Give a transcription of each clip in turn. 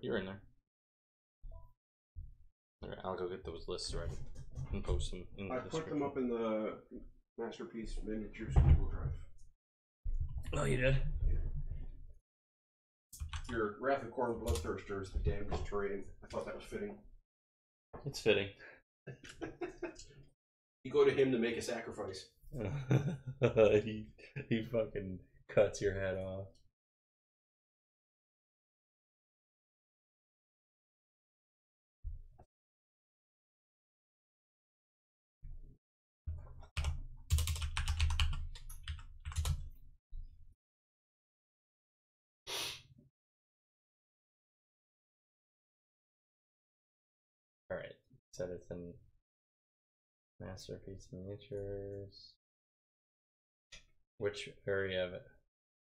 You're in there. Alright, I'll go get those lists ready and post them in the description. I put them up in the Masterpiece Miniatures Google Drive. Oh, you did? Yeah. Your Wrath of Khorne Bloodthirster is the damaged terrain. I thought that was fitting. It's fitting. You go to him to make a sacrifice. he fucking cuts your head off. Alright, said it's in Masterpiece Miniatures. Which area of it?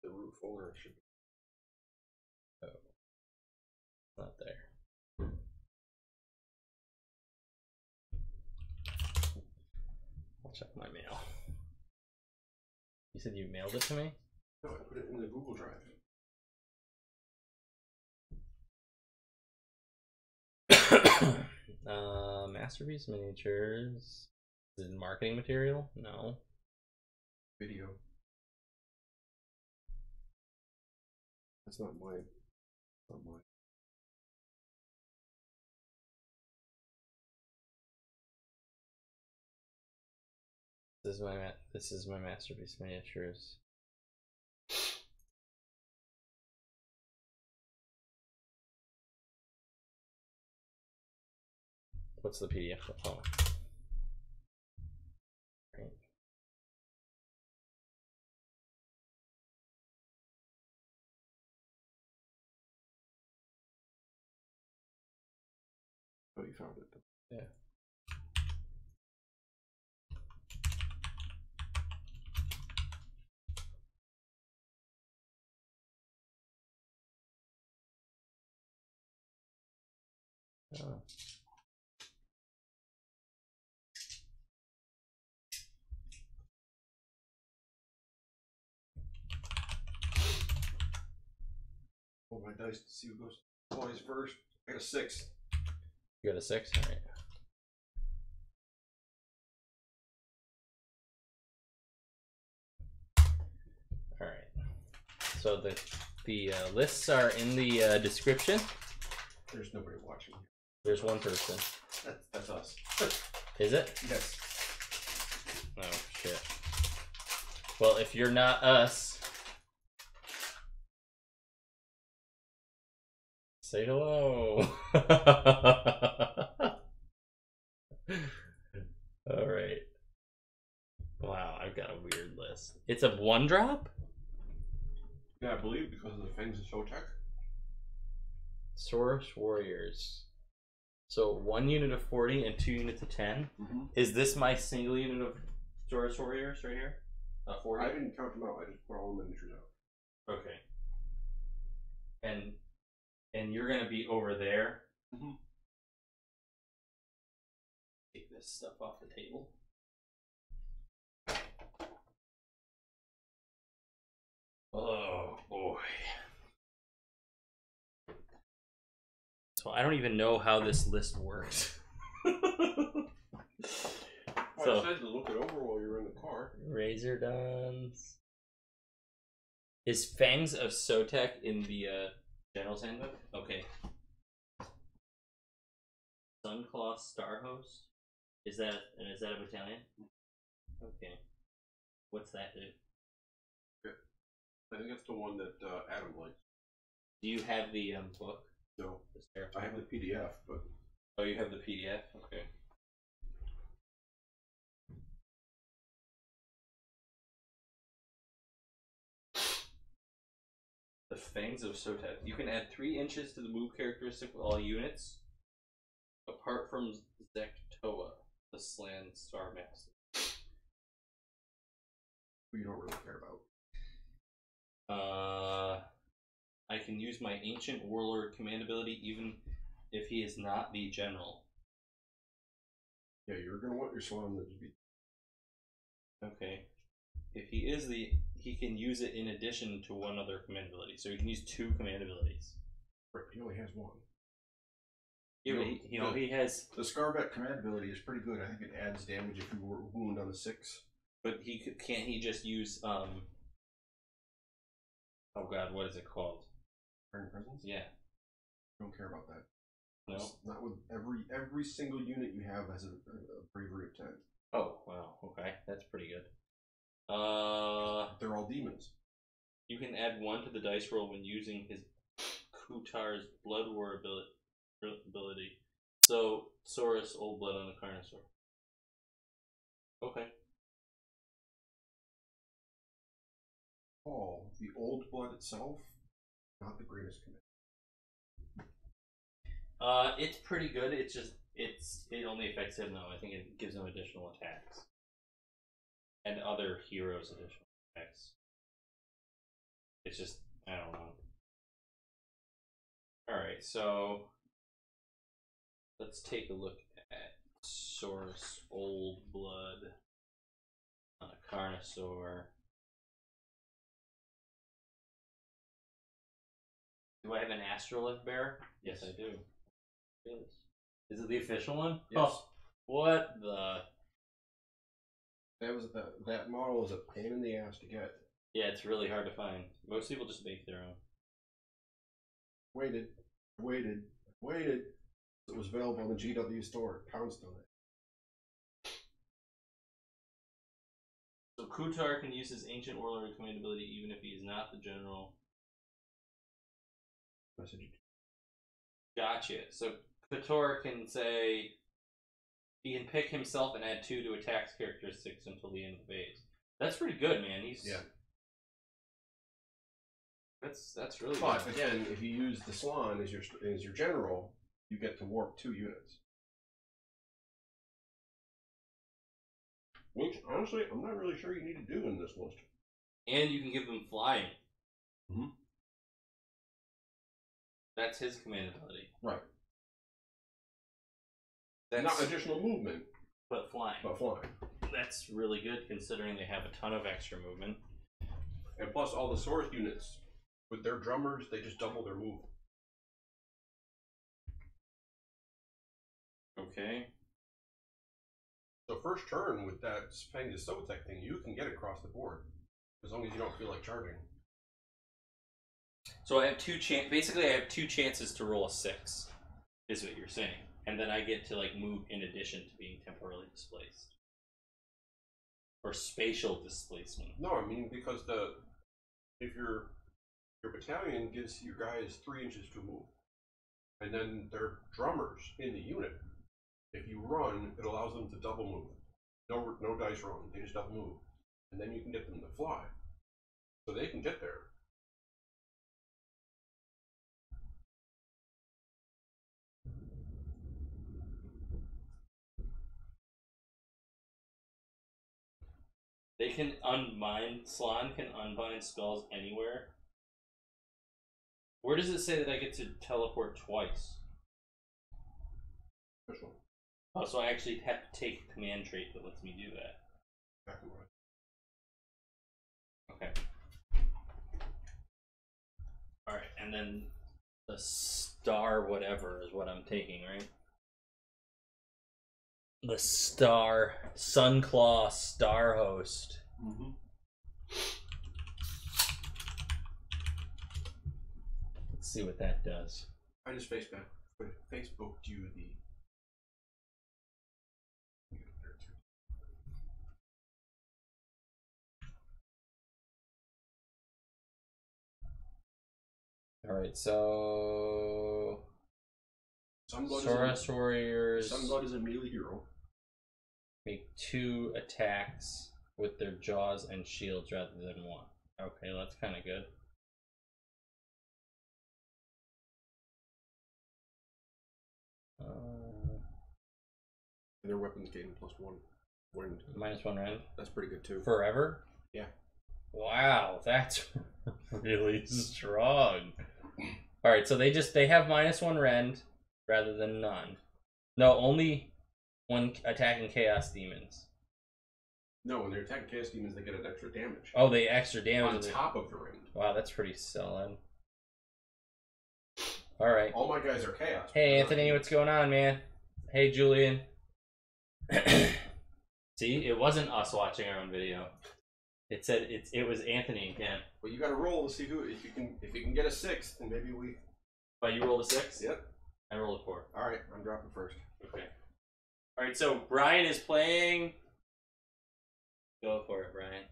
The root folder should be. Oh. Not there. I'll check my mail. You said you mailed it to me? No, I put it in the Google Drive. Masterpiece Miniatures. Is it marketing material? No. Video. That's not mine. Not mine. This is my Masterpiece Miniatures. What's the PDF? Oh. Right. Oh, you found it. Yeah. Oh. Roll my dice to see who goes boys first. I got a 6. You got a 6? Alright. Alright. So the lists are in the description. There's nobody watching. There's one person. That's us. Is it? Yes. Oh, shit. Well, if you're not us, say hello. Alright. Wow, I've got a weird list. It's a 1-drop? Yeah, I believe because of the Fangs of Sotek. Source Warriors. So 1 unit of 40 and 2 units of 10. Is this my single unit of Source Warriors right here? 40? I didn't count them out. I just put all the miniatures out. Okay. And you're gonna be over there. Take this stuff off the table. Oh boy. So I don't even know how this list works. So, I said to look it over while you were in the car. Razor Dons. Is Fangs of Sotek in the General's Handbook? Okay. Sunclaw Starhost. Is that a battalion? Okay. What's that do? Okay. I think that's the one that Adam likes. Do you have the book? No. The I have the PDF, but. Oh, you have the PDF? Okay. The Fangs of Sotek. You can add 3 inches to the move characteristic with all units, apart from Zektoa, the Slan Star Master. You don't really care about. I can use my Ancient Warlord command ability even if he is not the general. Yeah, you're gonna want your Slan to be. Okay. If he is he can use it in addition to one other command ability. So he can use 2 command abilities. Right, he only has one. Yeah, but he has. The Skarvet command ability is pretty good. I think it adds damage if you were wound on a 6. But can't he just use oh god, what is it called? Burning Presence? Yeah. Don't care about that. No. It's not with every single unit you have has a bravery of 10. Oh wow, okay, that's pretty good. They're all demons. You can add 1 to the dice roll when using his Kutar's Blood War ability. So Saurus Old Blood on the Carnosaur. Okay. Oh, the old blood itself, not the greatest command. It's pretty good. It's just it only affects him though. I think it gives him additional attacks. And other heroes additional attacks. It's just I don't know. Alright, so let's take a look at Saurus Old Blood on a Carnosaur. Do I have an Astrolith bear? Yes, I do. Yes. Is it the official one? Yes. Oh, what the? That model is a pain in the ass to get. Yeah, it's really hard to find. Most people just make their own. Waited. It was available in the GW store. Pounced on it. So Kutar can use his Ancient Warlord command ability even if he is not the general. Message. Gotcha. So Kutar can say he can pick himself and add 2 to attacks characteristics until the end of the phase. That's pretty good, man. Yeah. That's really But good. again, if you use the Slan as your general, you get to warp 2 units. Which honestly, I'm not really sure you need to do in this list. And you can give them flying. Mm-hmm. That's his command ability. Right. That's not additional movement, but flying. That's really good considering they have a ton of extra movement. And plus all the Saurus units, with their drummers, they just double their move. Okay. So first turn with that Fang Sotek thing, you can get across the board. As long as you don't feel like charging. So I have basically I have 2 chances to roll a 6, is what you're saying. And then I get to like move in addition to being temporarily displaced. Or spatial displacement. No, I mean because if your battalion gives your guys 3 inches to move, and then they're drummers in the unit. If you run, it allows them to double move. No dice rolling, they just double move. And then you can get them to fly. So they can get there. They can unbind, Slan can unbind spells anywhere. Where does it say that I get to teleport twice? Which one? Oh, so I actually have to take a command trait that lets me do that. Exactly right. Okay. Alright, and then the star whatever is what I'm taking, right? The star Sunclaw Star Host. Mm-hmm. Let's see what that does. I just Facebooked you the. Alright, so Saurus Warriors Sunblood is a melee hero. make 2 attacks with their jaws and shields rather than 1. Okay, that's kind of good. And their weapons gain +1 wind. -1 rend. That's pretty good too. Forever? Yeah. Wow, that's really strong. Alright, so they have -1 rend rather than none. No, only when attacking Chaos Demons. No, when they're attacking Chaos Demons, they get an extra damage. Oh, they extra damage on top of the rend. Wow, that's pretty solid. All right. All my guys are chaos. Hey, Anthony, what's going on, man? Hey, Julian. See, it wasn't us watching our own video. It said it was Anthony again. Well, you got to roll to see who if you can get a 6, then maybe we. But you rolled a 6. Yep. I rolled a 4. All right, I'm dropping first. Okay. All right, so Brian is playing. Go for it, Brian.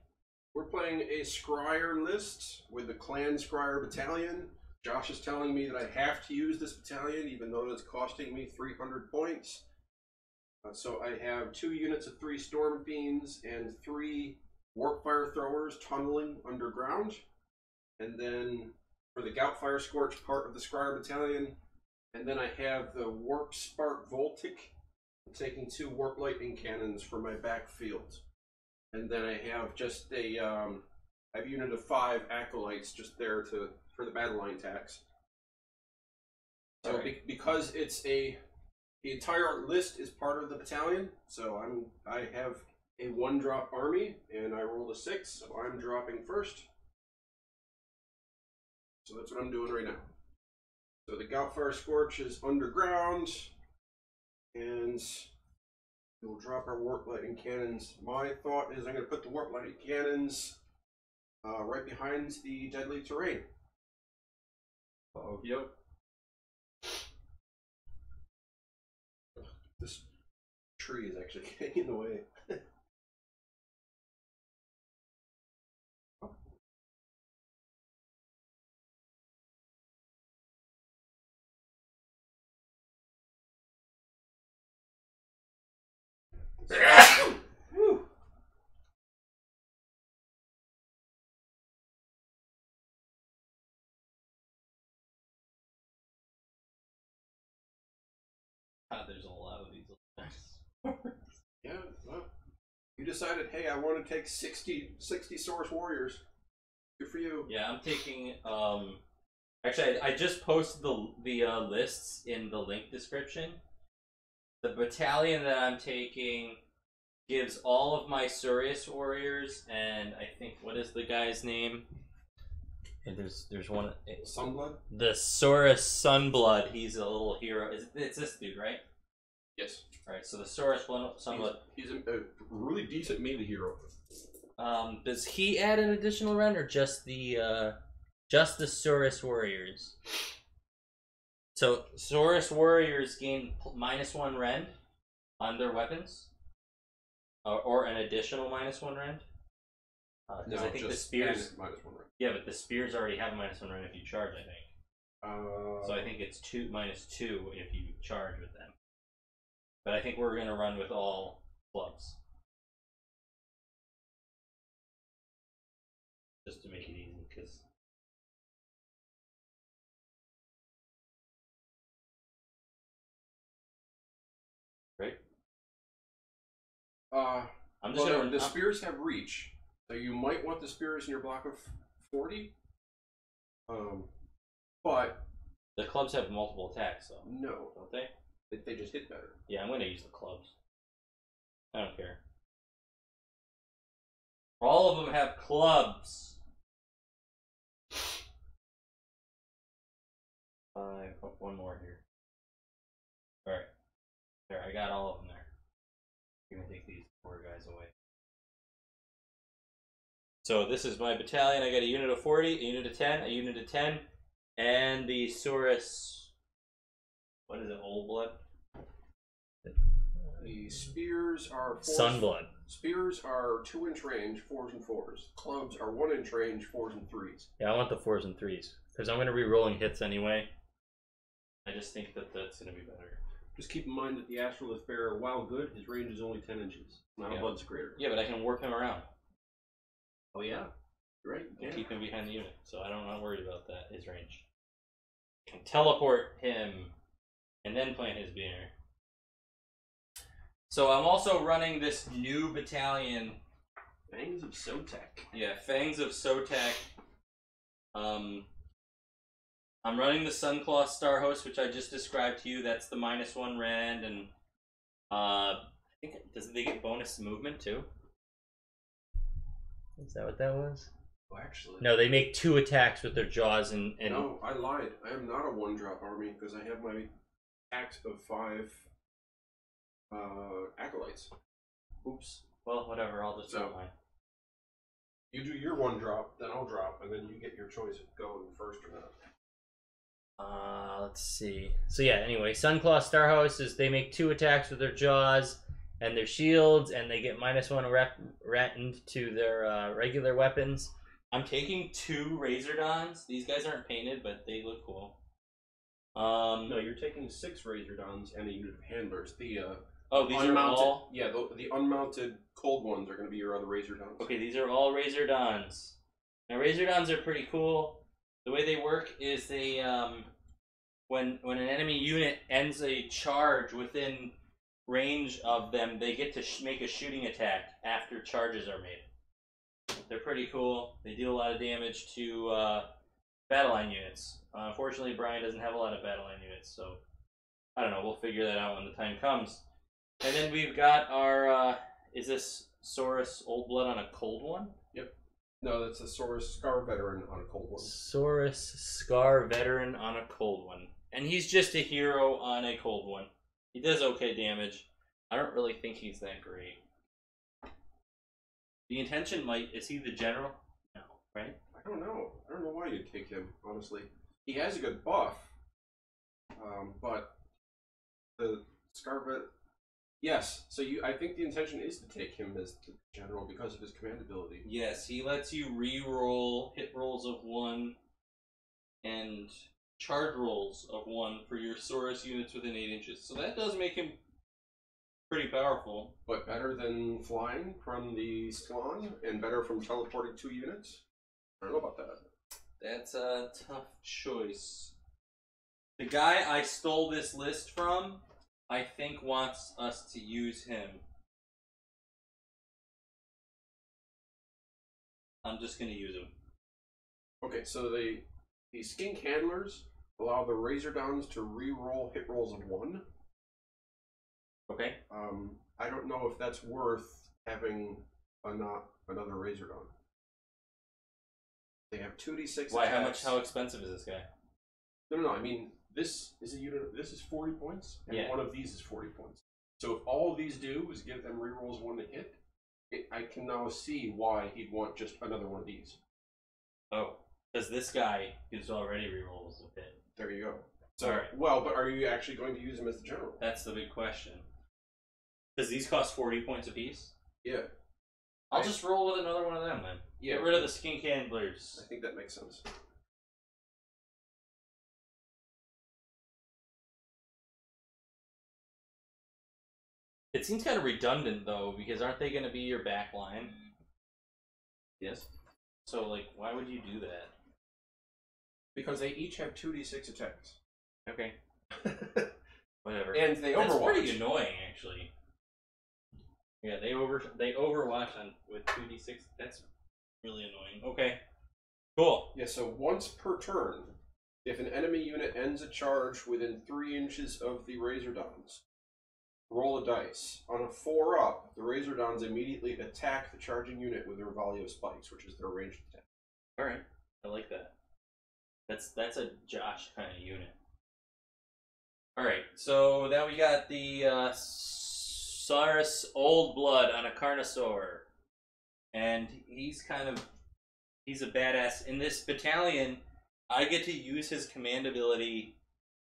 We're playing a Skrye list with the Clan Skrye battalion. Josh is telling me that I have to use this battalion, even though it's costing me 300 points. So I have 2 units of 3 Storm Fiends and 3 Warp Fire Throwers tunneling underground. And then for the Gout Fire Scorch part of the Skrye battalion. And then I have the Warp Spark Voltic, taking 2 Warp Lightning Cannons for my backfield. And then I have just a I have a unit of 5 Acolytes just there for the battle line attacks. So Right. because it's the entire list is part of the battalion, so I have a 1-drop army, and I rolled a 6, so I'm dropping first. So that's what I'm doing right now. So the Goutfire Scorch is underground, and we'll drop our Warp Lightning Cannons. My thought is I'm going to put the Warp Lightning Cannons right behind the Deadly Terrain. Oh, yep. This tree is actually getting in the way. Woo. God, there's a lot of these. Yeah, well, you decided, hey, I want to take 60 Source Warriors. Good for you. Yeah, I'm taking. Actually, I just posted the lists in the link description. The battalion that I'm taking gives all of my Surius warriors, and I think what is the guy's name? And there's one. Sunblood? The Saurus Sunblood. He's a little hero. It's this dude, right? Yes. All right. So the Saurus Sunblood. He's a really decent meta hero. Does he add an additional rend or just the Saurus warriors? So Saurus warriors gain -1 rend on their weapons, or an additional -1 rend. Because I think the spears. -1 rend. Yeah, but the spears already have a -1 rend if you charge. I think. So I think it's -2 if you charge with them. But I think we're gonna run with all clubs, just to make it easy, because. Right? I'm just the spears have reach, so you might want the spears in your block of 40. But The clubs have multiple attacks, though, no, don't they? they just hit better. Yeah, I'm gonna use the clubs. I don't care. All of them have clubs. 5. Oh, one more here. Alright. There, I got all of them there. I'm gonna take these 4 guys away. So this is my battalion. I got a unit of 40, a unit of 10, a unit of 10, and the Saurus. What is it? Old Blood? The spears are Sunblood. Spears are 2-inch range, 4s and 4s. Clubs are 1-inch range, 4s and 3s. Yeah, I want the 4s and 3s because I'm gonna be rolling hits anyway. I just think that that's gonna be better. Just keep in mind that the Astrolith Bearer, while good, his range is only 10 inches. Not a Blood Secretor. Yeah, but I can warp him around. Oh yeah, right. And keep him behind the unit, so I'm not worried about that. His range. I can teleport him, and then plant his banner. So I'm also running this new battalion. Fangs of Sotek. Yeah, Fangs of Sotek. I'm running the Sunclaw Star Host, which I just described to you. That's the -1 rend, and I think does they get bonus movement too? Is that what that was? Oh, actually. No, they make 2 attacks with their jaws and No, I lied. I am not a 1-drop army because I have my axe of 5 acolytes. Oops. Well, whatever. I'll just drop mine. You do your 1-drop, then I'll drop, and then you get your choice of going first or not. Let's see. So yeah, anyway, Sunclaw Starhouses, they make 2 attacks with their jaws and their shields, and they get -1 retend to their regular weapons. I'm taking 2 Razordons. These guys aren't painted, but they look cool. No, you're taking 6 Razordons and a unit of handlers. The these are all... Yeah, the unmounted cold ones are going to be your other Razordons. Okay, these are all Razordons. Now, Razordons are pretty cool. The way they work is they, when an enemy unit ends a charge within range of them, they get to make a shooting attack after charges are made. They're pretty cool. They deal a lot of damage to battle line units. Unfortunately, Brian doesn't have a lot of battle line units, so I don't know. We'll figure that out when the time comes. And then we've got our, is this Saurus Old Blood on a cold one? Yep. No, that's a Saurus Scar Veteran on a cold one. Saurus Scar Veteran on a cold one. And he's just a hero on a cold one. He does okay damage. I don't really think he's that great. The intention might... Is he the general? No, right? I don't know. I don't know why you'd take him, honestly. He has a good buff. But the Scar Veteran... Yes, so I think the intention is to take him as the general because of his command ability. Yes, he lets you re-roll hit rolls of 1 and charge rolls of 1 for your Saurus units within 8 inches. So that does make him pretty powerful. But better than flying from the Slann and better from teleporting 2 units? I don't know about that. That's a tough choice. The guy I stole this list from, I think, wants us to use him. I'm just going to use him. Okay, so the skink handlers allow the Razordons to re-roll hit rolls of 1. Okay. I don't know if that's worth having another Razordon. They have 2d6 Why? attacks. How expensive is this guy? No. I mean, this is a unit. This is 40 points, and yeah. one of these is 40 points. So if all these do is give them rerolls 1 to hit, I can now see why he'd want just another one of these. Oh, because this guy gives already rerolls a bit. There you go. So, all right. Well, but are you actually going to use him as the general? That's the big question. Does these cost 40 points apiece? Yeah. I'll just roll with another one of them then. Yeah. Get rid of the skink handlers. I think that makes sense. It seems kind of redundant though, because aren't they going to be your back line? Yes. So, like, why would you do that? Because they each have 2d6 attacks. Okay. Whatever. And they That's overwatch. pretty annoying, actually. Yeah, they overwatch on with 2d6. That's really annoying. Okay. Cool. Yeah, so once per turn, if an enemy unit ends a charge within 3 inches of the Razordons, roll a dice. On a 4-up, the Razordons immediately attack the charging unit with their volley of spikes, which is their ranged attack. Alright. I like that. That's a Josh kind of unit. Alright, so now we got the Saurus Old Blood on a Carnosaur. And he's a badass. In this battalion, I get to use his command ability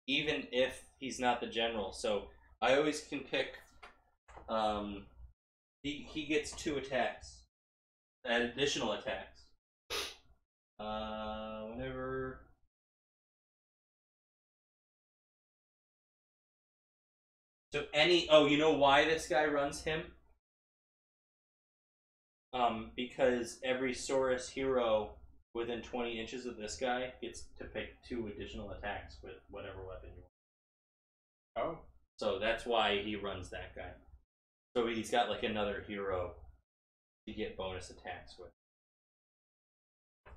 even if he's not the general. So I always can pick, he gets 2 attacks, additional attacks. Whenever... So you know why this guy runs him? Because every Saurus hero within 20 inches of this guy gets to pick 2 additional attacks with whatever weapon you want. Oh. So that's why he runs that guy. So he's got like another hero to get bonus attacks with.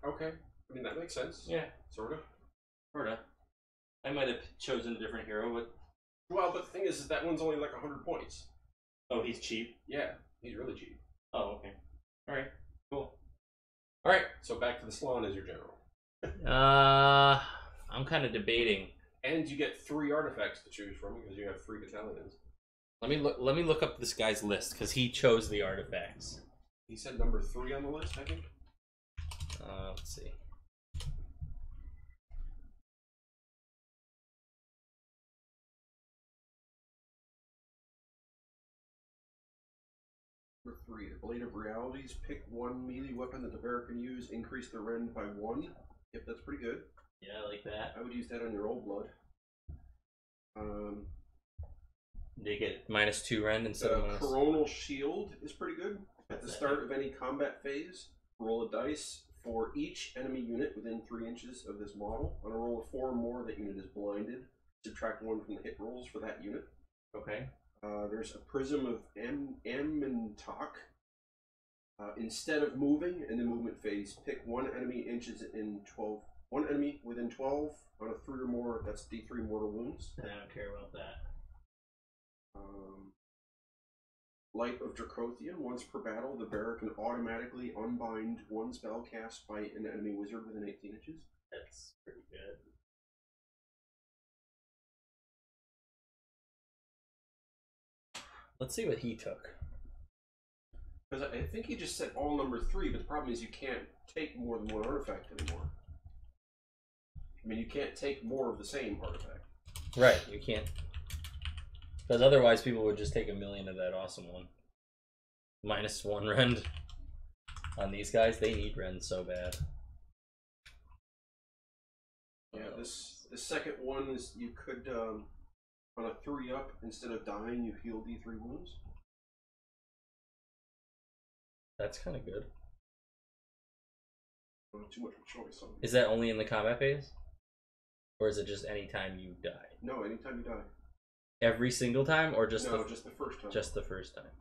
Okay. I mean, that makes sense. Yeah. Sort of. Sorta. I might have chosen a different hero, but... Well, but the thing is that one's only like 100 points. Oh, he's cheap? Yeah, he's really cheap. Oh, okay. Alright, cool. Alright. So back to the Slan as your general. I'm kind of debating. And you get 3 artifacts to choose from because you have 3 battalions. Let me look up this guy's list because he chose the artifacts. He said number 3 on the list, I think. Let's see. Number 3, the Blade of Realities. Pick 1 melee weapon that the bearer can use. Increase the rend by 1. Yep, that's pretty good. Yeah, I like that. I would use that on your old blood. They get -2 rend instead of Coronal Shield is pretty good. At the start of any combat phase, roll a dice for each enemy unit within 3 inches of this model. On a roll of 4 or more, that unit is blinded. Subtract 1 from the hit rolls for that unit. Okay. There's a Prism of Ammentok. Instead of moving in the movement phase, pick 1 enemy one enemy within 12 on a 3 or more. That's D3 mortal wounds. I don't care about that. Light of Dracothian. Once per battle, the bearer can automatically unbind 1 spell cast by an enemy wizard within 18 inches. That's pretty good. Let's see what he took. Because I think he just said all number 3, but the problem is you can't take more than 1 artifact anymore. I mean, you can't take more of the same artifact. Right, you can't. Because otherwise people would just take 1,000,000 of that awesome one. -1 rend on these guys. They need rend so bad. Yeah, this second one is you could, on a 3-up, instead of dying, you heal D3 wounds. That's kind of good. Not too much of a choice. Is that only in the combat phase? Or is it just any time you die? No, anytime you die. Every single time, or just just the first time. Just the first time.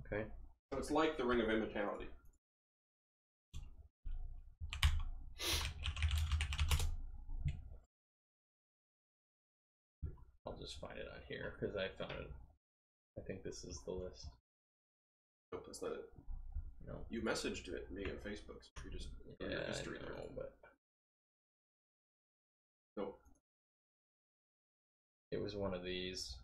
Okay. So it's like the Ring of Immortality. I'll just find it on here because I found it. I think this is the list. Nope, that's not it. No. You messaged it me on Facebook, so you just put your history I know, there. but Nope. It was one of these.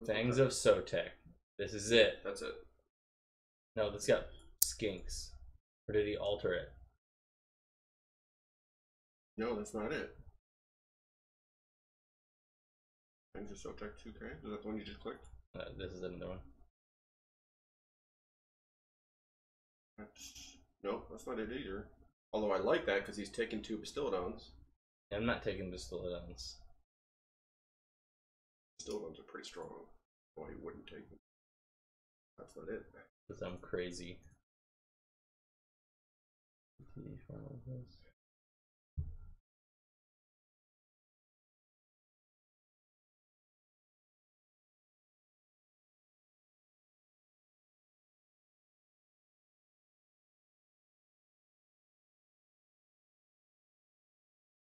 Fangs of Sotek. This is it. That's it. No, this got skinks. Or did he alter it? No, that's not it. Fangs of Sotek 2K? Is that the one you just clicked? This is another one. Nope, that's not it either. Although I like that because he's taking 2 Bastiladons. I'm not taking Bastiladons. Bastiladons are pretty strong. Why you wouldn't take them? That's not it. Because I'm crazy.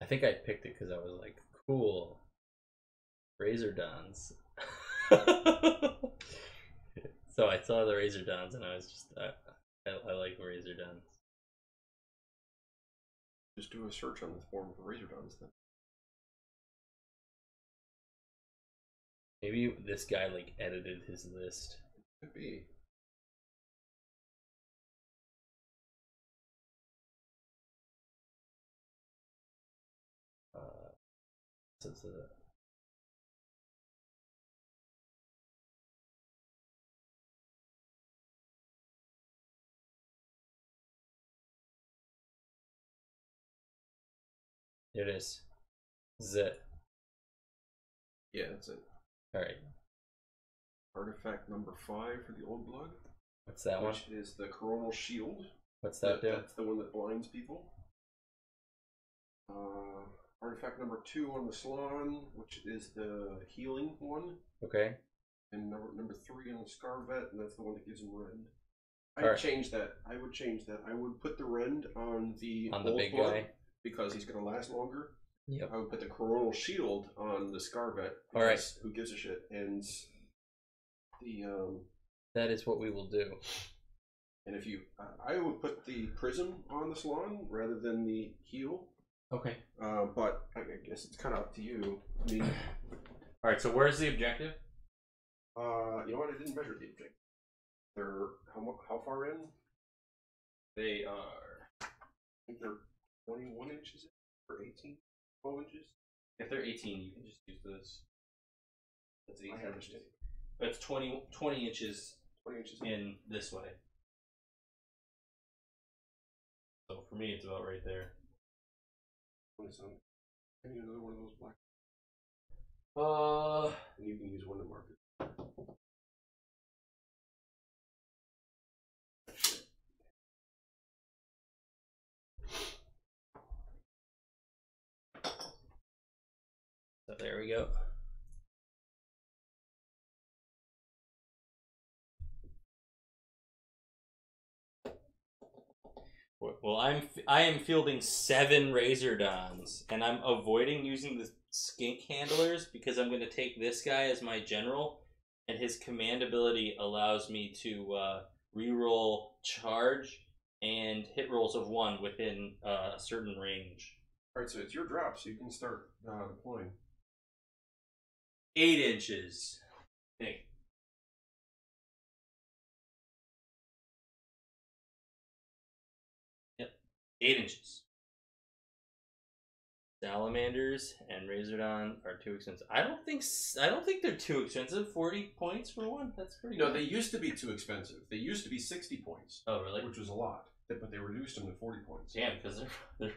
I think I picked it because I was like, cool. Razor Dons. So I saw the Razor Dons and I was just, I like Razor Dons. Just do a search on this form for Razordons then. Maybe this guy like edited his list. Could be. Since It is. Zit. Yeah, that's it. Alright. Artifact number 5 for the Old Blood. What's that one? Which is the Coronal Shield. What's that do? That's the one that blinds people. Artifact number 2 on the Slan, which is the healing one. Okay. And number 3 on the Skarvet, and that's the one that gives him rend. I'd Alright. change that. I would change that. I would put the rend on the On big blood guy. because he's going to last longer. Yep. I would put the Coronal Shield on the Skarvet because Alright. who gives a shit? And the That is what we will do. And if you, I would put the prism on the salon rather than the heel. Okay. But I guess it's kind of up to you. I mean, all right. So where's the objective? You know what? I didn't measure the objective. They're how far in? They are. I think they're 21 inches or 18, 12 inches. If they're 18, you can just use this. That's 18 I inches. But it's 20 inches 20 inches in this way. So for me, it's about right there. 27. I need another one of those black. And you can use one to mark it. So there we go. Well, I am fielding 7 Razordons, and I'm avoiding using the skink handlers because I'm going to take this guy as my general, and his command ability allows me to reroll charge and hit rolls of 1 within a certain range. Alright, so it's your drop, so you can start deploying. 8 inches. Hey. Yep, 8 inches. Salamanders and Razordon are too expensive. I don't think they're too expensive. 40 points for one. That's pretty good. No, they used to be too expensive. They used to be 60 points. Oh, really? Which was a lot, but they reduced them to 40 points. Damn, because they're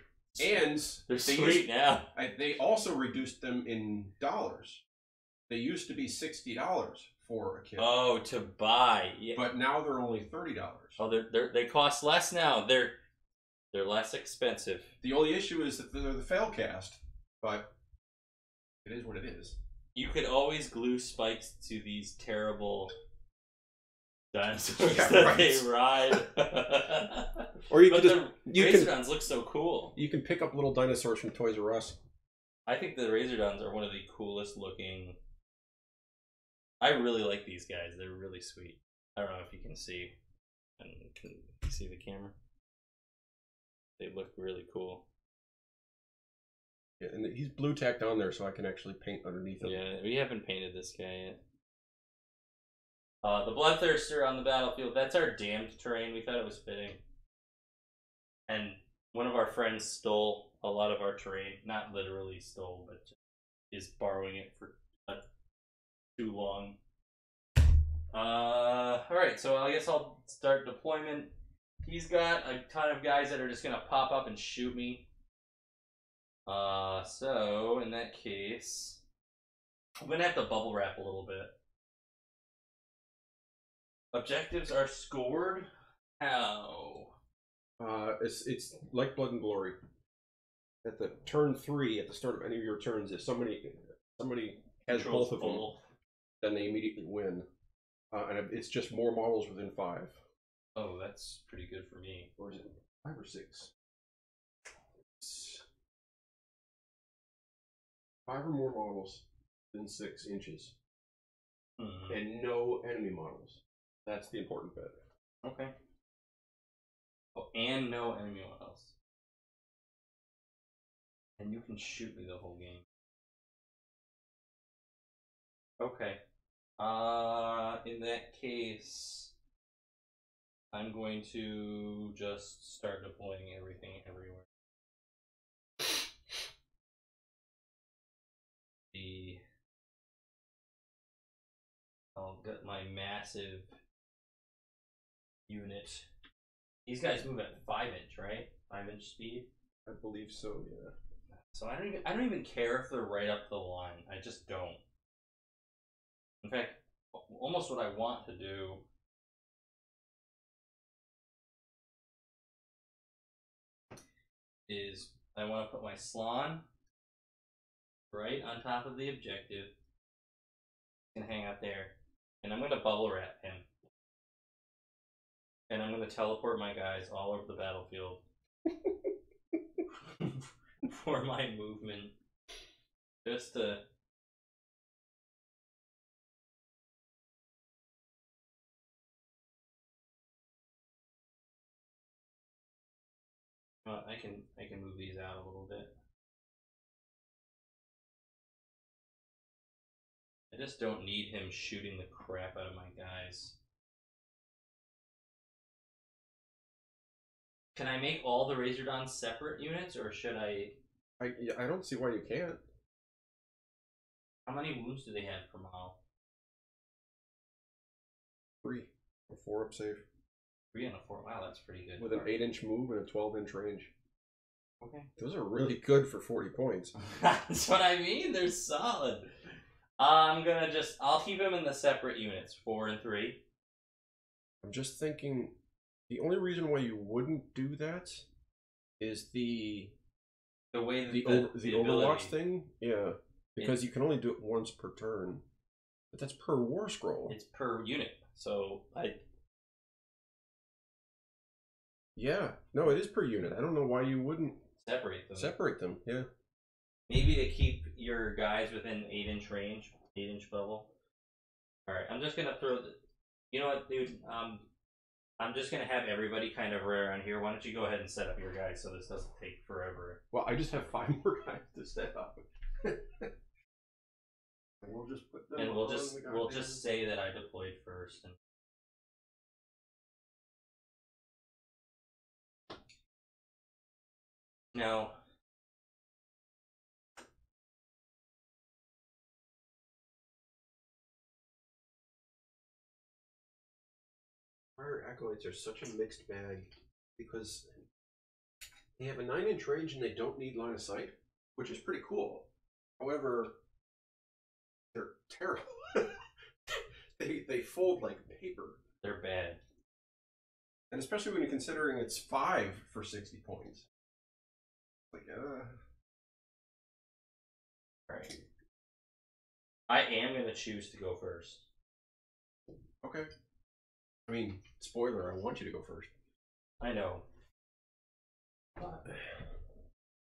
they're sweet now. They also reduced them in dollars. They used to be $60 for a kit. Oh, to buy. Yeah. But now they're only $30. Oh, they cost less now. They're less expensive. The only issue is that they're the fail cast, but it is what it is. You could always glue spikes to these terrible dinosaurs that right. they ride. Or you but can the Razordons look so cool. You can pick up little dinosaurs from Toys R Us. I think the Razordons are one of the coolest looking. I really like these guys. They're really sweet. I don't know if you can see. Can you see the camera? They look really cool. Yeah, and he's blue tacked on there, so I can actually paint underneath him. Yeah, we haven't painted this guy yet. The Bloodthirster on the battlefield. That's our damned terrain. We thought it was fitting. And one of our friends stole a lot of our terrain. Not literally stole, but is borrowing it for too long. Alright, so I guess I'll start deployment. He's got a ton of guys that are just gonna pop up and shoot me. So in that case, I'm gonna have to bubble wrap a little bit. Objectives are scored. How? It's like Blood and Glory. At the turn 3, at the start of any of your turns, if somebody has both of them, then they immediately win. And it's just more models within 5. Oh, that's pretty good for me. Or is it 5 or 6? 5 or more models within 6 inches. And no enemy models. That's the important bit. Okay. Oh, and no enemy models. And you can shoot me the whole game. Okay. In that case, I'm going to just start deploying everything everywhere. I'll get my massive unit. These guys move at 5-inch, right? 5-inch speed. I believe so, yeah. So I don't even care if they're right up the line. I just don't. In fact, almost what I want to do is I want to put my Slon right on top of the objective and hang out there, and I'm going to bubble wrap him, and I'm going to teleport my guys all over the battlefield for my movement, just to Well, I can move these out a little bit. I just don't need him shooting the crap out of my guys. Can I make all the Razordons separate units, or should I? I don't see why you can't. How many wounds do they have per mile? 3 or 4 up save. 3 and a 4. Wow, that's pretty good. With an 8-inch move and a 12-inch range. Okay. Those are really good for 40 points. That's what I mean. They're solid. I'll keep them in the separate units, 4 and 3. I'm just thinking, the only reason why you wouldn't do that is the way the Overwatch thing. Yeah, because you can only do it once per turn. But that's per war scroll. It's per unit, so Yeah, no, it is per unit. I don't know why you wouldn't separate them. Yeah. Maybe to keep your guys within 8-inch range, 8-inch bubble. All right, I'm just gonna throw the. You know what, dude? I'm just gonna have everybody kind of rare on here. Why don't you go ahead and set up your guys so this doesn't take forever? Well, I just have 5 more guys to set up. And we'll just put them. And we'll just say that I deployed first. And... Now. Fire Acolytes are such a mixed bag because they have a 9-inch range and they don't need line of sight, which is pretty cool. However, they're terrible. they fold like paper. They're bad. And especially when you're considering it's 5 for 60 points. Like, Right. I am going to choose to go first. Okay. I mean, spoiler, I want you to go first. I know.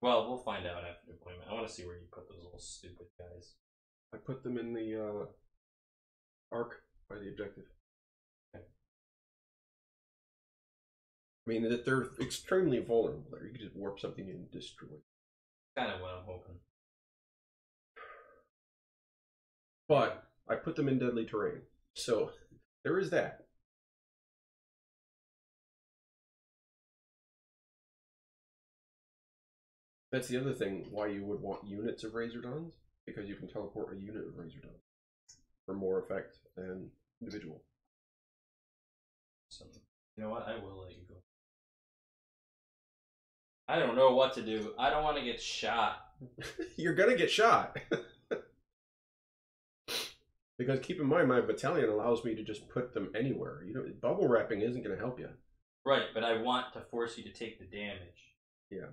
Well, we'll find out after deployment. I want to see where you put those little stupid guys. I put them in the arc by the objective. Okay. I mean, that they're extremely vulnerable there. You can just warp something and destroy it. Kind of what I'm hoping. But I put them in deadly terrain. So there is that. That's the other thing why you would want units of Razordons, because you can teleport a unit of Razordons for more effect than individual. So, you know what? I will let you go. I don't know what to do. I don't want to get shot. You're gonna get shot. Because keep in mind, my battalion allows me to just put them anywhere. You know, bubble wrapping isn't gonna help you. Right, but I want to force you to take the damage. Yeah.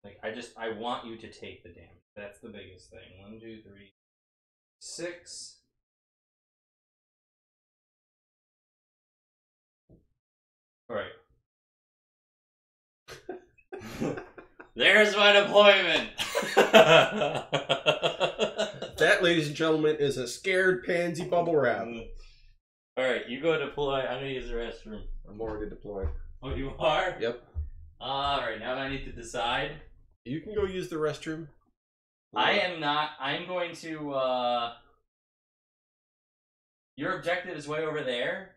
Like, I want you to take the damage. That's the biggest thing. 1, 2, 3, 6. All right. There's my deployment. That, ladies and gentlemen, is a scared pansy bubble wrap. All right, you go deploy. I'm gonna use the restroom. I'm already deployed. Oh, you are? Yep. All right, now I need to decide. You can go use the restroom. I am not. I'm going to. Your objective is way over there.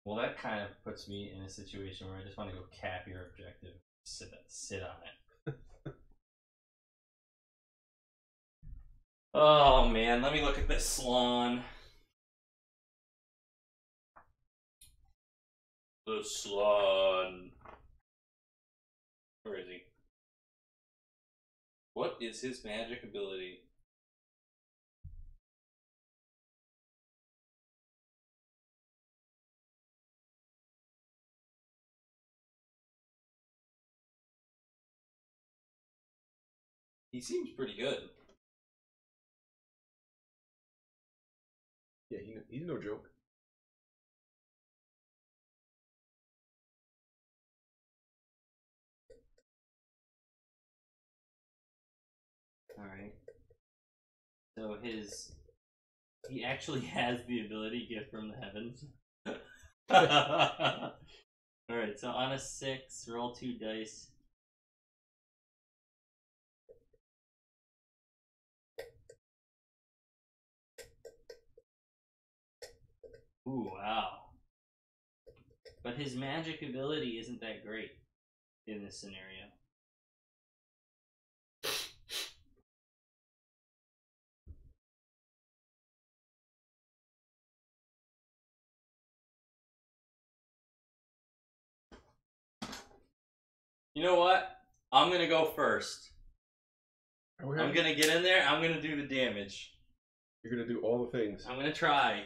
Well, that kind of puts me in a situation where I just want to go cap your objective, sit on it. Oh man, let me look at this Slon. The Slon. Where is he? What is his magic ability? He seems pretty good. Yeah, he's no joke. Alright. So his He actually has the ability gift from the heavens. Alright, so on a 6, roll 2 dice. Ooh, wow. But his magic ability isn't that great in this scenario. You know what? I'm gonna go first. Okay. I'm gonna get in there, I'm gonna do the damage. You're gonna do all the things. I'm gonna try.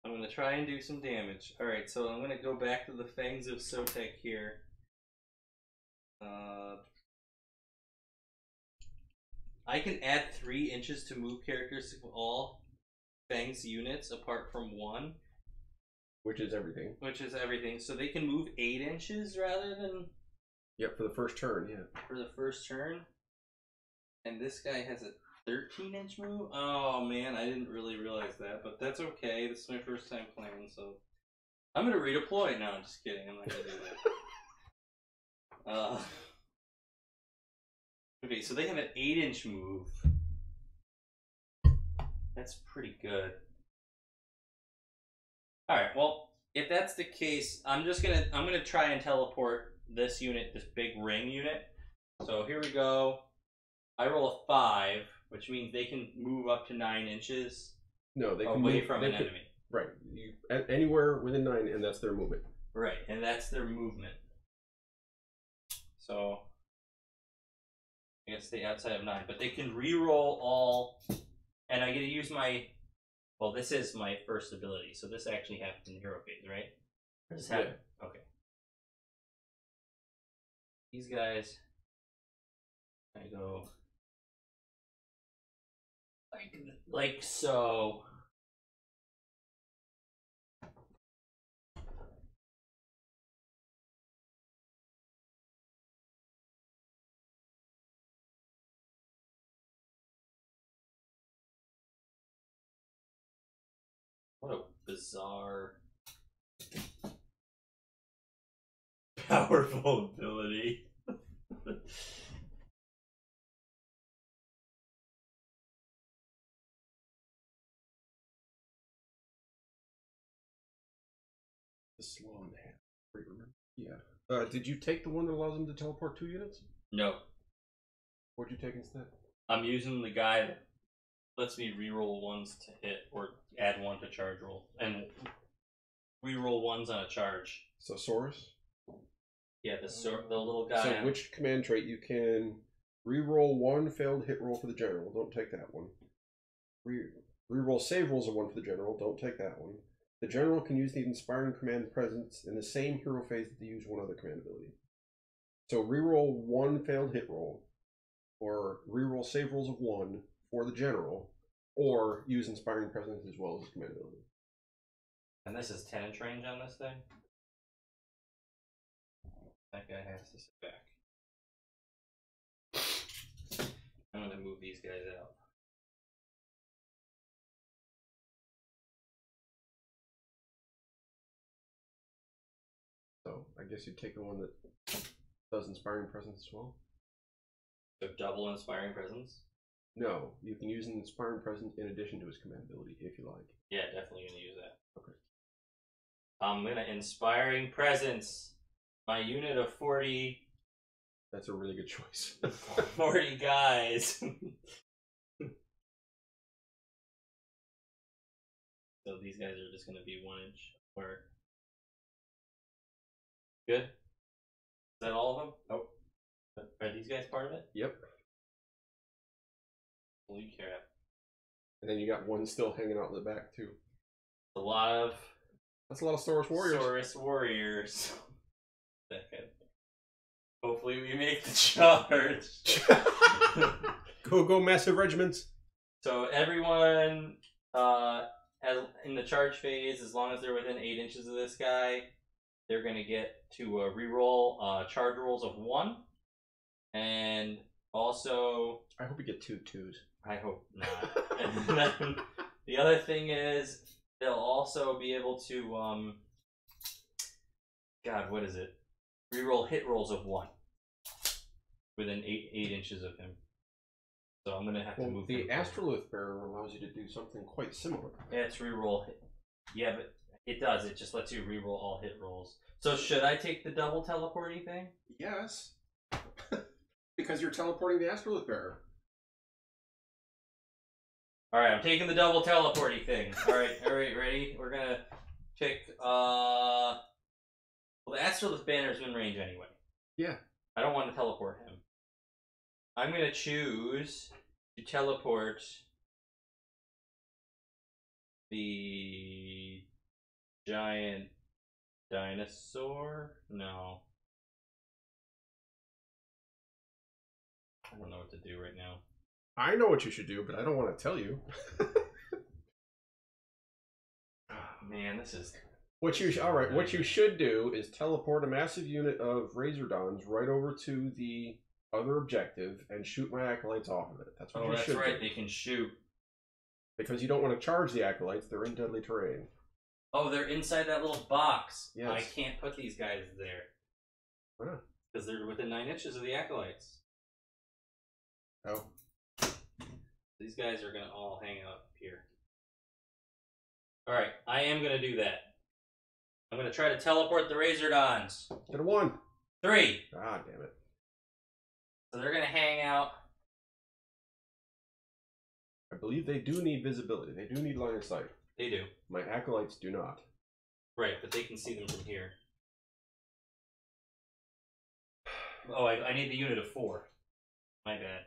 I'm gonna try and do some damage. Alright, so I'm gonna go back to the Fangs of Sotek here. I can add 3 inches to move characters of all Fangs units apart from 1. Which is everything. Which is everything. So they can move 8 inches rather than... Yep, for the first turn, yeah. For the first turn. And this guy has a 13-inch move? Oh man, I didn't really realize that, but that's okay. This is my first time playing, so... I'm gonna redeploy. No, I'm just kidding. I'm not gonna do that. Okay, so they have an 8-inch move. That's pretty good. Alright, well, if that's the case, I'm gonna try and teleport this unit, this big ring unit. So here we go. I roll a 5, which means they can move up to 9 inches. No, they can away move, from an enemy. Right. Anywhere within 9, and that's their movement. Right, and that's their movement. So I guess stay outside of 9, but they can re-roll all, and I get to use my. Well, this is my first ability, so this actually happens in hero phase, right? Or does this happen? Yeah. Okay. These guys, I go like so. What a bizarre, powerful ability. Slow in half. Remember? Yeah. Did you take the one that allows them to teleport 2 units? No. What'd you take instead? I'm using the guy that lets me reroll 1s to hit or add 1 to charge roll and reroll 1s on a charge. So Saurus? Yeah, the little guy. So which command trait you can reroll 1 failed hit roll for the general? Don't take that one. Reroll save rolls of 1 for the general. Don't take that one. The general can use the inspiring command presence in the same hero phase that they use one other command ability. So reroll 1 failed hit roll, or reroll save rolls of 1 for the general, or use inspiring presence as well as his command ability. And this is 10-inch range on this thing? That guy has to sit back. I'm gonna move these guys out. So I guess you'd take the one that does inspiring presence as well. So double inspiring presence? No, you can use an inspiring presence in addition to his command ability if you like. Yeah, definitely gonna use that. Okay. I'm gonna inspiring presence. My unit of 40. That's a really good choice. 40 guys. So these guys are just gonna be 1 inch apart. Good? Is that all of them? Nope. Are these guys part of it? Yep. Holy crap. And then you got one still hanging out in the back too. That's a lot of Saurus warriors. Saurus warriors. Hopefully we make the charge. Go massive regiments. So everyone in the charge phase, as long as they're within 8 inches of this guy, they're going to get to reroll charge rolls of 1. And Also, I hope you get 2 2s. I hope not. And then the other thing is they'll also be able to God, what is it? Reroll hit rolls of 1 within 8 inches of him. So I'm gonna have to move. The Astrolith Bearer allows you to do something quite similar. Yeah, it's reroll. Yeah, but it does. It just lets you reroll all hit rolls. So should I take the double teleporting thing? Yes. Because you're teleporting the Astrolith Bearer. Alright, I'm taking the double teleporting thing. Alright, ready? We're gonna pick well, the Astrolith Banner's in range anyway. Yeah. I don't want to teleport him. I'm gonna choose to teleport the giant dinosaur? No. I don't know what to do right now. I know what you should do, but I don't want to tell you. Man, this is... What you should do is teleport a massive unit of Razordons right over to the other objective and shoot my acolytes off of it. That's what you should do. They can shoot. Because you don't want to charge the acolytes, they're in deadly terrain. Oh, they're inside that little box. Yes. I can't put these guys there. Why not? Because they're within 9 inches of the acolytes. Oh. These guys are going to all hang out here. Alright, I am going to do that. I'm going to try to teleport the Razordons. Get a 1. 3. Ah, damn it. So they're going to hang out. I believe they do need visibility. They do need line of sight. They do. My acolytes do not. Right, but they can see them from here. Oh, I need the unit of 4. My bad.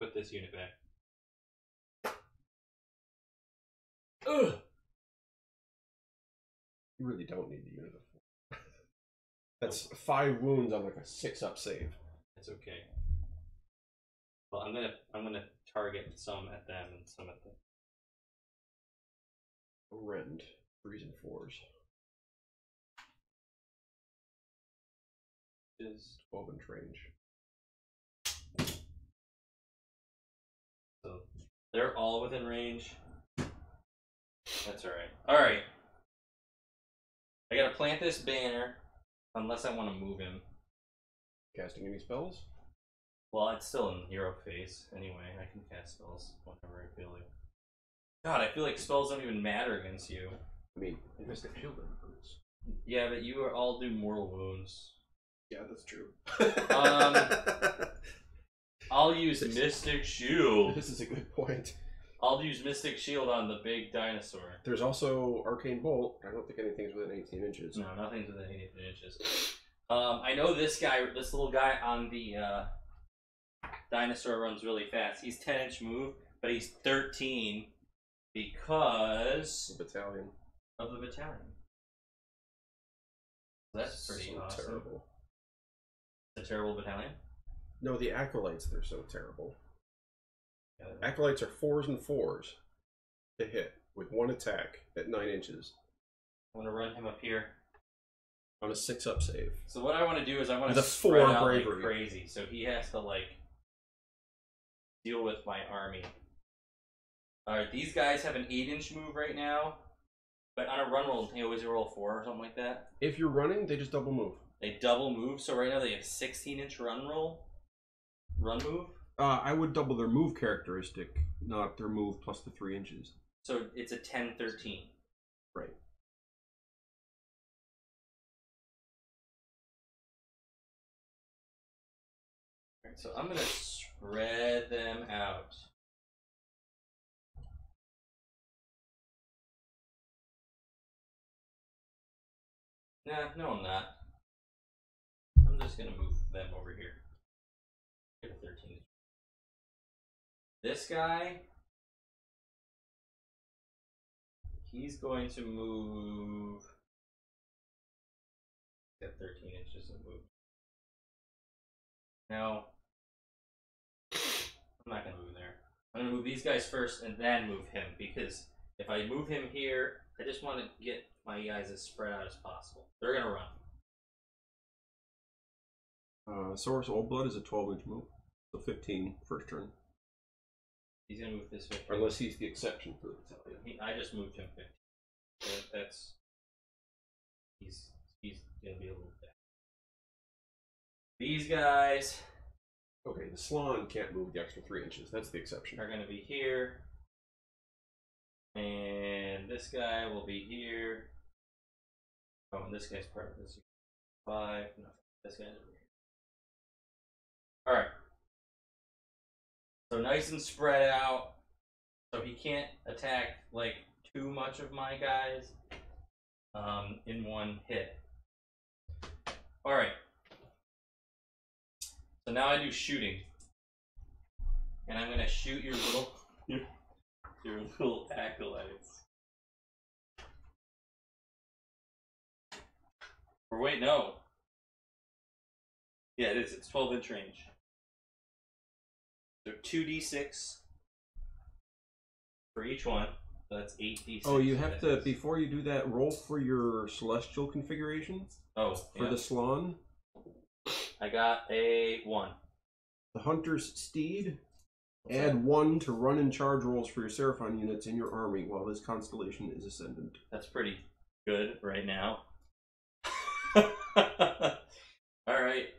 Put this unit back. Ugh! You really don't need the unit of 4. That's 5 wounds on like a 6-up save. It's okay. Well, I'm gonna target some at them and some at them. Rend. 3s and 4s. Is 12 inch range. So they're all within range. That's alright. Alright. I gotta plant this banner unless I want to move him. Casting any spells? Well, it's still in hero phase anyway. I can cast spells whenever I feel like. God, I feel like spells don't even matter against you. I mean, Mystic Shield hurts. Yeah, but you all do mortal wounds. Yeah, that's true. I'll use Mystic Shield. This is a good point. I'll use Mystic Shield on the big dinosaur. There's also Arcane Bolt. I don't think anything's within 18 inches. No, nothing's within 18 inches. I know this little guy on the dinosaur runs really fast. He's 10-inch move, but he's 13 because The battalion. of the battalion. That's pretty awesome. Terrible. It's a terrible battalion? No, the acolytes, they're so terrible. Yeah. Acolytes are 4s and 4s to hit with 1 attack at 9 inches. I'm gonna run him up here. On a 6-up save. So what I want to do is I want to The spread 4 out bravery. like crazy, so he has to like deal with my army. Alright, these guys have an 8-inch move right now, but on a run roll, they always roll 4 or something like that. If you're running, they just double move. They double move, so right now they have 16-inch run move. I would double their move characteristic, not their move plus the 3 inches. So it's a 10-13. Right. Alright, so I'm gonna spread them out. Nah, no I'm not. I'm just gonna move them over here. Get a 13. This guy, he's going to move. At 13 inches of move. Now, I'm not gonna move there. I'm gonna move these guys first and then move him, because if I move him here, I just want to get my guys as spread out as possible. They're gonna run. Source Old Blood is a 12-inch move, so 15 first turn. He's gonna move this 15. Unless he's the exception for the battalion. I just moved him 15. So that's he's gonna be a little bit. These guys. Okay, the Slon can't move the extra 3 inches. That's the exception. Are gonna be here, and this guy will be here. Oh, and this guy's part of this. 5. No, this guy's over here. All right. So nice and spread out. So he can't attack like too much of my guys in one hit. All right. So now I do shooting, and I'm gonna shoot your little acolytes. Or wait, no. Yeah, it is. It's 12-inch range. So 2d6 for each one. So that's 8d6. Oh, you have to, before you do that, roll for your celestial configuration. Oh, for the Slon. I got a 1. The Hunter's Steed. Add 1 to run and charge rolls for your Seraphon units in your army while this constellation is ascendant. That's pretty good right now. Alright.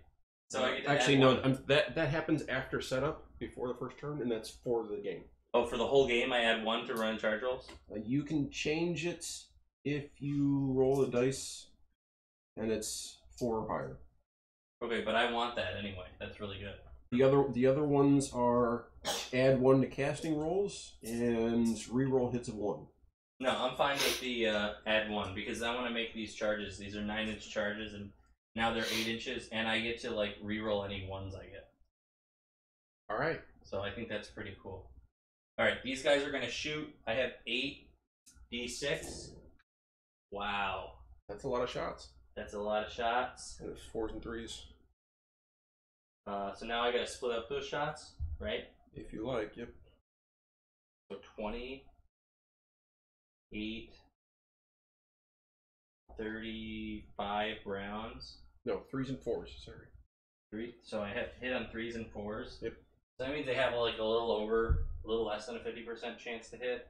So I get to actually, add no, 1. that happens after setup, before the first turn, and that's for the game. Oh, for the whole game I add 1 to run charge rolls? You can change it if you roll the dice and it's 4 or higher. Okay, but I want that anyway. That's really good. The other ones are add 1 to casting rolls and reroll hits of 1. No, I'm fine with the add 1 because I want to make these charges. These are 9-inch charges, and now they're 8 inches, and I get to like reroll any 1s I get. All right. So I think that's pretty cool. All right, these guys are gonna shoot. I have 8d6. Wow, That's a lot of shots. that's a lot of shots. And it's 4s and 3s. So now I gotta split up those shots, right? If you like, yep. So 20, 8, 35 rounds. No, 3s and 4s, sorry. 3. So I have to hit on 3s and 4s. Yep. So that means they have like a little less than a 50% chance to hit.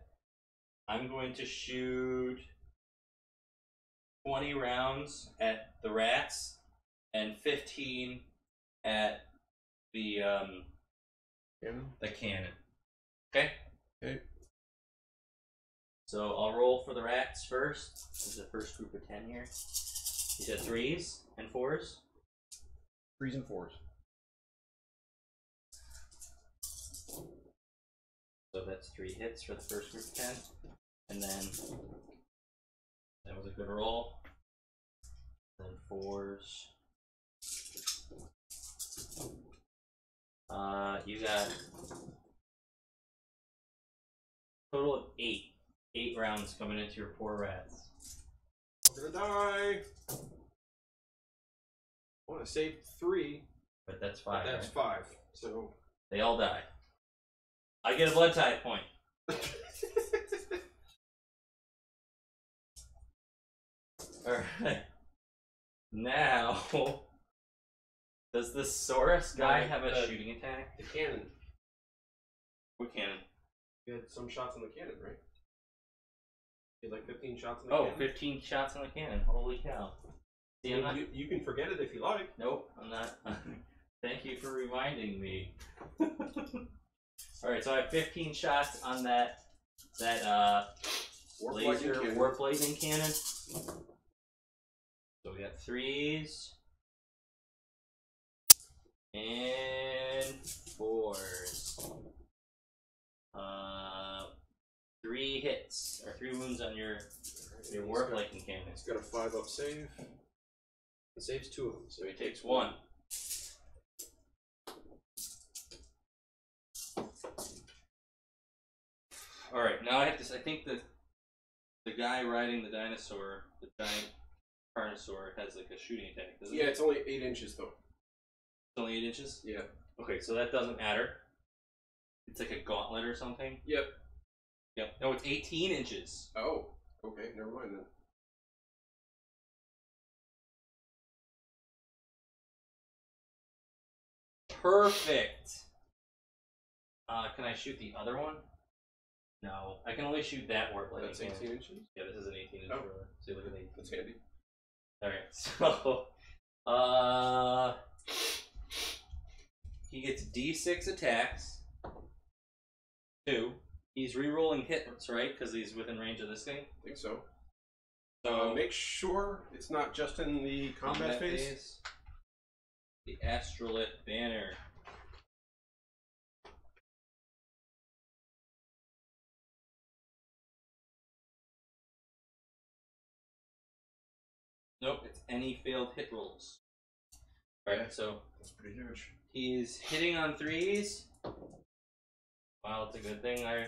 I'm going to shoot 20 rounds at the rats and 15 at the cannon. Okay? Okay. So I'll roll for the rats first. This is the first group of 10 here. You said 3s and 4s? 3s and 4s. So that's 3 hits for the first group of 10. And then that was a good roll. Then 4s. You got total of 8. 8 rounds coming into your poor rats. I'm gonna die. I want to save 3. But that's 5. But that's right? 5. So They all die. I get a blood type point. Alright. Now, does the Saurus guy have a shooting attack? the cannon. What cannon? You had some shots on the cannon, right? You had like 15 shots on the Oh, cannon. 15 shots on the cannon. Holy cow. See, I'm not... You can forget it if you like. Nope, I'm not. Thank you for reminding me. Alright, so I have 15 shots on that warp lightning cannon. So we got 3s and 4s. 3 hits or 3 wounds on your warp lightning cannon. It's got a 5-up save. It saves 2 of them, So he takes 1. Alright, now I have to. I think the guy riding the dinosaur, the giant carnosaur, has like a shooting attack, doesn't Yeah, it? it's only 8 inches though. It's only 8 inches? Yeah. Okay, so that doesn't matter. It's like a gauntlet or something? Yep. Yep. No, it's 18 inches. Oh, okay, never mind then. perfect. Can I shoot the other one? No, I can only shoot that warp lightning. That's 18 inches? Yeah, this is an 18 inch ruler. See, look at the. That's handy. Alright, so he gets D6 attacks. 2. He's re-rolling hits, right? Because he's within range of this thing. I think so. So Make sure it's not just in the combat phase. The Astrolith banner. Nope, it's any failed hit rolls. Alright, so That's pretty huge. he's hitting on 3s. Wow, it's a good thing I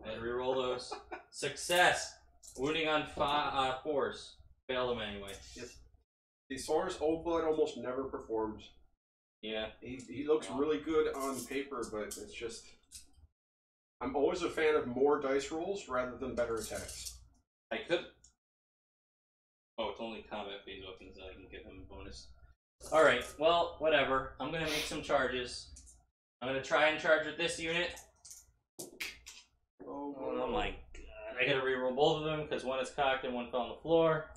had to reroll those. Success! Wounding on 4s. Failed him anyway. Yes. The Saurus Old Blood almost never performs. Yeah. He looks really good on paper, but it's just... I'm always a fan of more dice rolls rather than better attacks. I could... Oh, it's only combat phase weapons that I can give him a bonus. Alright, well, whatever. I'm gonna make some charges. I'm gonna try and charge with this unit. Oh my god. I gotta reroll both of them because one is cocked and one fell on the floor.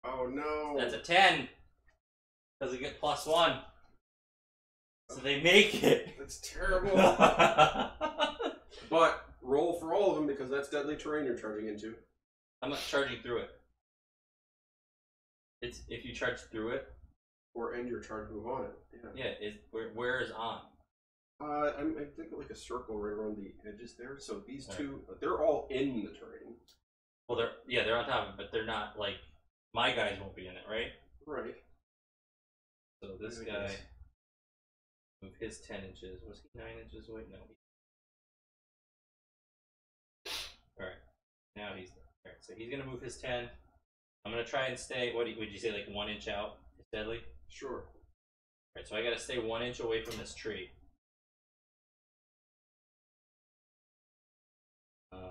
Oh no. That's a 10. Because they get +1. So they make it. That's terrible. But roll for all of them because that's deadly terrain you're charging into. I'm not charging through it. It's if you charge through it. Or end your charge move on it. Yeah, where is on? I think like a circle right around the edges there. So these two, they're all in the terrain. Well, they're on top of it, but they're not like my guys won't be in it, right? Right. So this guy move his 10 inches. Was he 9 inches away? No. All right. Now he's all right. So he's gonna move his 10. I'm gonna try and stay. What would you say? Like 1 inch out? It's deadly. Sure. All right. So I gotta stay 1 inch away from this tree.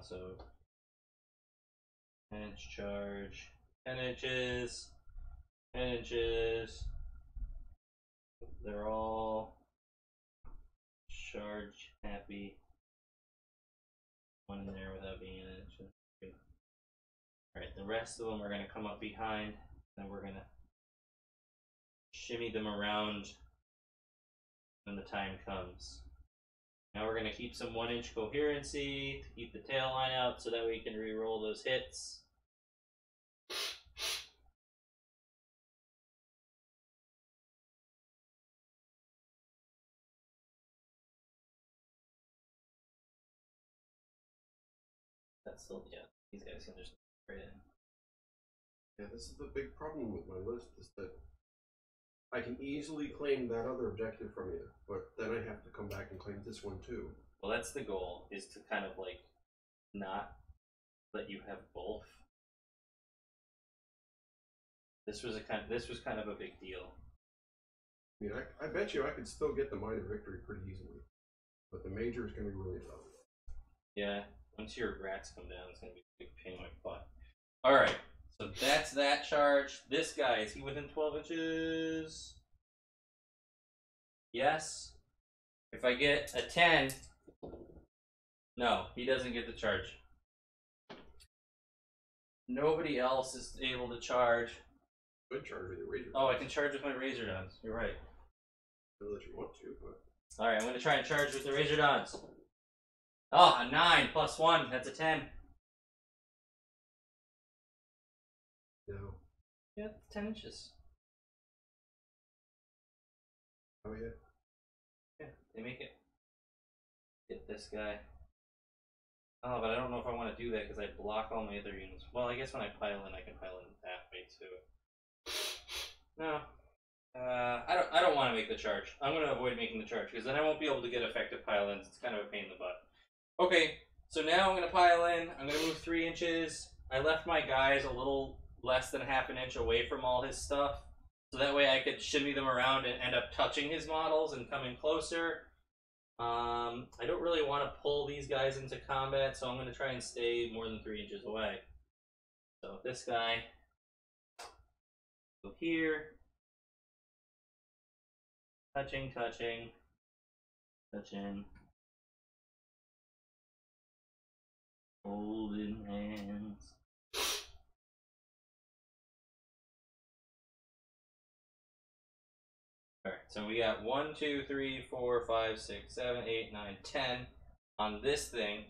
So 10 inch charge, 10 inches, 10 inches. They're all charge happy. One in there without being an inch. Alright, the rest of them are going to come up behind, and we're going to shimmy them around when the time comes. Now we're going to keep some 1 inch coherency to keep the tail line out so that we can re-roll those hits. That's still, yeah, these guys can just right in. Yeah, this is the big problem with my list is that I can easily claim that other objective from you, but then I have to come back and claim this one too. Well, that's the goal, is to kind of like not let you have both. This was kind of a big deal. I mean, I bet you I could still get the minor victory pretty easily, but the major is going to be really tough. Yeah, once your rats come down, it's going to be a big pain in my butt. All right, so that's that charge. This guy, is he within 12 inches? Yes. If I get a 10, no, he doesn't get the charge. Nobody else is able to charge. Could charge with your razor. Oh, I can charge with my razor dons. You're right. Unless you want to, but... Alright, I'm going to try and charge with the razor dons. Oh, a 9 plus 1. That's a 10. No. Yeah, 10 inches. Oh, yeah. Yeah, they make it. Get this guy. Oh, but I don't know if I want to do that because I block all my other units. Well, I guess when I pile in, I can pile in that way too. No. I don't want to make the charge. I'm going to avoid making the charge because then I won't be able to get effective pile-ins. It's kind of a pain in the butt. Okay, so now I'm going to pile in. I'm going to move 3 inches. I left my guys a little less than half an inch away from all his stuff. So that way I could shimmy them around and end up touching his models and coming closer. I don't really want to pull these guys into combat, so I'm going to try and stay more than 3 inches away. So this guy, go here. Touching, touching. Touching. Holding hands. Alright, so we got 1, 2, 3, 4, 5, 6, 7, 8, 9, 10 on this thing.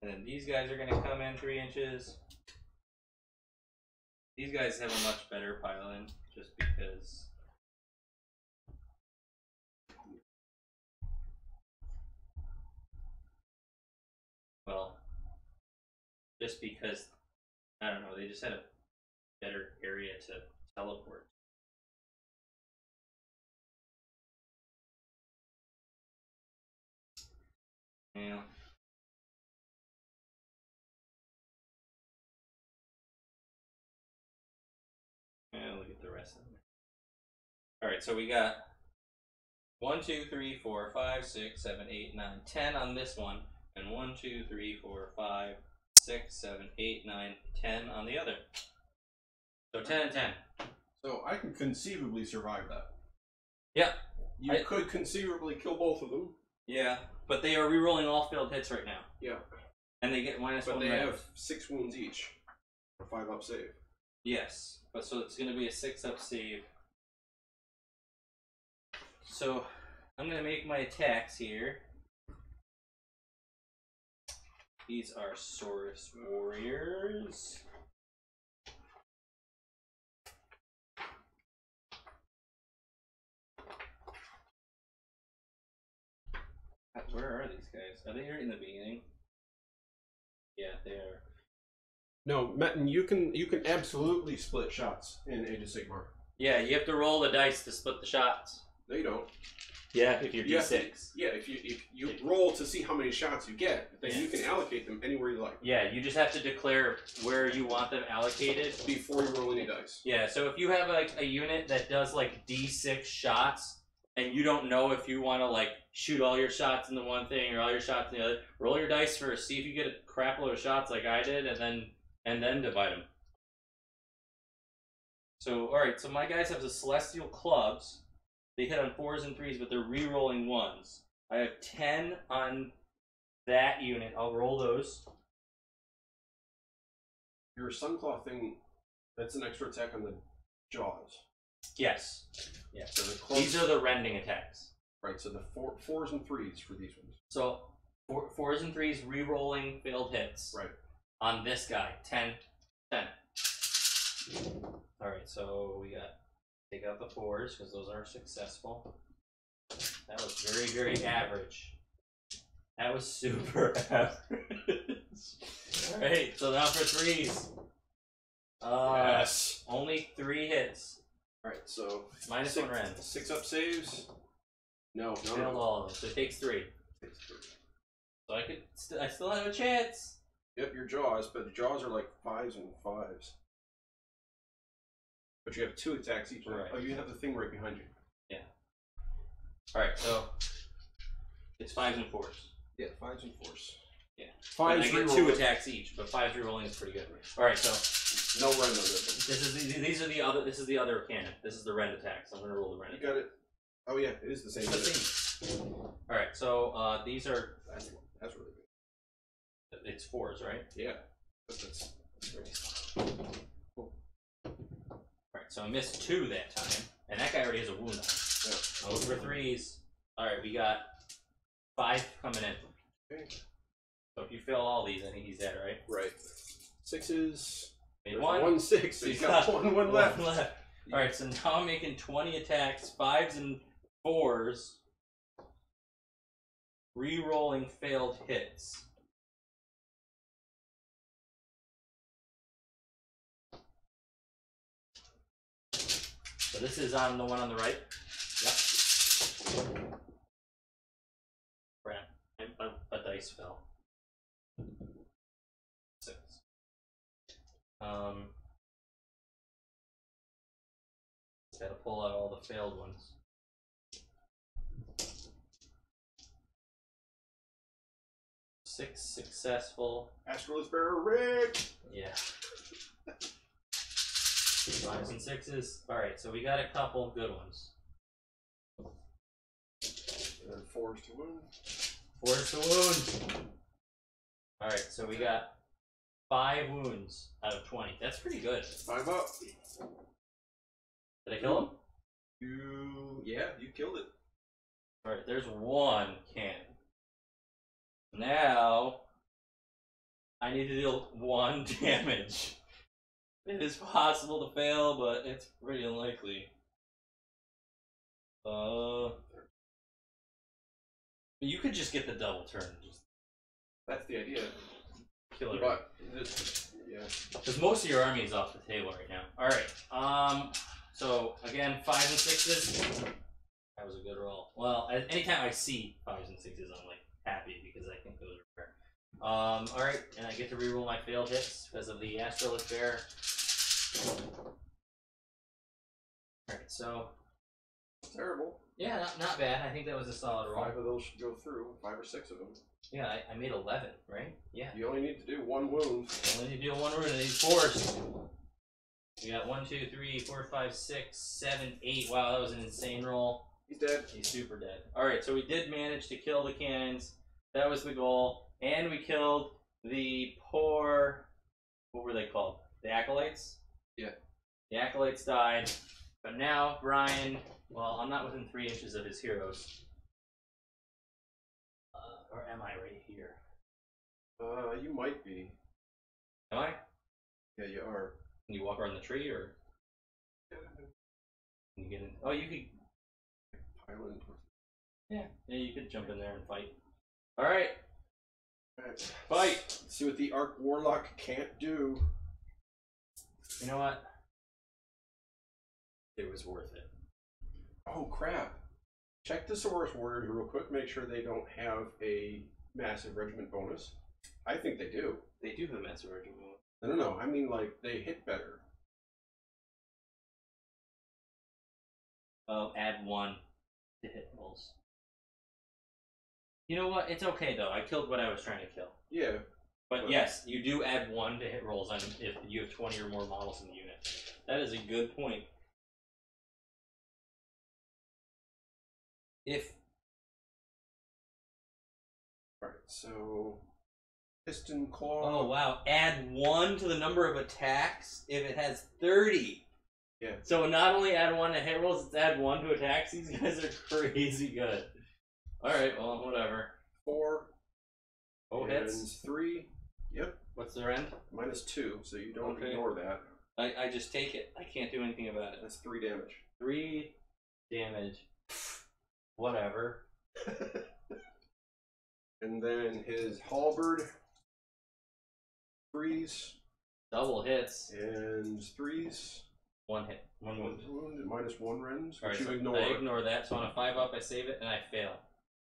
And then these guys are going to come in 3 inches. These guys have a much better pile in, just because. Well, just because, I don't know, they just had a better area to teleport. Yeah. Look at the rest of them. Alright, so we got 1, 2, 3, 4, 5, 6, 7, 8, 9, 10 on this one, and 1, 2, 3, 4, 5, 6, 7, 8, 9, 10 on the other. So 10 and 10. So I can conceivably survive that. Yeah. You could conceivably kill both of them. Yeah, but they are rerolling all failed hits right now. Yeah. And they get -1. But they have 6 wounds each. A 5-up save. Yes, but so it's going to be a 6-up save. So I'm going to make my attacks here. These are Saurus Warriors. Where are these guys? Are they here in the beginning? Yeah, they are. No, Metin, you can absolutely split shots in Age of Sigmar. Yeah, you have to roll the dice to split the shots. No, you don't. Yeah, if you're D6. Yeah, if you roll to see how many shots you get, then you can allocate them anywhere you like. Yeah, you just have to declare where you want them allocated Before you roll any dice. Yeah, so if you have like a unit that does like D6 shots, and you don't know if you want to like shoot all your shots in the one thing or all your shots in the other, roll your dice first, see if you get a crap load of shots like I did, and then divide them. So, alright, so my guys have the Celestial Clubs. They hit on 4s and 3s, but they're re-rolling 1s. I have 10 on that unit. I'll roll those. Your Sunclaw thing, that's an extra attack on the jaws. Yes. Yeah. So the clubs, these are the rending attacks. Right, so the 4s and 3s for these ones. So, 4s and 3s re-rolling failed hits. Right. On this guy, 10, 10. Alright, so we got, take out the 4s, because those are successful. That was very, very average. That was super average. Alright, so now for 3s. Yes. Only 3 hits. Alright, so -1 rend. 6-up saves. No, Failed all of them, so it takes 3. So I still have a chance. Yep, your jaws, but the jaws are like 5s and 5s. But you have 2 attacks each. Right. Oh, you have the thing right behind you. Yeah. Alright, so it's 5s and 4s. Yeah, 5s and 4s. Yeah. 5s I get 2 attacks each, but 5s rerolling is pretty good. Alright, so no rend on this one. this is the other cannon. This is the rend attacks. I'm gonna roll the rend. You got it. Oh yeah, it is the same. Alright, so these are That's really good. it's 4s, right? Yeah. That's Alright, so I missed 2 that time. And that guy already has a wound on him. Yeah. Those were 3s. Alright, we got 5 coming in. Okay. So if you fail all these, I think he's dead, right? Right. 6s. Made 1. 1 6. So he's got one left. Alright, so now I'm making 20 attacks, 5s and 4s. Re-rolling failed hits. So this is on the one on the right? Yep. Crap. A dice fell. 6. Gotta pull out all the failed ones. Six successful. Astrolith Bearer Rick! Yeah. 5s and 6s. Alright, so we got a couple good ones. Force to wound. Force the wound. Alright, so we got 5 wounds out of 20. That's pretty good. 5 up. Did I kill him? You killed it. Alright, there's 1 cannon. Now, I need to deal 1 damage. It is possible to fail, but it's pretty unlikely. You could just get the double turn. Just That's the idea. kill it. But this, yeah. Because most of your army is off the table right now. Alright, so again, 5s and 6s. That was a good roll. Well, anytime I see 5s and 6s, I'm like happy because I think those are rare. Alright, and I get to reroll my failed hits because of the Astrolith Bear. Alright, so. Terrible. Yeah, not bad. I think that was a solid roll. 5 of those should go through. 5 or 6 of them. Yeah, I made 11, right? Yeah. You only need to do 1 wound. Only need to do 1 wound and he's forced. We got 1, 2, 3, 4, 5, 6, 7, 8. Wow, that was an insane roll. He's dead. He's super dead. Alright, so we did manage to kill the cannons. That was the goal. And we killed the poor... What were they called? The Acolytes? Yeah. The Acolytes died. But now, Brian... Well, I'm not within 3 inches of his heroes. Or am I right here? You might be. Am I? Yeah, you are. Can you walk around the tree, or... Can you get in? Oh, you could... Island. Yeah, you could jump in there and fight. Alright. Alright. Fight! Let's see what the Arc Warlock can't do. You know what? It was worth it. Oh crap. Check the Saurus Warriors real quick, make sure they don't have a massive regiment bonus. I think they do. They do have a massive regiment. No, I mean like they hit better. Add 1 to hit rolls. You know what? It's okay though. I killed what I was trying to kill. Yeah. But yes, you do add 1 to hit rolls on if you have 20 or more models in the unit. That is a good point. Alright, so Piston Claw. Oh wow, add 1 to the number of attacks if it has 30. Yeah. So not only add 1 to hit rolls, it's add 1 to attacks. These guys are crazy good. Alright, well, whatever. 4. Oh, hits. 3. Yep. What's their end? -2, so you don't Okay. ignore that. I just take it. I can't do anything about it. That's 3 damage. 3 damage. Whatever. And then his Halberd. 3s. Double hits. And 3s. 1 hit. 1 wound. Wound. -1 rends, Alright, which you so ignore. I ignore that, so on a 5 up I save it and I fail.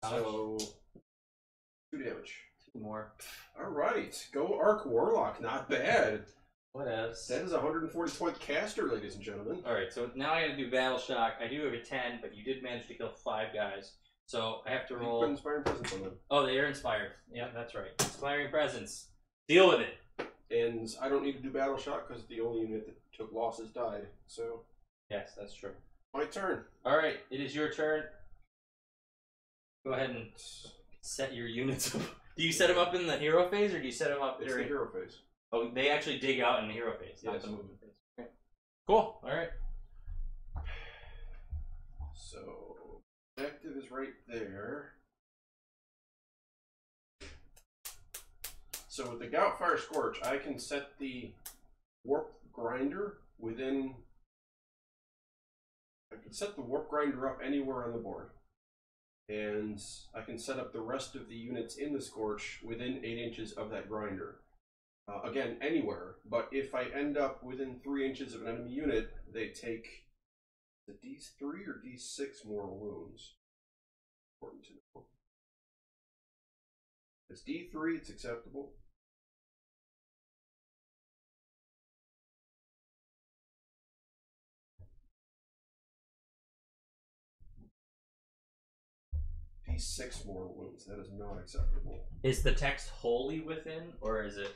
So 2 damage. 2 more. Alright, go Arc Warlock, not bad. What else? That is a 140 point caster, ladies and gentlemen. Alright, so now I gotta do Battle Shock. I do have a 10, but you did manage to kill 5 guys. So I have to You roll. put Inspiring Presence on them. Oh, they are inspired. Yeah, that's right. Inspiring Presence. Deal with it. And I don't need to do Battle Shock because the only unit that took losses died. So, Yes, that's true. my turn. Alright, it is your turn. Go ahead and set your units up. Do you set them up in the hero phase, or do you set them up It's the during... hero phase. Oh, they actually dig out in the hero phase, not Yes. the movement phase. Okay. Cool. Alright. So, objective is right there. So with the Goutfire Scorch, I can set the Warp Grinder within... I can set the Warp Grinder up anywhere on the board. And I can set up the rest of the units in the Scorch within 8 inches of that grinder. Again, anywhere, but if I end up within 3 inches of an enemy unit, they take the D3 or D6 more wounds. Important to know. If it's D3, it's acceptable. D6 more wounds, that is not acceptable. Is the text wholly within, or is it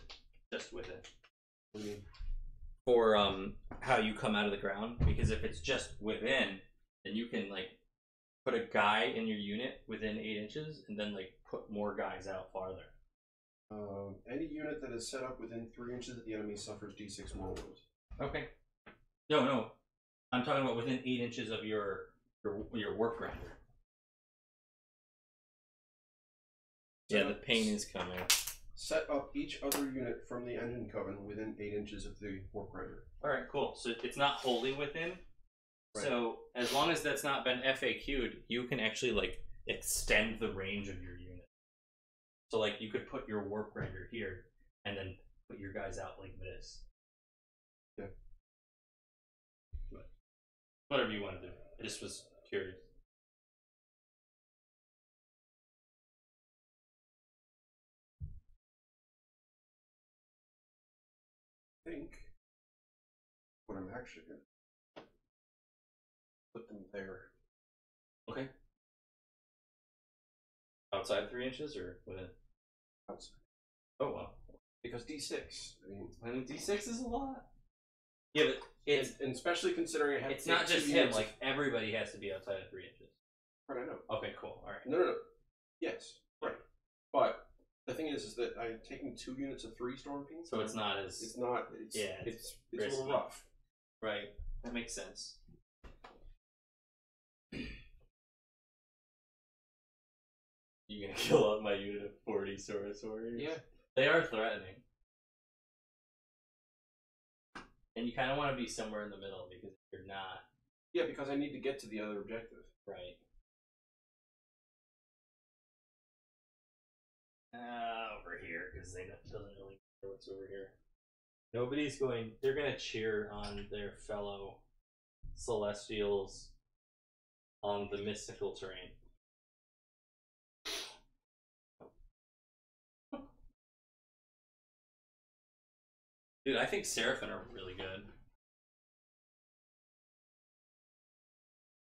just within? What do you mean? For how you come out of the ground, because if it's just within, then you can like put a guy in your unit within 8 inches, and then like put more guys out farther. Any unit that is set up within 3 inches of the enemy suffers D6 more wounds. Okay. No. I'm talking about within 8 inches of your warp grinder. Yeah, the pain is coming. Set up each other unit from the engine coven within 8 inches of the warp grinder. Alright, cool. So it's not wholly within. Right. So as long as that's not been FAQ'd, you can actually like extend the range of your unit. So like you could put your warp grinder here and then put your guys out like this. Yeah. But whatever you want to do. I just was curious. I think what I'm actually going to put them there. Okay. Outside 3 inches or within? Outside. Oh wow. Because D6. I mean D6 is a lot. Yeah, but it's and especially considering I have it's not just him. Like everybody has to be outside of 3 inches. Right, I know. Okay, cool. All right. No. Yes, right. But the thing is that I'm taking 2 units of 3 storm fiends. So it's not as. It's not. It's, yeah. It's a little rough. Right. That makes sense. You gonna kill up my unit of 40 Saurus warriors? Yeah. They are threatening. And you kind of want to be somewhere in the middle because if you're not. Yeah, because I need to get to the other objective. Right. Over here, because they doesn't really care what's over here. Nobody's going. They're gonna cheer on their fellow Celestials on the mystical terrain. Dude, I think Seraphon are really good.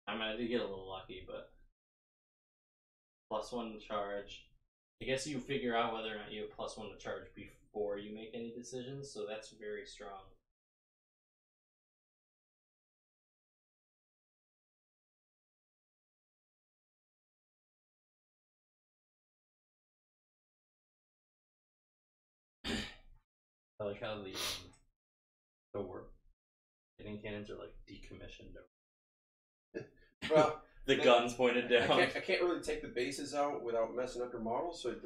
I mean, I did get a little lucky, but +1 to charge. I guess you figure out whether or not you have +1 to charge before you make any decisions, so that's very strong. I like how the warp hitting cannons are like decommissioned. Well, the guns pointed down. I can't really take the bases out without messing up your model, so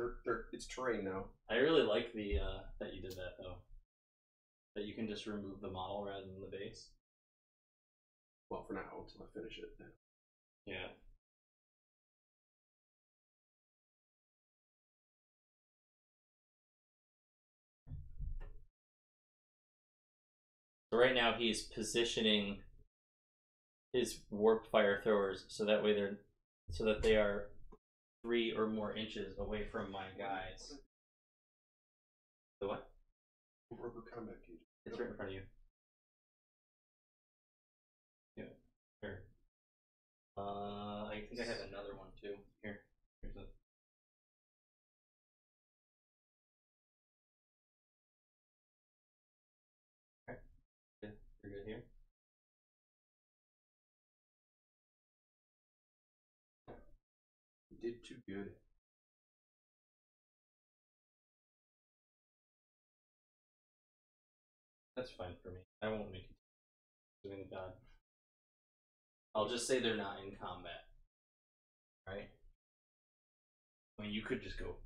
it's terrain now. I really like the that you did that though. That you can just remove the model rather than the base. Well, for now, until I finish it. Yeah. So right now he's positioning his warp fire throwers so that way they are 3 or more inches away from my guys. The what? Rubber combat cage. It's right in front of you. Yeah. Here. I think I have another one too. Here's a. Okay. Good. You're good here. You did too good. That's fine for me. I won't make it doing the god. I'll just say they're not in combat. Right? I mean, you could just go.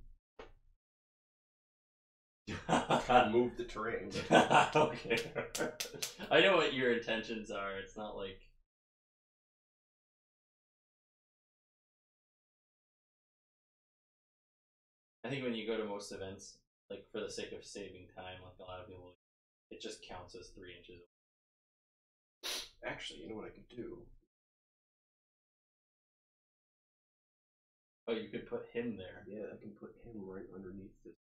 Kind of move the terrain. Okay. I know what your intentions are. It's not like. I think when you go to most events, like for the sake of saving time, like a lot of people, it just counts as 3 inches. Actually, you know what I could do? Oh, you could put him there. Yeah, I can put him right underneath this.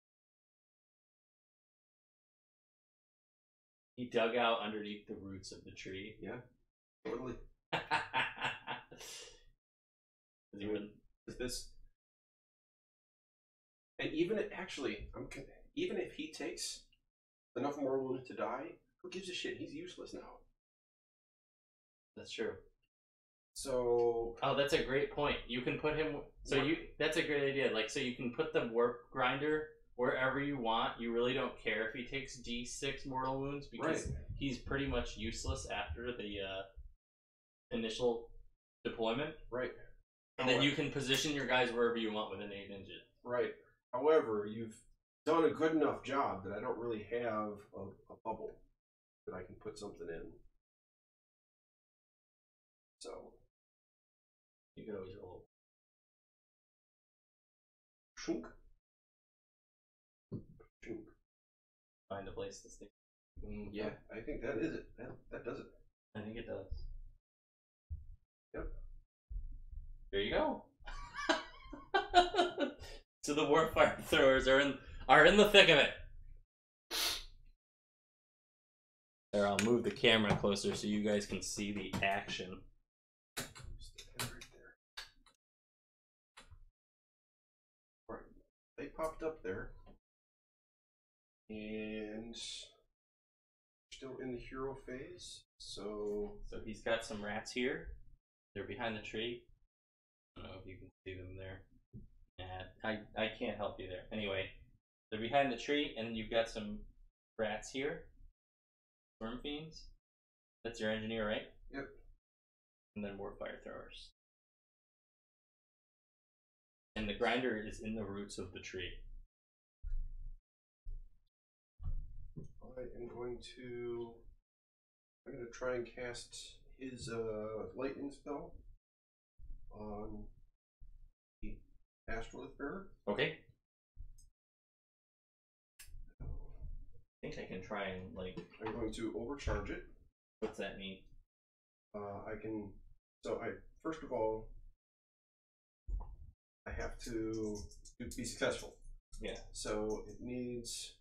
He dug out underneath the roots of the tree. Yeah, totally. Is this? And even if, actually, even if he takes enough more wounds to die, who gives a shit? He's useless now. That's true. So. Oh, that's a great point. You can put him. So that's a great idea. Like, so you can put the warp grinder wherever you want. You really don't care if he takes D6 mortal wounds because he's pretty much useless after the initial deployment. Right. And then you can position your guys wherever you want within 8 inches. Right. However, you've done a good enough job that I don't really have a bubble that I can put something in. So. You could always roll. Shunk. Shunk. Find a place to stick. Yeah, I think that is it. That does it. I think it does. Yep. There you go. So the warfire throwers are in the thick of it. There, I'll move the camera closer so you guys can see the action. Right. They popped up there. And still in the hero phase. So he's got some rats here. They're behind the tree. I don't know if you can see them there. I can't help you there. Anyway, they're behind the tree, and then you've got some rats here. Worm fiends. That's your engineer, right? Yep. And then warfire throwers. And the grinder is in the roots of the tree. I am going to try and cast his lightning spell on the Astrolith Bearer. Okay. I think I can try and I'm going to overcharge it. What's that mean? First of all, I have to be successful. Yeah. So it needs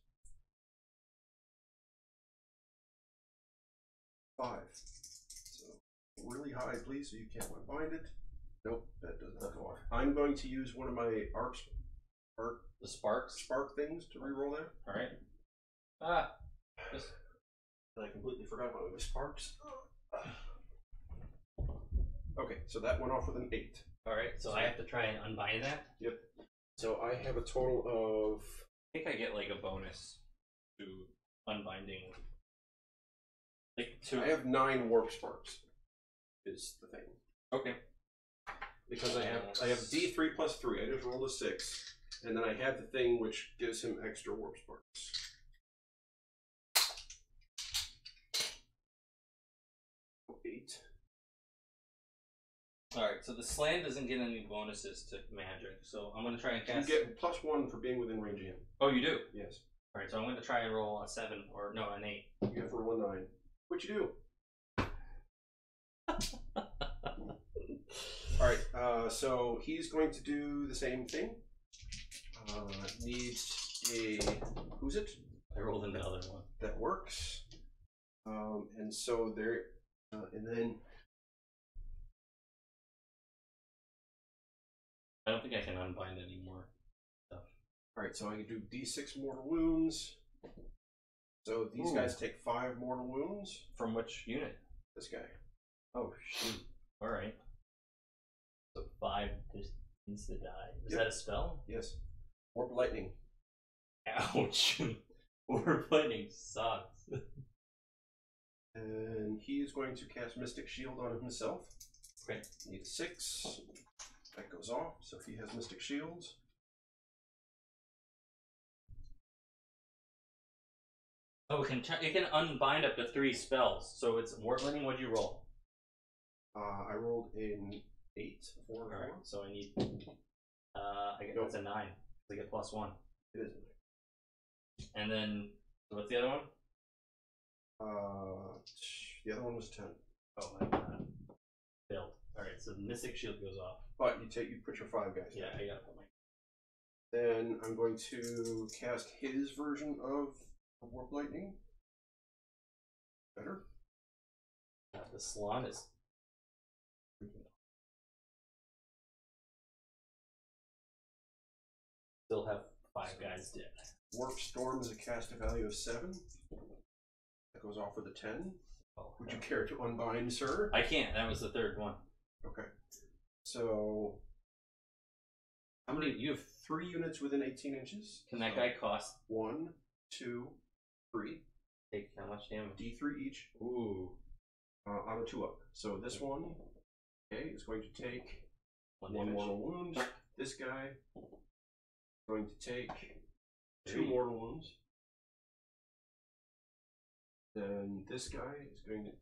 5. So really high, please, so you can't unbind it. Nope, that does not go off. I'm going to use one of my The sparks? spark things to reroll that. Alright. I completely forgot about my sparks. Okay, so that went off with an 8. Alright, so I have to try and unbind that? Yep. So I have a total of... I think I get a bonus to unbinding. I have 9 warp sparks, is the thing. Okay. Because I have D3 plus 3. I just rolled a 6. And then I have the thing which gives him extra warp sparks. Alright, so the slam doesn't get any bonuses to magic, so I'm going to try and cast... You get +1 for being within range of him. Oh, you do? Yes. Alright, so I'm going to try and roll a 7, or no, an 8. You have to roll a 9. What you do? Alright, so he's going to do the same thing. Needs a... Who's it? I rolled another one. That works. And so there... and then... I don't think I can unbind any more stuff. Alright, so I can do D6 mortal wounds. So these guys take 5 mortal wounds. From which unit? This guy. Oh, shoot. Alright. So 5 just needs to die. Is that a spell? Yes. Warp lightning. Ouch. Warp lightning sucks. And he is going to cast Mystic Shield on himself. Okay. Need a 6. That goes off, so he has Mystic Shields. Oh, it can unbind up to 3 spells. So it's warp lightning. What'd you roll? I rolled an 8. 4 and 4. Alright, so I need. I get that's a 9. I get +1. It is. And then what's the other one? The other one was 10. Oh my god. Failed. Alright, so the Mystic Shield goes off. But you put your 5 guys. Yeah, I gotta put my. Then I'm going to cast his version of Warp Lightning. Better. The salon is. Still have 5 guys dead. Warp Storm is a caster value of 7. That goes off with a 10. Oh, Would you care to unbind, sir? I can't. That was the 3rd one. Okay. So How many? You have 3 units within 18 inches. Can that guy cost? 1, 2, 3. Take how much damage? D3 each. Ooh. On a 2-up. So this one, okay, is going to take one damage. mortal wound. This guy is going to take 2 3 mortal wounds. Then this guy is going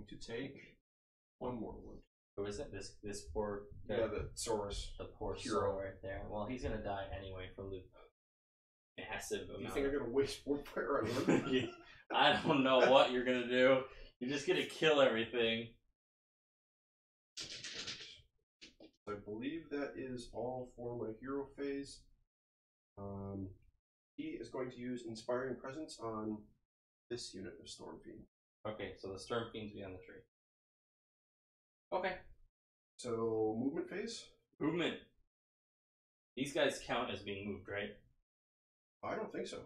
to take 1 mortal wound. Who is it? This poor guy? Yeah, the Saurus. The poor hero soul right there. Well, he's gonna die anyway from the massive amount. You think I'm gonna waste one fire on him? I don't know what you're gonna do. You're just gonna kill everything. I believe that is all for my hero phase. He is going to use Inspiring Presence on this unit of Storm Fiend. Okay, so the Storm Fiend's be on the tree. Okay. So, movement phase? Movement. These guys count as being moved, right? I don't think so.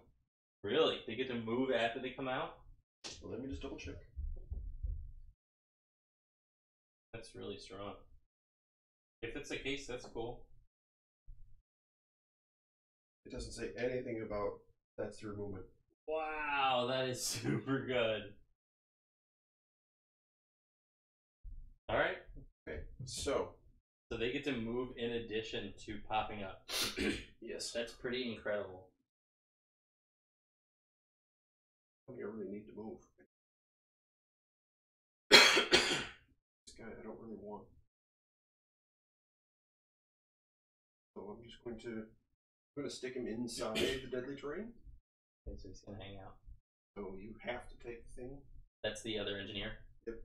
Really? They get to move after they come out? Well, let me just double check. That's really strong. If it's the case, that's cool. It doesn't say anything about that's through movement. Wow, that is super good. Alright. Okay, so they get to move in addition to popping up. yes. That's pretty incredible. I really need to move. This guy I don't really want. So I'm just going to stick him inside the deadly terrain. Okay, so he's gonna hang out. So you have to take the thing. That's the other engineer? Yep.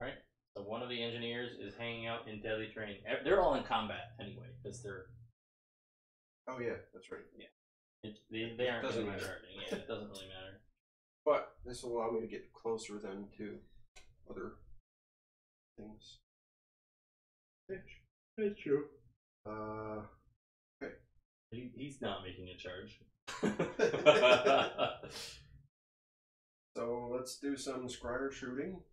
Right. So one of the engineers is hanging out in deadly terrain. They're all in combat anyway, because they're... Oh yeah, that's right. Yeah. They aren't doesn't gonna be matter. charging. Yeah, it doesn't really matter. But this will allow me to get closer then to other things. That's true. Okay. He's not making a charge. So let's do some Skrye shooting.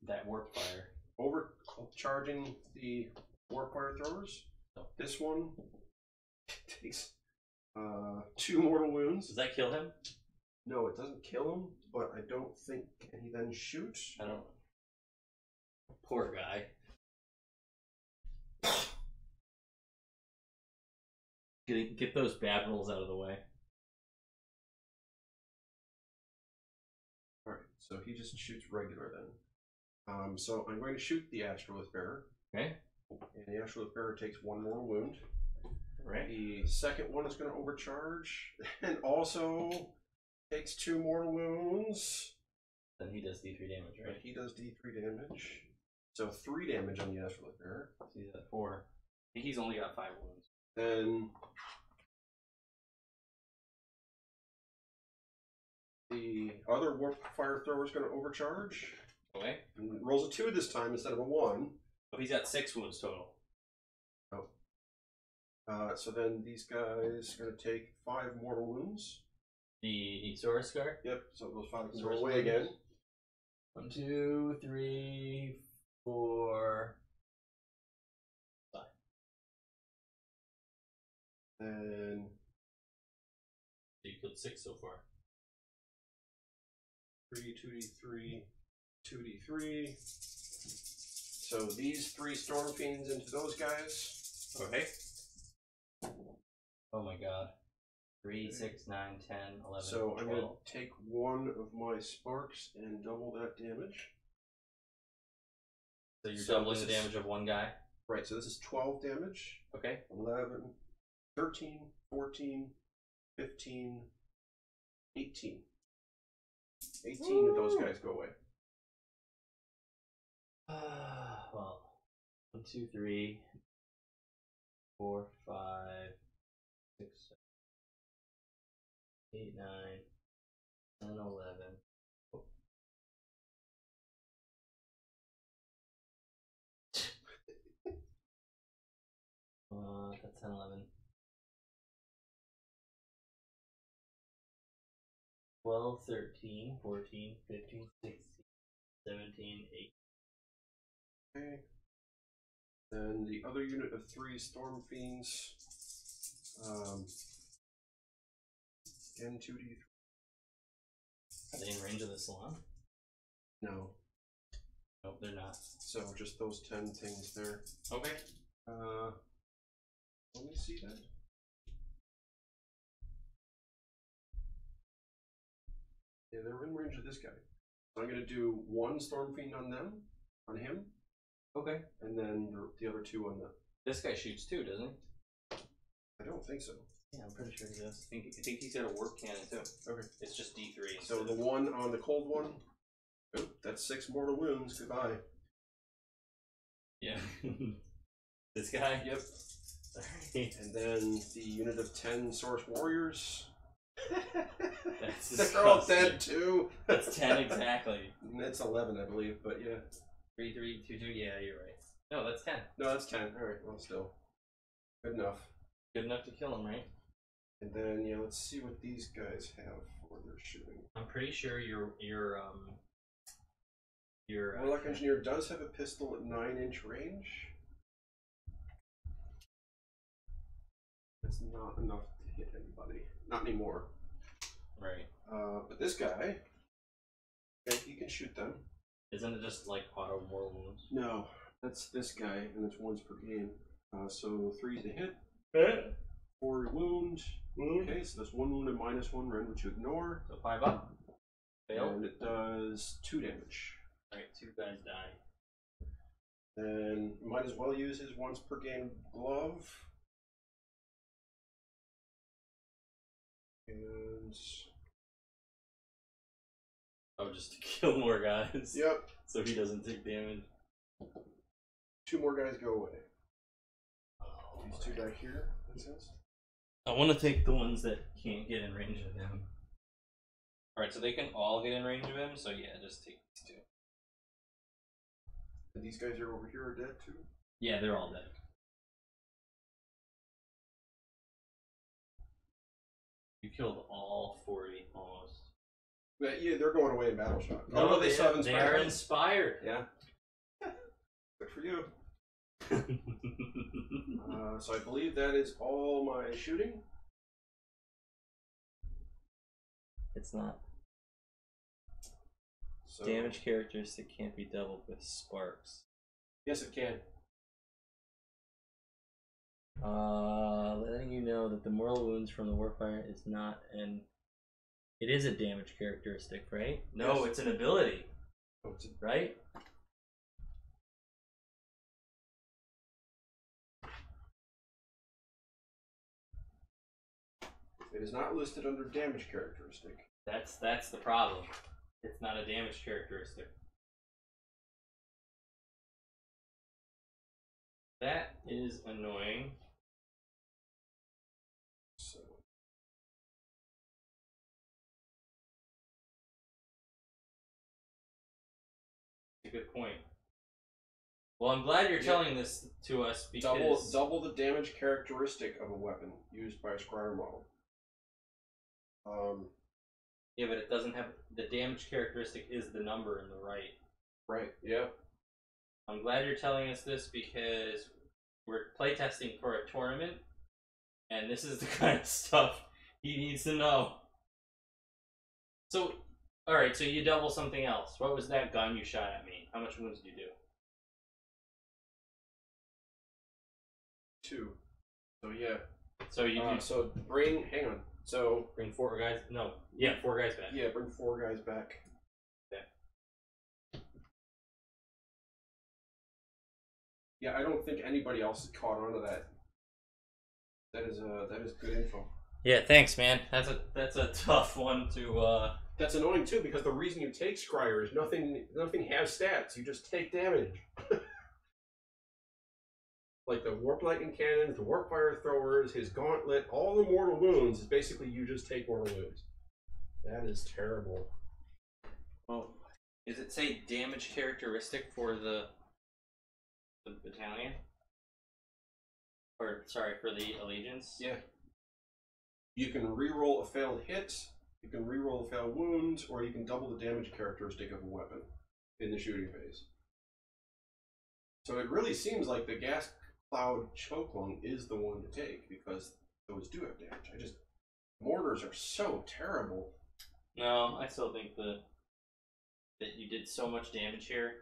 That warp fire. Overcharging the warp fire throwers. Oh. This one takes 2 mortal wounds. Does that kill him? No, it doesn't kill him, but I don't think can he then shoot. I don't. Poor guy. Get those bad rolls out of the way. Alright, so he just shoots regular then. So I'm going to shoot the Astrolith Bearer. Okay. And the Astrolith Bearer takes 1 mortal wound. Right. The second one is going to overcharge and also takes 2 mortal wounds. Then he does D3 damage, right? He does D3 damage. So 3 damage on the Astrolith Bearer. So he's at 4. I think he's only got 5 wounds. Then the other warp fire thrower is going to overcharge. Okay. And rolls a 2 this time instead of a 1. Oh, he's got 6 wounds total. Oh. So then these guys are going to take 5 mortal wounds. The Saurus Scar? Yep, so those 5 can Source go away wounds. again. 1, 2, 3, 4, 5. Then So you killed 6 so far. 3, 2d3, 2d3. So these 3 Storm Fiends into those guys. Okay. Oh my god. 3, 6, 9, 10, 11, So 12. I'm going to take 1 of my sparks and double that damage. So you're So doubling this the is- damage of one guy? Right, so this is 12 damage. Okay. 11, 13, 14, 15, 18. 18 of those guys go away. Well, 1, 2, 3, 4, 5, 6, 7, 8, 9, 10, 11. Oh. That's 10, 11. 12, 13, 14, 15, 16, 17, 8. Okay. Then the other unit of 3 Storm Fiends. Again, 2d3. Are they in range of the salon? No. Nope, they're not. So just those 10 things there. Okay. Let me see that. Yeah, they're in range of this guy. So I'm gonna do 1 Storm Fiend on him, Okay. and then the other 2 on them. This guy shoots too, doesn't he? I don't think so. Yeah, I'm pretty sure he does. I think he's got a warp cannon too. Okay. It's just D3. So the one on the cold one, oh, that's 6 mortal wounds. Goodbye. Yeah. This guy? Yep. Alright. And then the unit of 10 Source Warriors. That's They're all disgusting. dead too. That's 10 exactly. It's 11, I believe, but yeah. 3, 3, 2, 2. Yeah, you're right. No, that's 10. No, that's 10. Alright, well, still. Good enough. Good enough to kill him, right? And then, yeah, let's see what these guys have for their shooting. I'm pretty sure your Warlock Engineer does have a pistol at 9-inch range. It's not enough to hit anybody. Not anymore. Right. But this guy, okay, he can shoot them. Isn't it just like auto mortal wounds? No, that's this guy, and it's once per game. So 3 to hit, 4 wound. Okay, so that's 1 wound and -1 rend, which you ignore. So 5 up. Fail. And it does 2 damage. Alright, 2 guys die. Then you might as well use his once per game glove. And Oh, just to kill more guys. yep, So he doesn't take damage. 2 more guys go away. Oh, These 2 back here, makes sense? I want to take the ones that can't get in range of him. Alright, so they can all get in range of him, so yeah, just take these 2. And these guys are over here are dead too. Yeah, they're all dead. You killed all 40 almost. But yeah, they're going away in battle shot. No, they still have they are inspired. inspired. Yeah. Good for you. So I believe that is all my shooting. It's not. So, Damage characteristic can't be doubled with sparks. Yes, it can. Letting you know that the mortal wounds from the warfire is not an. It is a damage characteristic, right? No, Yes. it's an ability, Oh, it's right? It is not listed under damage characteristic. That's the problem. It's not a damage characteristic. That is annoying. So That's a good point. Well, I'm glad you're telling this to us because double the damage characteristic of a weapon used by a Skrye model. yeah, but it doesn't have the damage characteristic is the number in the right. Right. Yeah. I'm glad you're telling us this because we're playtesting for a tournament, and this is the kind of stuff he needs to know. So, alright, so you double something else. What was that gun you shot at me? How much wounds did you do? 2. So yeah. So you So bring. Hang on. So bring 4 guys? No. Yeah, 4 guys back. yeah, bring 4 guys back. Okay. Yeah, I don't think anybody else caught on to that. That is good info. Yeah, thanks, man. That's a tough one to That's annoying too because the reason you take Skrye is nothing has stats. You just take damage. Like the warp lightning cannons, the warp fire throwers, his gauntlet, all the mortal wounds is basically you just take mortal wounds. That is terrible. Well, does it say damage characteristic for the battalion? Or sorry, for the allegiance? Yeah. You can reroll a failed hit, you can reroll a failed wound, or you can double the damage characteristic of a weapon. in the shooting phase. So it really seems like the gas cloud choke lung is the one to take because those do have damage. Mortars are so terrible. No, I still think that you did so much damage here,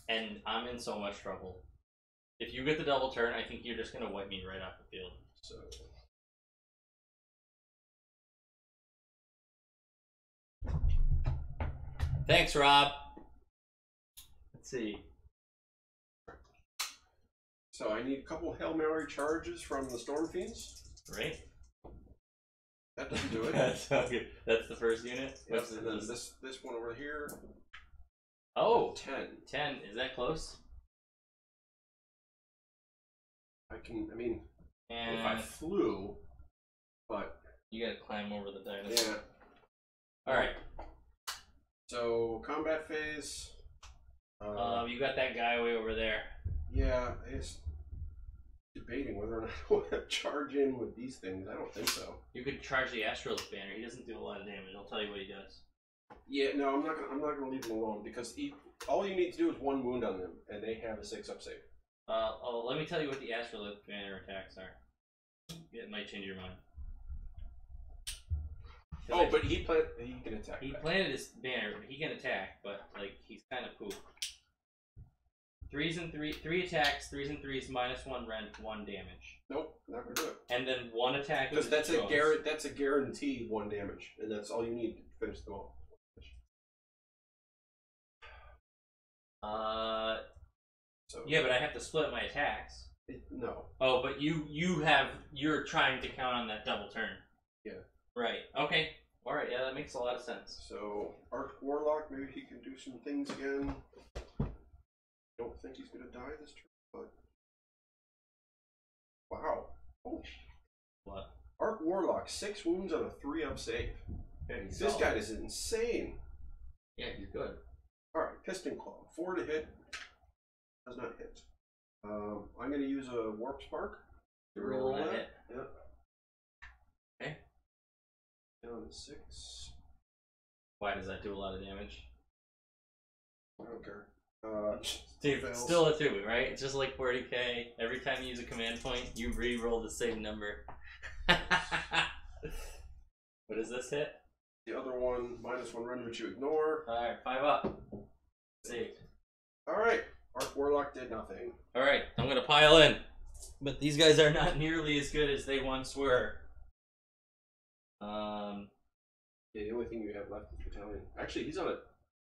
and I'm in so much trouble. If you get the double turn, I think you're just gonna wipe me right off the field. So. Thanks, Rob. Let's see. So I need a couple Hail Mary charges from the Storm Fiends. Right. That doesn't do it. That's okay. That's the first unit. Yep, and then this one over here. Oh, 10. 10. Is that close? I mean, and if I flew, but you gotta climb over the dinosaur. Yeah. All right. So combat phase. You got that guy way over there. Yeah, it's debating whether or not I want to charge in with these things. I don't think so. You could charge the Astrolith banner. He doesn't do a lot of damage. I'll tell you what he does. Yeah, no, I'm not gonna leave him alone because all you need to do is 1 wound on them, and they have a 6-up save. Let me tell you what the Astrolith banner attacks are. It might change your mind. Oh, but he can attack. He back. planted his banner. He can attack, but like he's kind of poop. 3s and 3 attacks. 3s and 3s -1 rend 1 damage. Nope, not gonna do it. And then 1 attack. Because that's a guaranteed 1 damage, and that's all you need to finish them all. So yeah, but I have to split my attacks. No. Oh, but you're trying to count on that double turn. Yeah. Right. Okay. All right. Yeah, that makes a lot of sense. So Arc Warlock, maybe he can do some things again. Don't think he's gonna die this turn, but wow. Oh. What? Arc Warlock, 6 wounds on a 3-up save. Okay, This guy is insane. Yeah, you're good. Alright, Piston Claw. 4 to hit. Does not hit. I'm going to use a Warp Spark to roll that. Hit. Yep. Okay. Down to 6. Why does that do a lot of damage? I don't care. Dude, fails. still a 2, right? It's just like 40k. Every time you use a command point, you re-roll the same number. What does this hit? The other one, -1 rend, which you ignore. Alright, 5 up. Saved. Alright, Arc Warlock did nothing. Alright, I'm gonna pile in. But these guys are not nearly as good as they once were. Yeah, the only thing you have left is Battalion. Actually, he's on a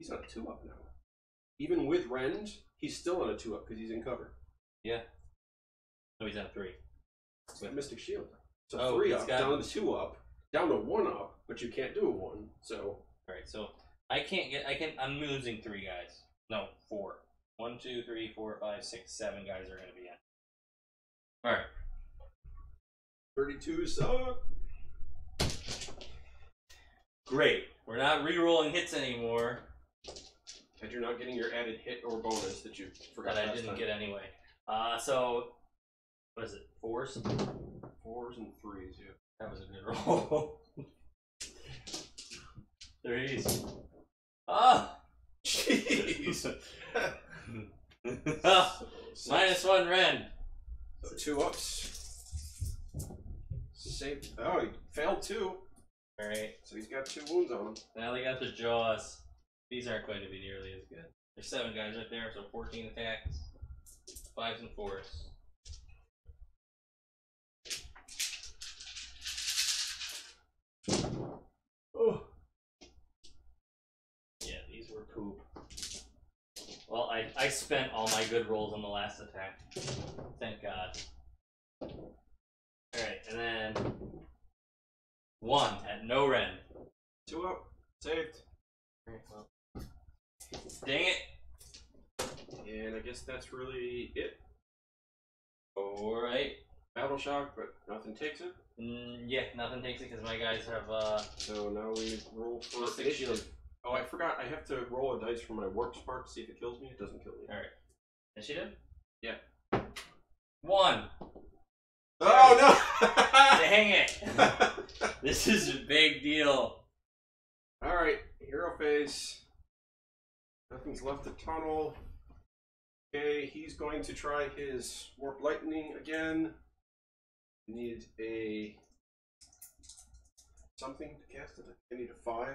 2-up now. Even with Rend, he's still on a 2-up because he's in cover. Yeah. No, he's on 3. He's got Mystic Shield. So Oh, 3-up, got- down to 2-up, down to 1-up, but you can't do a 1, so... Alright, so I'm losing 3 guys. No, 4. 1, 2, 3, 4, 5, 6, 7 guys are gonna be in. Alright. 32 suck! Great. We're not re-rolling hits anymore. And you're not getting your added hit or bonus that you forgot That I last didn't time. get anyway. So, what is it? 4s? 4s and 3s, yeah. That was a good roll. 3s. Ah! Jeez! -1 rend. So 2-ups. Save. Oh, he failed 2. Alright. So he's got 2 wounds on him. Now they got the jaws. These aren't going to be nearly as good. There's 7 guys right there, so 14 attacks. 5s and 4s. Oh. Yeah, these were poop. Well, I spent all my good rolls on the last attack. Thank God. Alright, and then 1 at no rend. 2-up. Saved. Alright, well. Dang it! And I guess that's really it. Alright. Battle Shock, but nothing takes it. Yeah, nothing takes it because my guys have, So now we roll for Mystic initiative. Shield. Oh, I forgot. I have to roll a dice for my Warp Spark to see if it kills me. It doesn't kill me. Alright. Initiative? Yeah. 1! Oh, no! Dang it! This is a big deal. Alright, Hero Phase. Nothing's left to tunnel. Okay, he's going to try his warp lightning again. Need a something to cast it. I need a 5.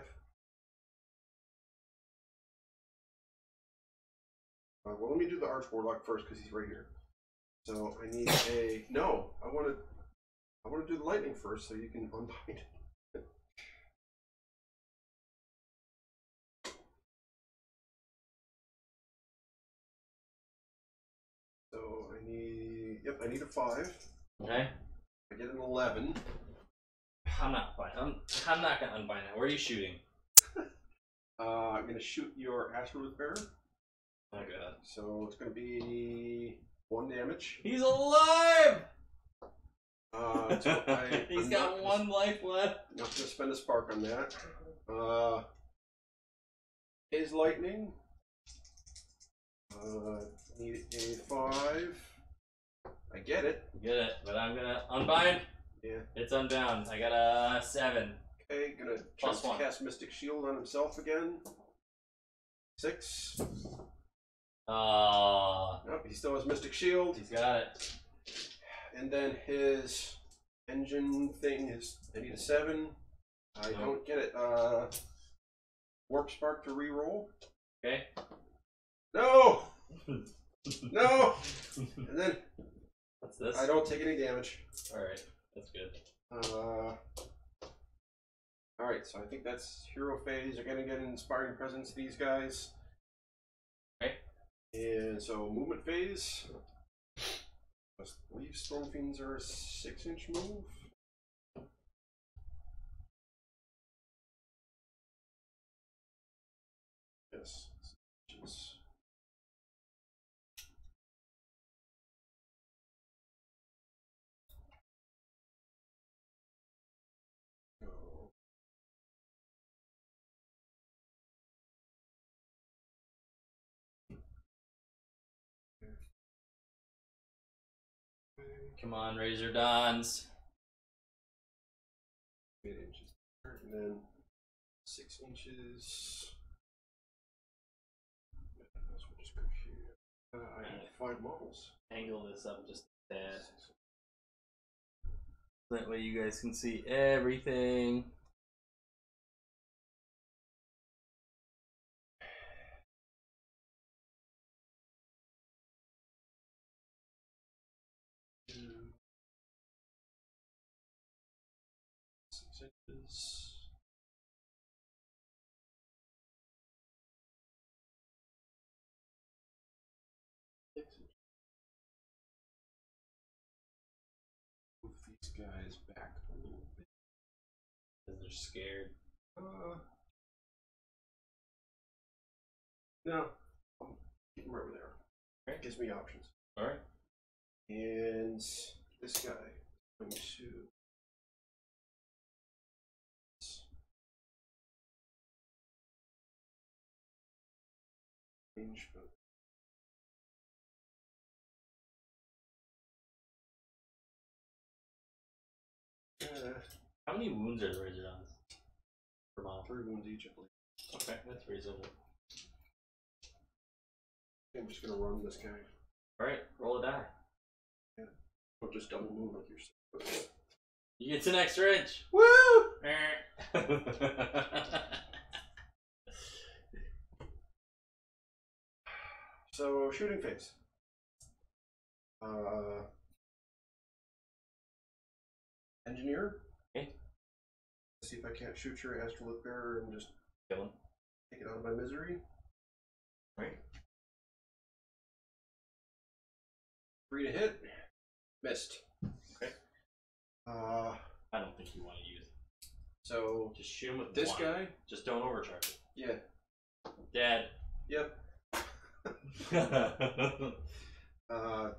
Well, let me do the Arch Warlock first because he's right here. So I need a no. I want to do the lightning first so you can unbind it. So I need a 5. Okay. I get an 11. I'm not gonna unbind that. Where are you shooting? I'm gonna shoot your Astrolith Bearer. Oh god. So it's gonna be 1 damage. He's alive! So He's got 1 life left. Not gonna spend a spark on that. His lightning. Need a 5. I get it. Get it, but I'm gonna unbind. Yeah. It's unbound. I got a 7. Okay, gonna Plus 1. cast Mystic Shield on himself again. 6. Nope, he still has Mystic Shield. He's got it. And then his engine thing is, I need a 7. I don't get it. Warp Spark to reroll. Okay. No! No! And then What's this? I don't take any damage. Alright, that's good. Alright, so I think that's Hero Phase. You're gonna get an Inspiring Presence, these guys. Okay. And so Movement Phase. I believe Storm Fiends are a 6-inch move. Yes. 6 inches. Come on, Razor Dons. 8 inches. And then 6 inches. We'll just go here. I have 5 models. Angle this up just a tad. That way you guys can see everything. Move these guys back a little bit. Because they're scared. No, I'll keep them right where they are. Okay. Gives me options. Alright. And this guy going to change. How many wounds are the Razor Dons? Per model? 3 wounds each, I believe. Okay, that's reasonable. I'm just gonna run this guy. Alright, roll a die. Yeah. I'll just double move like you're saying. You get an extra inch. Woo! So shooting phase. Engineer. Okay. See if I can't shoot your Astrolith Bearer and just Kill him. take it out of my misery. Right. 3 to hit. Missed. Okay. I don't think you want to use it. So Just shoot him with this 1. guy. Just don't overcharge it. Yeah. Dad. Yep.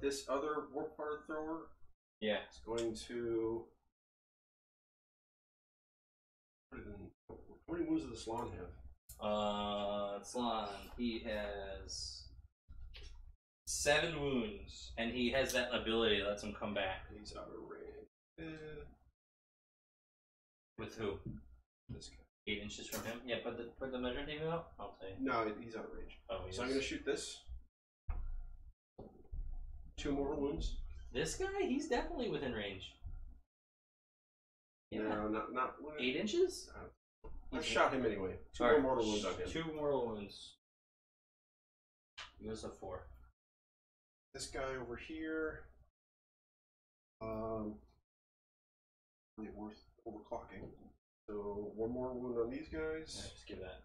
This other warp card thrower. Yeah. Is going to. How many wounds does the Slon have? Slon, he has 7 wounds, and he has that ability that lets him come back. He's out of range. With who? This guy. 8 inches from him. Yeah, put the measuring tape out. I'll say. No, he's out of range. Oh, So I'm gonna shoot this. 2 more wounds. This guy, he's definitely within range. Yeah. No, not 8 inches? I shot him anyway. 2 All more mortal wounds on him. 2 mortal wounds. He goes to 4. This guy over here. Really worth overclocking. So 1 more wound on these guys. Right, just give that.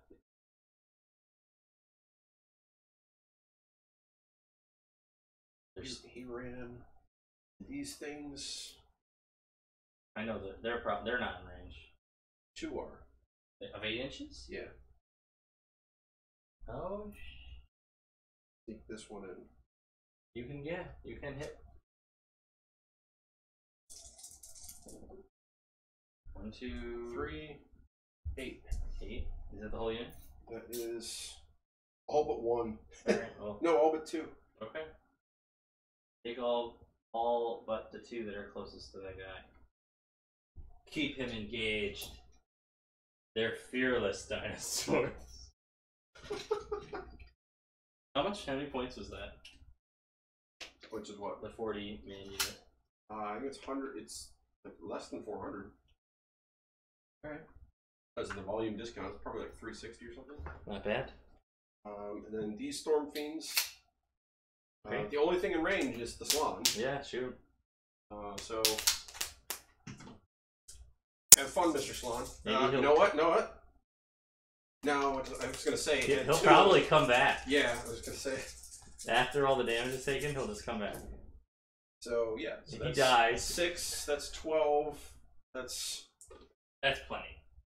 He ran these things. I know that they're not in range. 2 are. Of 8 inches? Yeah. Oh, Sneak this one in. you can hit. 1, 2, 3, 8. 8. Is that the whole unit? That is all but 1. Alright, well. No, all but 2. Okay. Take all but the 2 that are closest to that guy. Keep him engaged. They're fearless dinosaurs. How many points was that? Which is what? The 40 man unit. I think it's 100. It's like less than 400. Alright. Because of the volume discount, it's probably like 360 or something. Not bad. And then these Storm Fiends. Okay. The only thing in range is the Swan. Yeah, shoot. So have fun, Mr. Swan. Maybe you know what? No, I was gonna say He'll probably come back. Yeah, I was gonna say. After all the damage is taken, he'll just come back. So yeah, so he dies. 6. That's 12. That's plenty.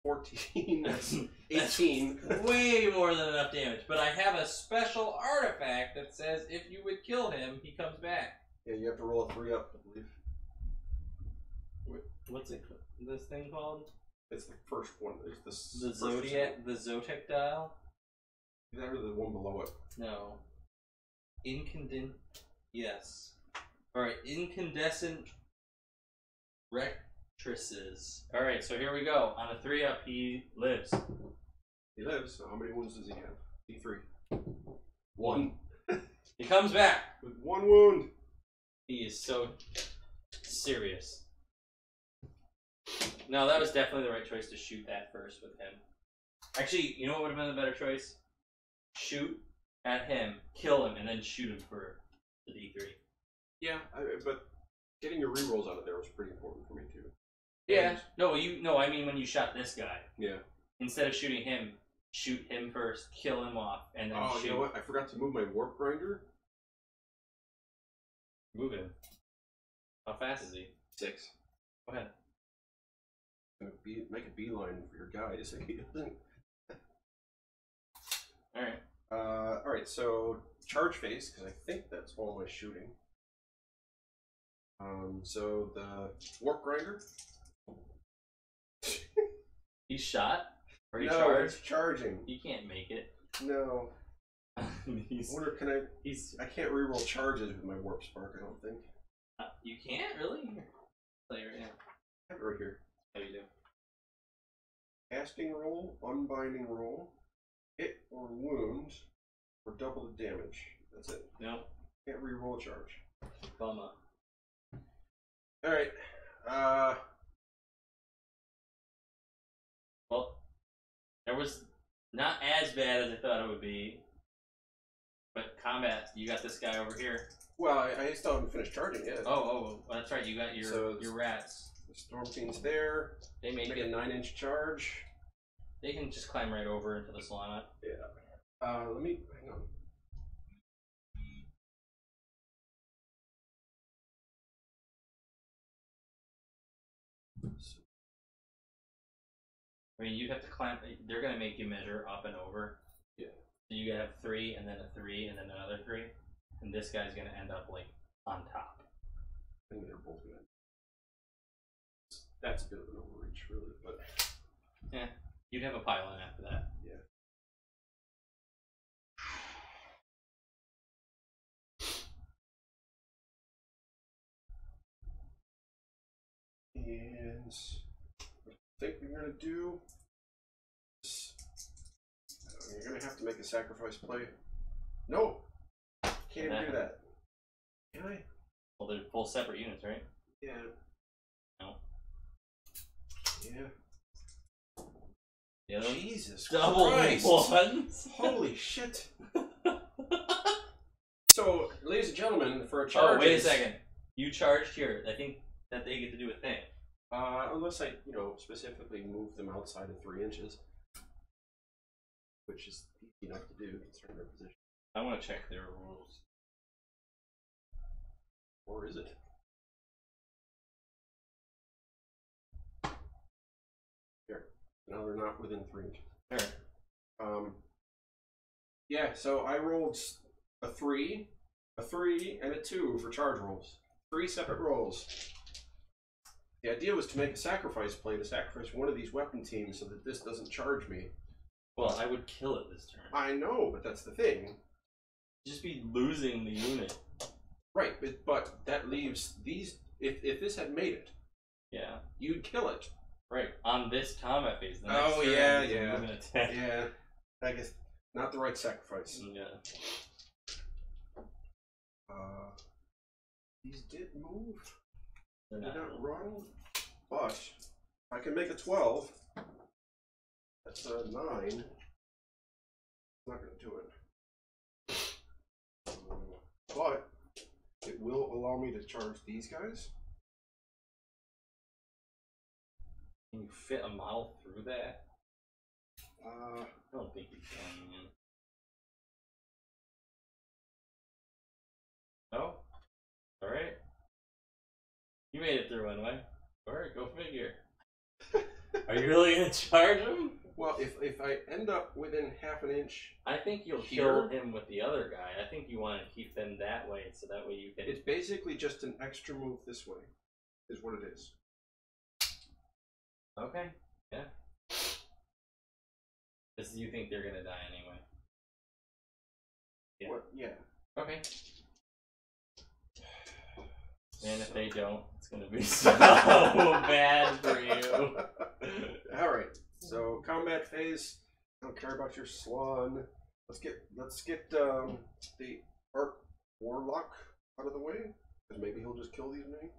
14. That's 18. That's way more than enough damage. But I have a special artifact that says if you would kill him, he comes back. Yeah, you have to roll a 3 up, I believe. What's this thing called? It's the first one. It's The Zodiac, the Zotek dial? Is that or the one below it? No. Yes. Alright, incandescent rectrices. Alright, so here we go. On a 3 up, he lives. He lives. So how many wounds does he have? D3. 1. He comes back with 1 wound. He is so serious. No, that was definitely the right choice to shoot that first with him. Actually, you know what would have been the better choice? Shoot at him, kill him, and then shoot him for the D3. Yeah, but getting your rerolls out of there was pretty important for me too. Yeah. No, I mean when you shot this guy. Yeah. Instead of shooting him, shoot him first, kill him off, and then shoot. You know what? I forgot to move my warp grinder. Move him. How fast is he? 6. Go ahead. Make a beeline for your guy so he doesn't. Alright. Alright, so charge phase, because I think that's all my shooting. So the warp grinder. He's shot? Or he no, charged? it's charging. He can't make it. No. I wonder, can I? I can't reroll charges with my warp spark. I don't think. You can't really. Here. Play right now. I have it right here. How you do? Casting roll, unbinding roll, hit or wound, or double the damage. That's it. No. Can't reroll a charge. Bummer. All right. Well, there was not as bad as I thought it would be. But combat, you got this guy over here. Well, I still haven't finished charging yet. Oh, that's right. You got your rats. The Storm Fiend's there. They make a 9-inch charge. They can just climb right over into the salon. Yeah. Let me hang on. I mean, you'd have to climb. They're gonna make you measure up and over. Yeah. So you gotta have 3, and then a 3, and then another 3, and this guy's gonna end up like on top. I think they're both good. That's a bit of an overreach, really, but yeah, you'd have a pylon after that. Yeah. And I think we're gonna do You're gonna have to make a sacrifice play. No! Can't even do that. Can I? Well, they're full separate units, right? Yeah. No. Yeah. Yeah. Jesus Double Christ! ones. Holy shit! So, ladies and gentlemen, for a charge. Oh, wait a second. You charged here. I think that they get to do a thing. Unless I, specifically move them outside of 3 inches, which is easy enough to do considering their position. I want to check their rules. Or is it? Here. Now they're not within 3 inches. Sure. Yeah, so I rolled a 3, and a 2 for charge rolls. 3 separate rolls. The idea was to make a sacrifice play to sacrifice one of these weapon teams so that this doesn't charge me. Well, I would kill it this turn. I know, but that's the thing. Just be losing the unit. Right, but that leaves these. If this had made it, Yeah. you'd kill it. Right. On this combat phase. The Oh, turn yeah, is a yeah. movement attack. Yeah, I guess not the right sacrifice. Yeah. These did move. They're Did not. not run, but I can make a 12. That's a 9. I'm not going to do it. But it will allow me to charge these guys. Can you fit a model through that? Uh, I don't think you can, man. No? Alright. You made it through anyway. Alright, go figure. Are you really gonna charge him? well, if I end up within half an inch, I think you'll Here? kill him with the other guy. I think you want to keep them that way, so that way you can. it's basically just an extra move this way, is what it is. Okay, yeah. Because you think they're gonna die anyway. Yeah. What? Yeah. Okay. And if they don't, it's gonna be so bad for you. Alright, so combat phase. I don't care about your slun. Let's get the Arc Warlock out of the way. Because maybe he'll just kill these many.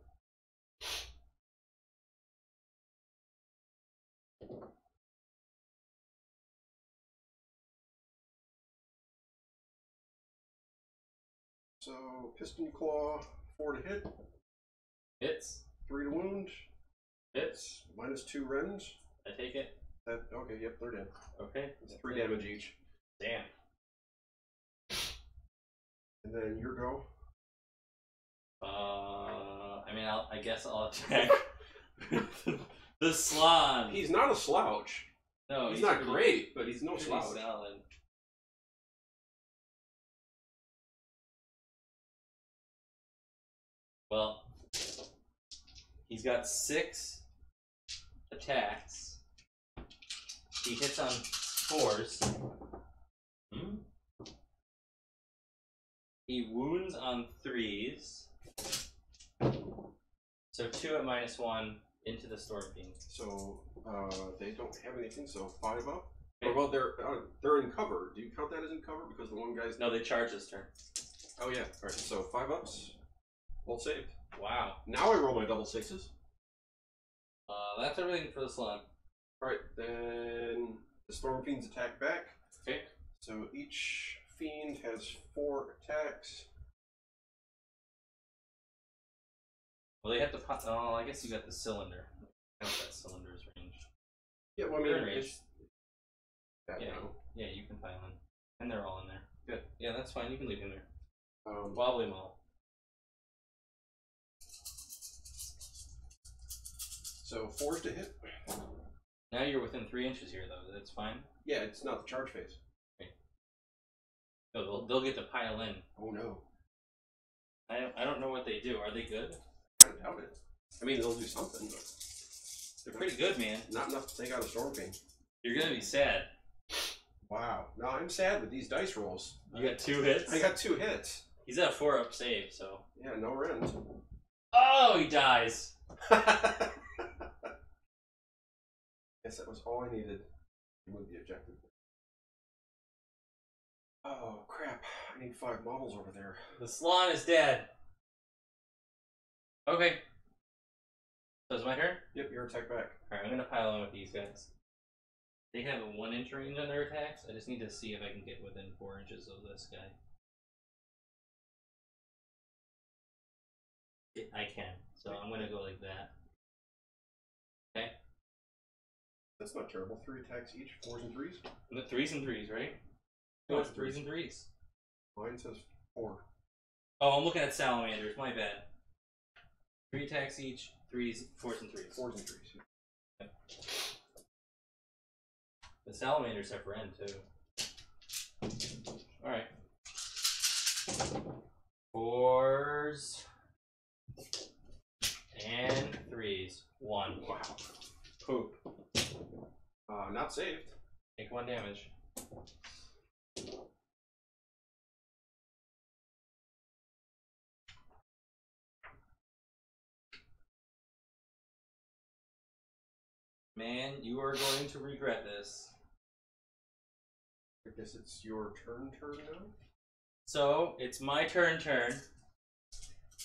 So Piston Claw, 4 to hit, Hits. 3 to wound, Hits. -2 rends. I take it. That okay, yep, they're dead. Okay. It's 3 damage each. Damn. And then your go. I mean, I guess I'll attack the Slan. He's not a slouch. No, he's not pretty- great, but he's no pretty slouch. solid. Well, he's got 6 attacks. He hits on 4s. He wounds on 3s. So 2 at -1 into the Storm Fiend. So they don't have anything. So 5 up. Or, well, they're in cover. Do you count that as in cover because the one guy's? No, they charge this turn. Oh yeah. All right. So 5 ups. Both saved. Wow. Now I roll my double 6s. That's everything for the slug. All right. Then the Storm Fiends attack back. Okay. So each fiend has 4 attacks. Well, they have to pop. Oh, I guess you got the cylinder. Count that cylinder's range. Yeah. Well, I They're mean, in range. it's that Yeah. now. Yeah, you can pile in. And they're all in there. Good. Yeah, that's fine. You can leave him there. Um, Wobbly Mall. So 4s to hit. Now you're within 3 inches here, though. That's fine. Yeah, it's not the charge phase. No, they'll get to pile in. Oh no. I don't know what they do. Are they good? I doubt it. I mean, they'll do something, but They're pretty good, man. not enough to take out a Storm Fiend. You're gonna be sad. Wow. No, I'm sad with these dice rolls. You got 2 hits? I got 2 hits. He's at a 4-up save, so. Yeah, no rends. Oh, he dies! Guess that was all I needed to move the objective. Oh crap! I need 5 models over there. The Slon is dead. Okay. So it's my turn? Yep, your attack back. Alright, I'm gonna pile in with these guys. They have a 1-inch range on their attacks. I just need to see if I can get within 4 inches of this guy. I can. So I'm gonna go like that. Okay. That's not terrible. 3 attacks each, 4s and 3s. The 3s and 3s, right? No, Oh, it's 3s and 3s. Mine says 4. Oh, I'm looking at salamanders. My bad. 3 attacks each, 3s, 4s and 3s. 4s and 3s. Yeah. The salamanders have rend too. Alright. 4s and 3s. 1. Wow. Poop. Not saved. Take 1 damage. Man, you are going to regret this. I guess it's your turn now? So, it's my turn.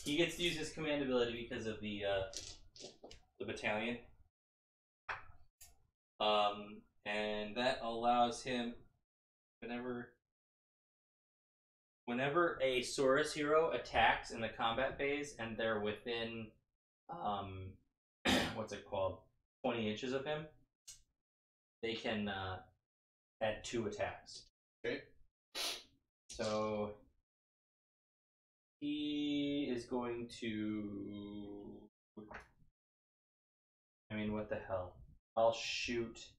He gets to use his command ability because of the battalion. And that allows him, whenever a Saurus hero attacks in the combat phase and they're within, what's it called, 20 inches of him, they can add 2 attacks. Okay. So he is going to, I mean, what the hell? I'll shoot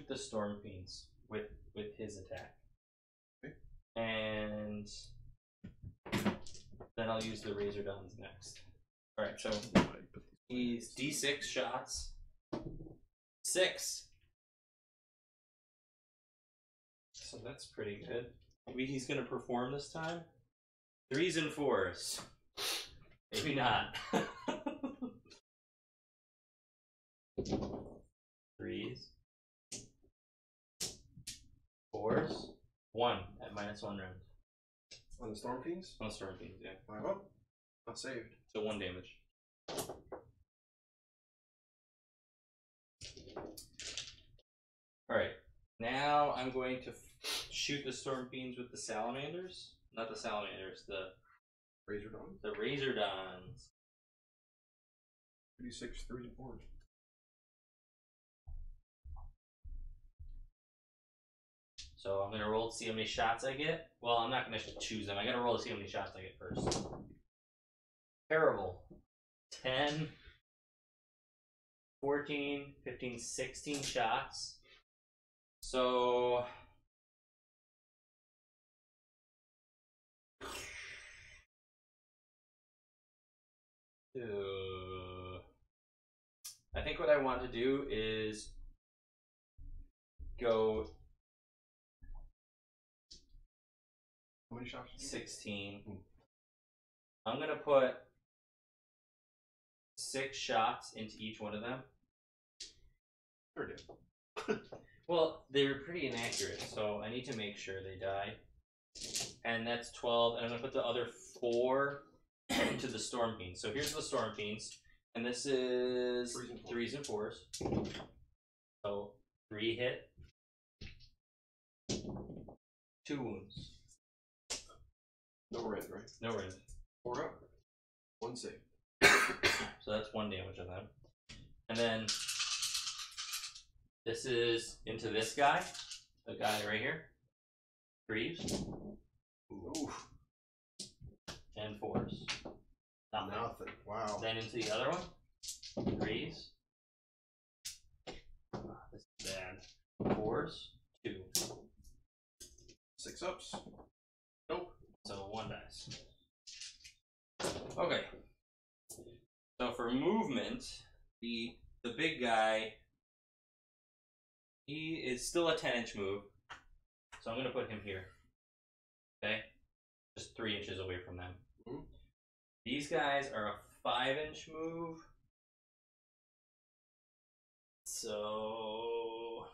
the Storm Fiends with his attack. Okay. And then I'll use the Razor Dons next. Alright, so he's D6 shots. 6! So that's pretty good. Maybe he's gonna perform this time? 3s and 4s. Maybe not. 3s. 4s. 1 at -1 round. On the Storm Fiends? On the Storm Fiends, yeah. 5 up. Not saved. So 1 damage. Alright. Now I'm going to shoot the Storm Fiends with the Salamanders. Not the Salamanders, the Razor Dawn? The Razor Dons. 36, 3s and 4s. So I'm gonna roll to see how many shots I get. Well, I'm not gonna choose them. I gotta roll to see how many shots I get first. Terrible. 10, 14, 15, 16 shots. So I think what I want to do is go How many shots? 16. I'm gonna put 6 shots into each one of them. Sure did. Well, they were pretty inaccurate, so I need to make sure they die. And that's 12, and I'm gonna put the other 4 into the Storm Fiends. So here's the Storm Fiends, and this is 3s and 4s. So 3 hit, 2 wounds. No rend, right? No rend. 4 up. 1 save. So that's 1 damage on them. And then this is into this guy, the guy right here. 3s. Ooh. And 4s. Nothing. Wow. Then into the other one. 3s. This is bad. 4s. 2. 6 ups. Nope. So 1 dice. Okay. So for movement, the big guy, he is still a 10-inch move. So I'm gonna put him here. Okay? Just 3 inches away from them. Mm-hmm. These guys are a 5-inch move. So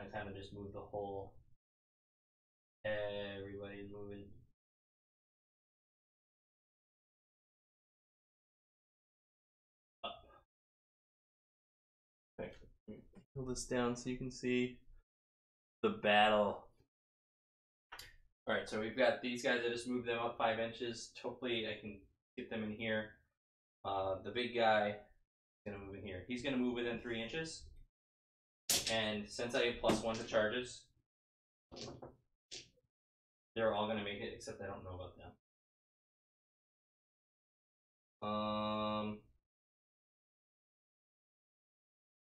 want to kind of just move the whole. Everybody's moving. Up. Okay. Pull this down so you can see the battle. Alright, so we've got these guys. I just moved them up 5 inches. Hopefully I can get them in here. The big guy is going to move in here. He's going to move within 3 inches. And since I have +1 to charges, they're all going to make it, except I don't know about them.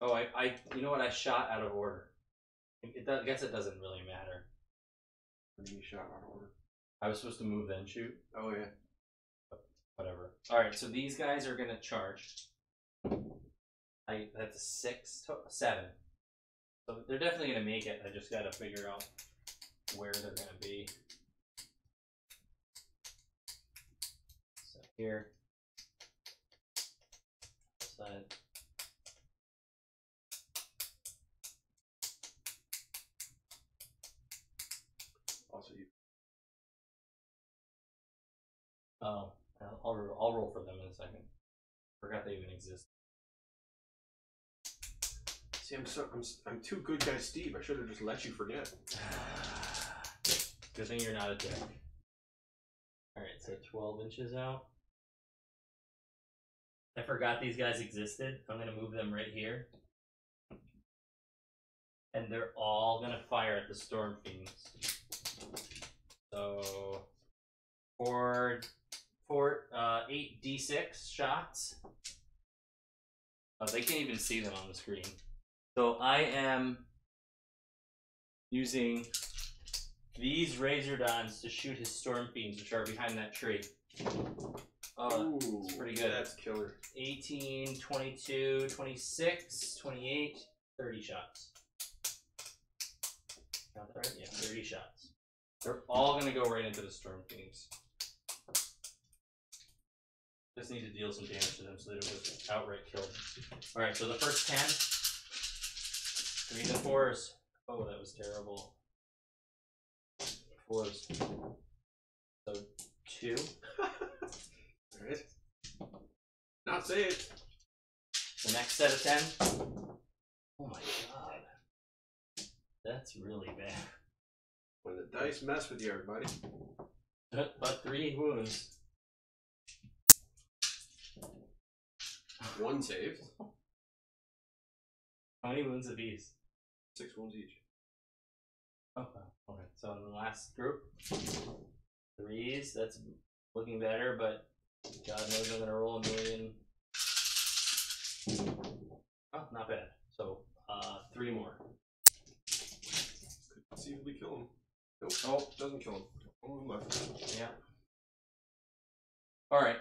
Oh, I you know what? I shot out of order. I guess it doesn't really matter. What do you mean shot out of order? I was supposed to move then shoot. Oh yeah. Whatever. Alright, so these guys are gonna charge. That's a 7. So they're definitely gonna make it. I just gotta figure out where they're gonna be. So here. Side. Also, you. Oh, I'll roll for them in a second. Forgot they even exist. See, I'm too good guy, Steve. I should have just let you forget. Good thing you're not a dick. Alright, so 12 inches out. I forgot these guys existed. I'm gonna move them right here. And they're all gonna fire at the Storm Fiends. So for 8 d6 shots. Oh, they can't even see them on the screen. So I am using these Razordons to shoot his Storm Fiends, which are behind that tree. Oh, it's pretty good. That's killer. 18, 22, 26, 28, 30 shots. Got that right? Yeah, 30 shots. They're all going to go right into the Storm Fiends. Just need to deal some damage to them so they don't just outright kill them. Alright, so the first 10. 3s and 4s. Oh, that was terrible. 4s. So 2. Alright. Not saved. The next set of 10. Oh my god. That's really bad. When the dice mess with you, everybody. But 3 wounds. 1 saved. How many wounds apiece? 6 wounds each. Oh, okay. So in the last group, 3s. That's looking better, but God knows I'm gonna roll a million. Oh, not bad. So 3 more. Could conceivably kill him. Nope. Oh, Doesn't kill him. Only left. yeah. All right.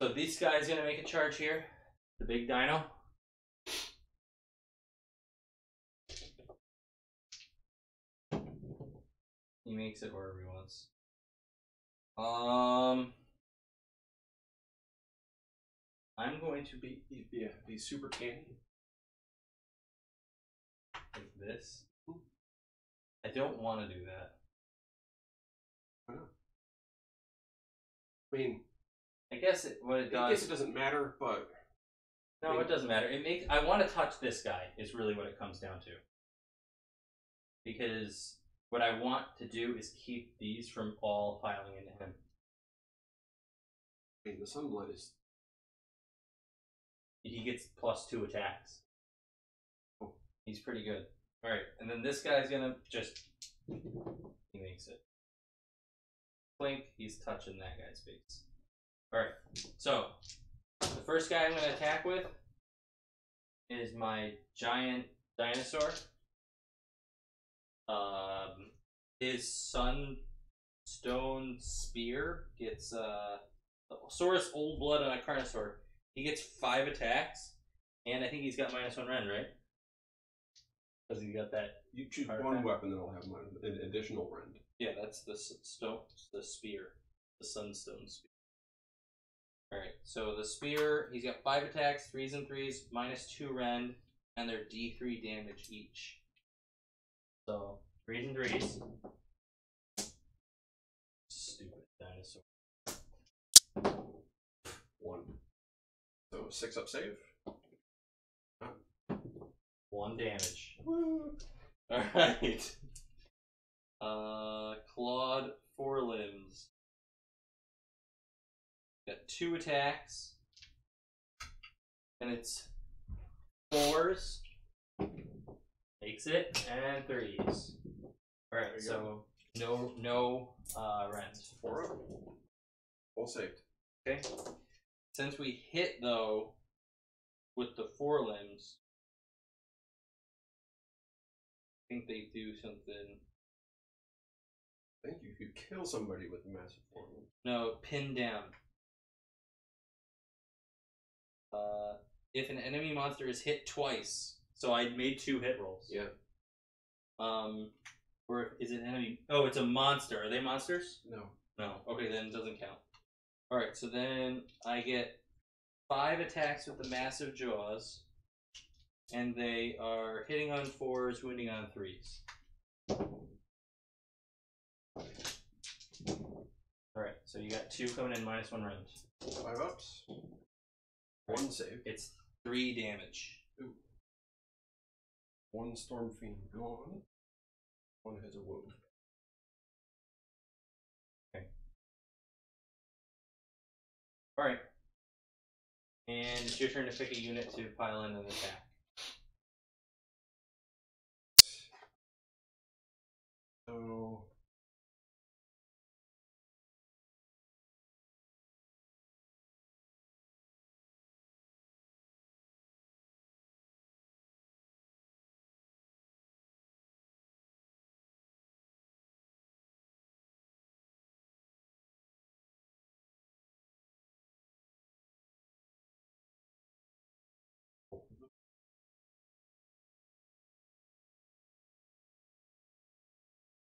So this guy's gonna make a charge here. The big dino. He makes it wherever he wants. I'm going to be super candy. like this. I don't want to do that. Why not? I mean, I guess what it does. I guess it doesn't matter, but no, it doesn't matter. It makes. I want to touch this guy. Is really what it comes down to. Because what I want to do is keep these from all filing into him. I mean, the Sunblood is. He gets +2 attacks. Oh, he's pretty good. All right, and then this guy's gonna just. He makes it. Clink. He's touching that guy's face. All right. So the first guy I'm gonna attack with is my giant dinosaur. His Sunstone Spear gets Saurus Old Blood on a Carnosaur. He gets 5 attacks, and I think he's got -1 rend, right? Because he got that. You choose artifact. one weapon that'll have an additional rend. Yeah, that's the spear, the Sunstone Spear. All right, so the spear, he's got 5 attacks, 3s and 3s, -2 rend. and they're D3 damage each. So 3s and 3s. Stupid dinosaur. 1. So 6 up save. 1 damage. Woo! Alright. Clawed forelimbs. Got 2 attacks. And it's 4s. Makes it. And 3s. Alright, so no rend. 4 up. Full saved. Okay. Since we hit though with the forelimbs, I think they do something. I think you could kill somebody with massive form. No, pin down. If an enemy monster is hit twice, so I made 2 hit rolls. Yeah. Or is it an enemy? Oh, it's a monster. Are they monsters? No. No. Okay, then it doesn't count. Alright, so then I get 5 attacks with the massive jaws, and they are hitting on 4s, wounding on 3s. Alright, so you got 2 coming in, -1 rend. 5 ups. 1 save. It's 3 damage. Ooh. 1 storm fiend gone. 1 has a wound. Okay. Alright. And it's your turn to pick a unit to pile in an attack. So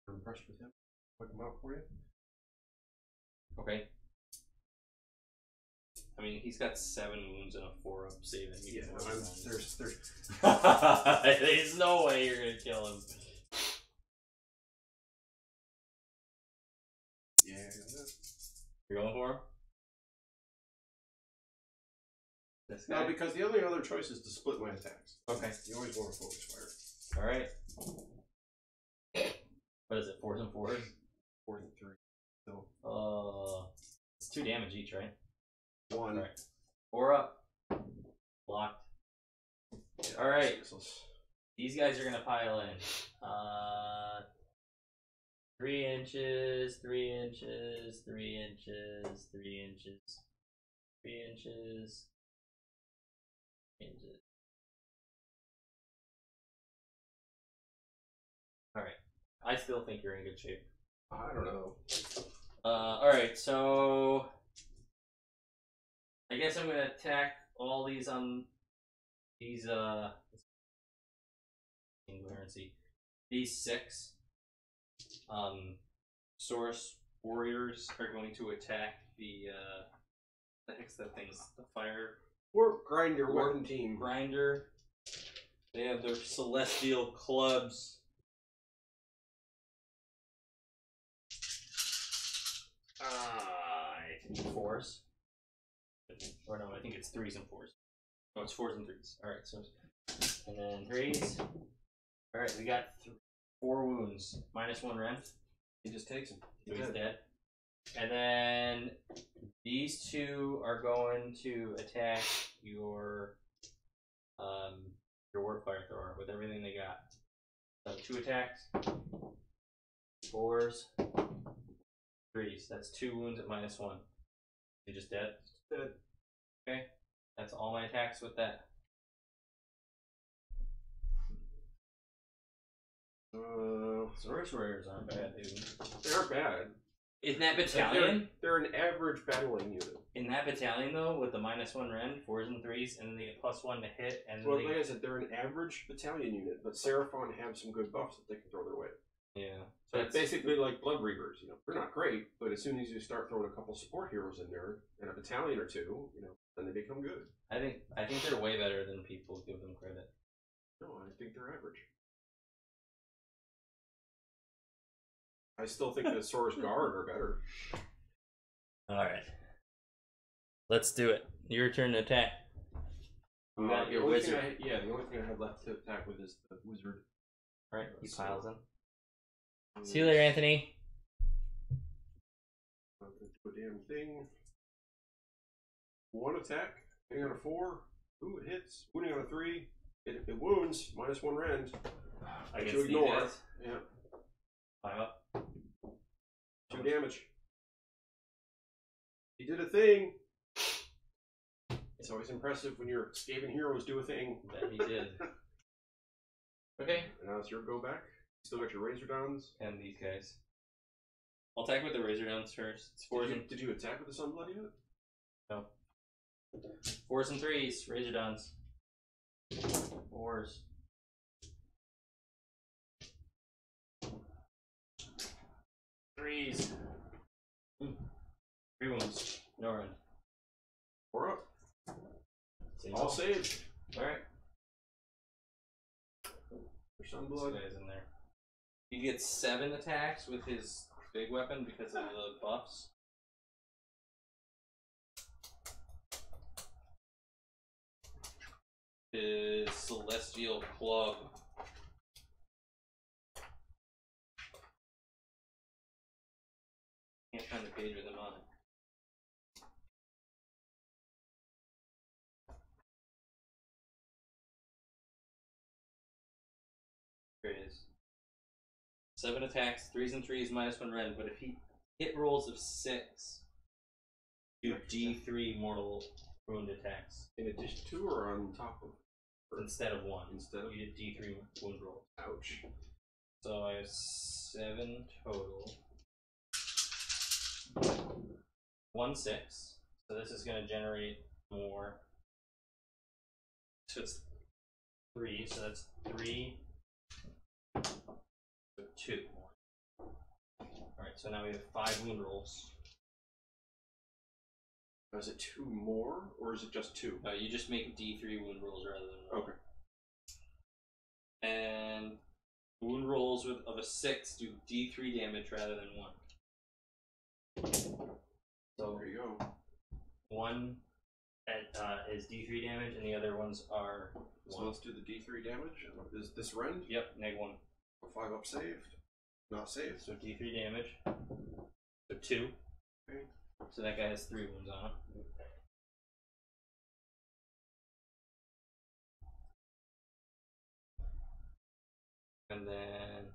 I'm impressed with him. Put him out for you. Okay. I mean, he's got 7 wounds and a 4-up save. And Yeah, there's there's no way you're gonna kill him. yeah. You're going for him? This guy? No, because the only other choice is to split my attacks. Okay. You always want to focus fire. Alright. What is it, 4s and 4s? 4 and 3. So It's 2 damage each, right? 1. Alright. 4 up. Blocked. Yeah, Alright. useless. These guys are gonna pile in. 3 inches, 3 inches, 3 inches, 3 inches, 3 inches, 3 inches. Alright. I still think you're in good shape. I don't know. Alright, so I guess I'm gonna attack all these on these incoherency. These 6 Source warriors are going to attack the heck's that thing's the fire Warp grinder Warp weapon team. grinder. They have their celestial clubs. I think 4s. Or no, I think it's 3s and 4s. No, it's 4s and 3s. Alright, so and then 3s. Alright, we got 4 wounds. -1 rend. He just takes him. So he's dead. And then these 2 are going to attack your warp fire thrower with everything they got. So 2 attacks. 4s. 3s. That's 2 wounds at -1. You just dead? Dead. Okay. That's all my attacks with that. Source warriors aren't bad, dude. They're bad. In that battalion? They're an average battling unit. In that battalion, though, with the -1 rend, 4s and 3s, and then they get +1 to hit, and then Well, they like I said, they're an average battalion unit, but Seraphon have some good buffs that they can throw their way. yeah. So it's basically like Blood Reavers. They're not great, but as soon as you start throwing a couple support heroes in there and a battalion or 2, then they become good. I think they're way better than people give them credit. think they're average. I still think the Sora's Guard are better. Alright. Let's do it. Your turn to attack. You got The your only wizard. thing the only thing I have left to attack with is the wizard. Alright, he So- piles in. See you later, Anthony. Not gonna do a damn thing. One attack, hitting on a 4. Ooh, it hits. Wounding on a 3. It wounds. -1 rend. I But guess you these ignore. guys. Yeah. Pile up. 2 damage. He did a thing. It's always impressive when your Skaven heroes do a thing. That he did. Okay. And now it's your go back. Still got your Razor Downs. And these guys. I'll attack with the Razor Downs first. It's 4s and Did you attack with the Sunblood yet? no. 4s and 3s. Razor Downs. 4s. 3s. 3 wounds. No run. 4 up. Save All saved. Alright. For This Sunblood. guy's in there. He gets 7 attacks with his big weapon because of the buffs. His Celestial Club. Can't find the page with him on it. There it is. 7 attacks, 3s and 3s, -1 rend, but if he hit rolls of 6, do D3 mortal wound attacks In addition to or on top of? instead of 1. Instead of? You did D3 wound roll. Ouch. So I have 7 total. 1 6. So this is going to generate more. So it's 3. So that's 3. So 2 more. Alright, so now we have 5 wound rolls. Is it 2 more or is it just 2? No, you just make D3 wound rolls rather than 1. Okay. And wound rolls of a 6 do D3 damage rather than 1. So There you go. 1 is D3 damage, and the other ones are 1. So let's do the D3 damage. Is this rend? Yep, -1. 5 up saved. Not saved. So D3 damage. So 2. Okay. So that guy has 3 wounds on him. And then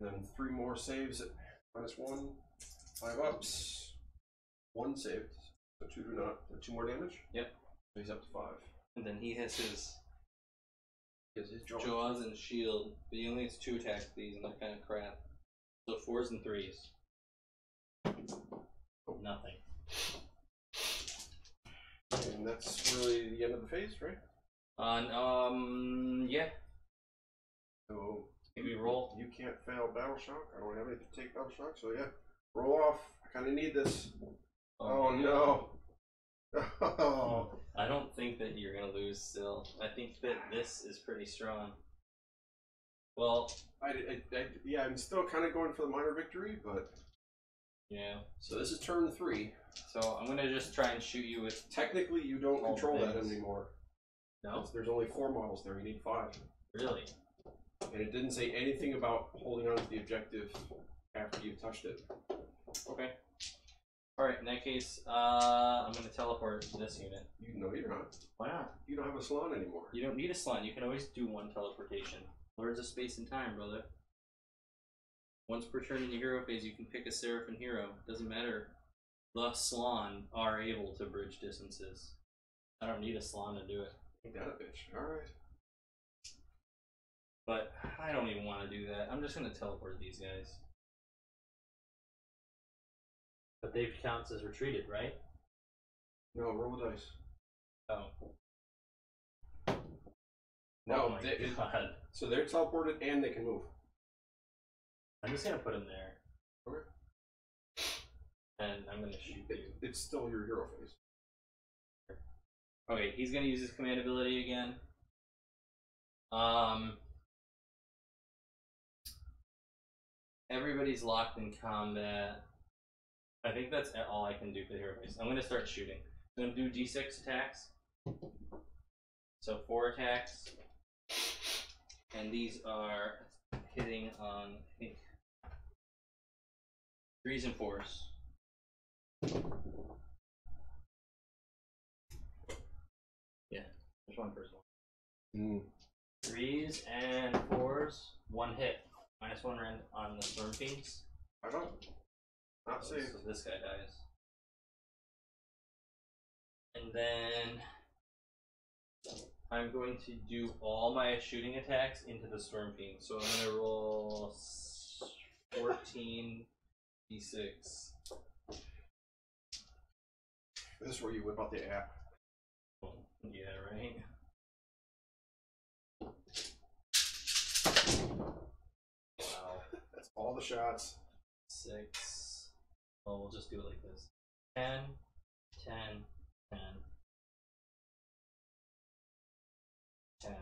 And then 3 more saves at -1. 5 ups. 1 saved. So 2 do not. 2 more damage? Yep. So he's up to 5. And then he has his Is his jaw. jaws and shield, but he only has 2 attacks with these, and they're kind of crap. So 4s and 3s. Nothing. And that's really the end of the phase, right? Yeah. So Maybe roll. you can't fail Battle Shock. I don't have anything to take Battle Shock, so yeah. Roll off. I kind of need this. Oh my no. God. I don't think that you're gonna lose still. I think that this is pretty strong. Well, Yeah, I'm still kind of going for the minor victory, but yeah. so this is turn 3. So I'm gonna just try and shoot you with. Technically, you don't All control that things. anymore. No? There's only 4 models there. You need 5, Really? and it didn't say anything about holding on to the objective after you've touched it. Okay. Alright, in that case, I'm gonna teleport this unit. No, you're not. Why not? You don't have a salon anymore. You don't need a slot. You can always do 1 teleportation. Lords of space and time, brother. Once per turn in your hero phase, you can pick a Seraphon hero. Doesn't matter. The Slan are able to bridge distances. I don't need a Slan to do it. Ain't that a bitch? Alright. But I don't even want to do that. I'm just gonna teleport these guys. But they counts as retreated, right? No, roll the dice. Oh. No, Oh my god. so they're teleported and they can move. I'm just gonna put him there. Okay. And I'm gonna shoot you. It's still your hero phase. Okay, he's gonna use his command ability again. Everybody's locked in combat. I think that's all I can do for the hero base. I'm gonna start shooting. I'm gonna do D6 attacks. So 4 attacks. And these are hitting on, I think, 3s and 4s. Yeah, there's one first one. 3s and 4s, 1 hit. -1 rend on the Storm Fiends. I don't. Not safe. So this guy dies. And then I'm going to do all my shooting attacks into the Storm Fiend. So I'm going to roll 14 d6. This is where you whip out the app. Yeah, right? Wow. That's all the shots. 6. Well, we'll just do it like this. 10, 10, 10, 10,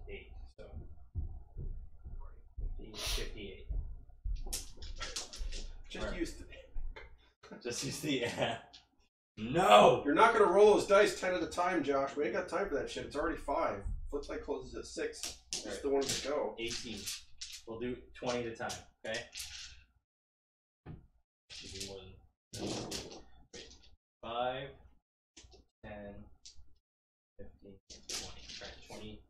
8. So 50, 58. Just Right. use the. Just use the app. No! You're not gonna roll those dice 10 at a time, Josh. We ain't got time for that shit. It's already 5. Flipside closes at 6. Just Right. the one to go. 18. We'll do 20 at a time, okay? Should be more than 5, 10, 15, 20. Alright, 20.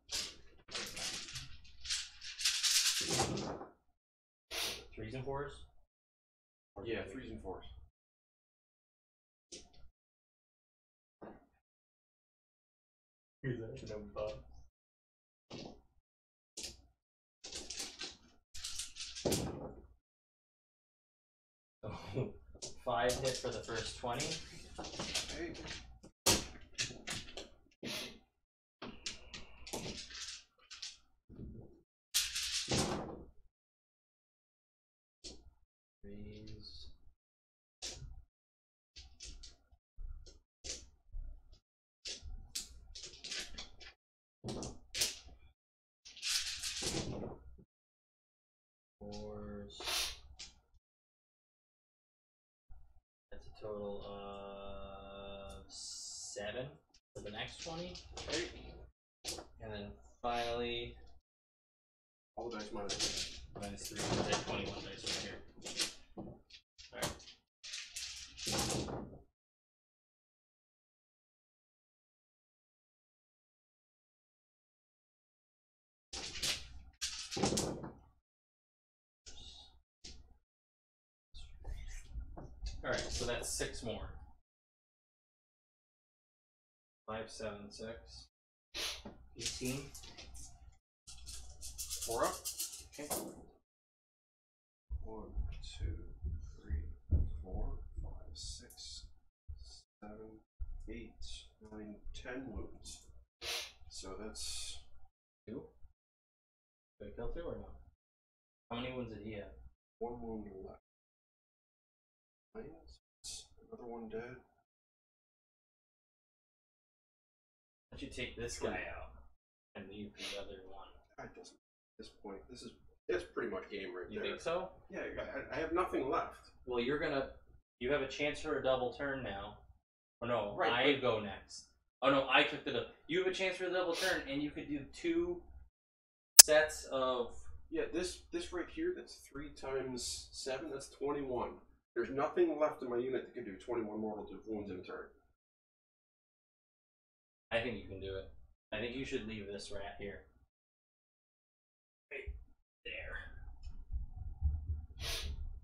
3s and 4s? Yeah, 3s and 4s. Here's that no bugs. Oh, 5 hit for the first 20. Hey. Threes. Fours. That's a total of 7 for the next 20. Hey. And then finally, All the dice minus. -3. I have 21 dice right here. Alright. Alright, so that's 6 more. 5, 7, 6. 18. 4 up. Okay. 1, 2, 3, 4, 5, 6, 7, 8, 9, 10 wounds. So that's 2. Did I kill 2 or no? How many wounds did he have? 1 wound left. Another one dead. Why don't you take this guy out and leave the other one? That doesn't. At this point, it's pretty much game right You there. think so? Yeah, I have nothing left. Well, you have a chance for a double turn now. Oh no, Right, I but- go next. Oh no, I took the. You have a chance for a double turn, and you could do 2 sets of. Yeah, this right here, that's 3 times 7, that's 21. There's nothing left in my unit that can do 21 mortal wounds in a turn. I think you can do it. I think you should leave this rat here. Right there.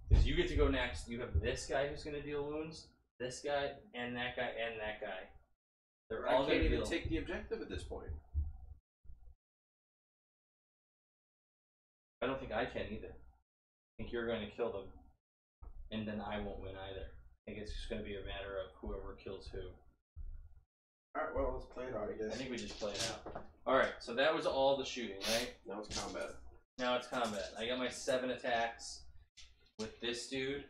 Because you get to go next. You have this guy who's going to deal wounds, this guy, and that guy, and that guy. They're all I going can't to even deal. take the objective at this point. I don't think I can either. I think you're going to kill them, and then I won't win either. I think it's just going to be a matter of whoever kills who. Alright, well, let's play it out, I I guess. think we just play it out. Alright, so that was all the shooting, right? Now it's combat. Now it's combat. I got my 7 attacks with this dude.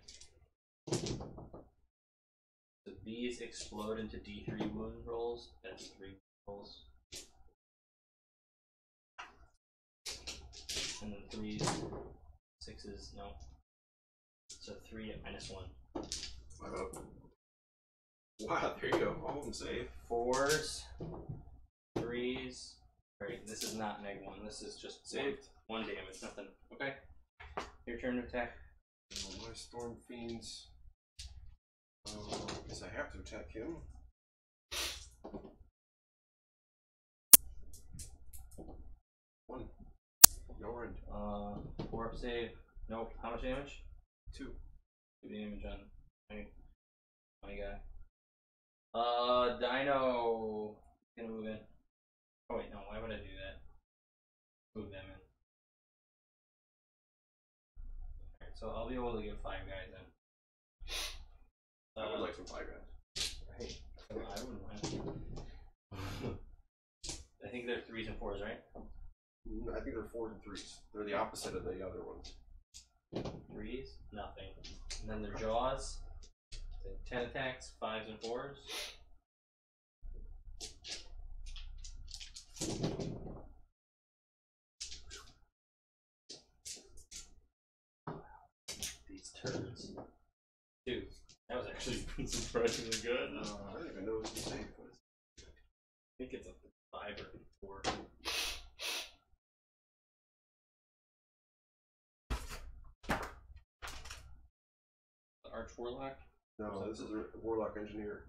So these explode into D3 wound rolls. That's 3 rolls. And then 3s, 6s, no. So 3 at -1. Wow, there you go. All of them save. 4s, 3s. Alright, this is not -1. This is just Saved. 1 damage, nothing. Okay. Your turn to attack. Oh, my Storm Fiends. I guess I have to attack him. One. No rend. 4 up save. Nope. How much damage? 2. 2 damage on my guy. Dino. Gonna move in. Oh wait, no. Why would I do that? Move them in. Alright, so I'll be able to get 5 guys in. I would like some 5 guys. Right. I wouldn't mind. I think they're 3s and 4s, right? I think they're 4s and 3s. They're the opposite of the other ones. 3s, nothing. And then their jaws. 10 attacks, 5s and 4s. These turds. 2. That was actually surprisingly good. I don't even know what to say. I think it's a 5 or 4. The Arch Warlock. No, this is a Warlock Engineer.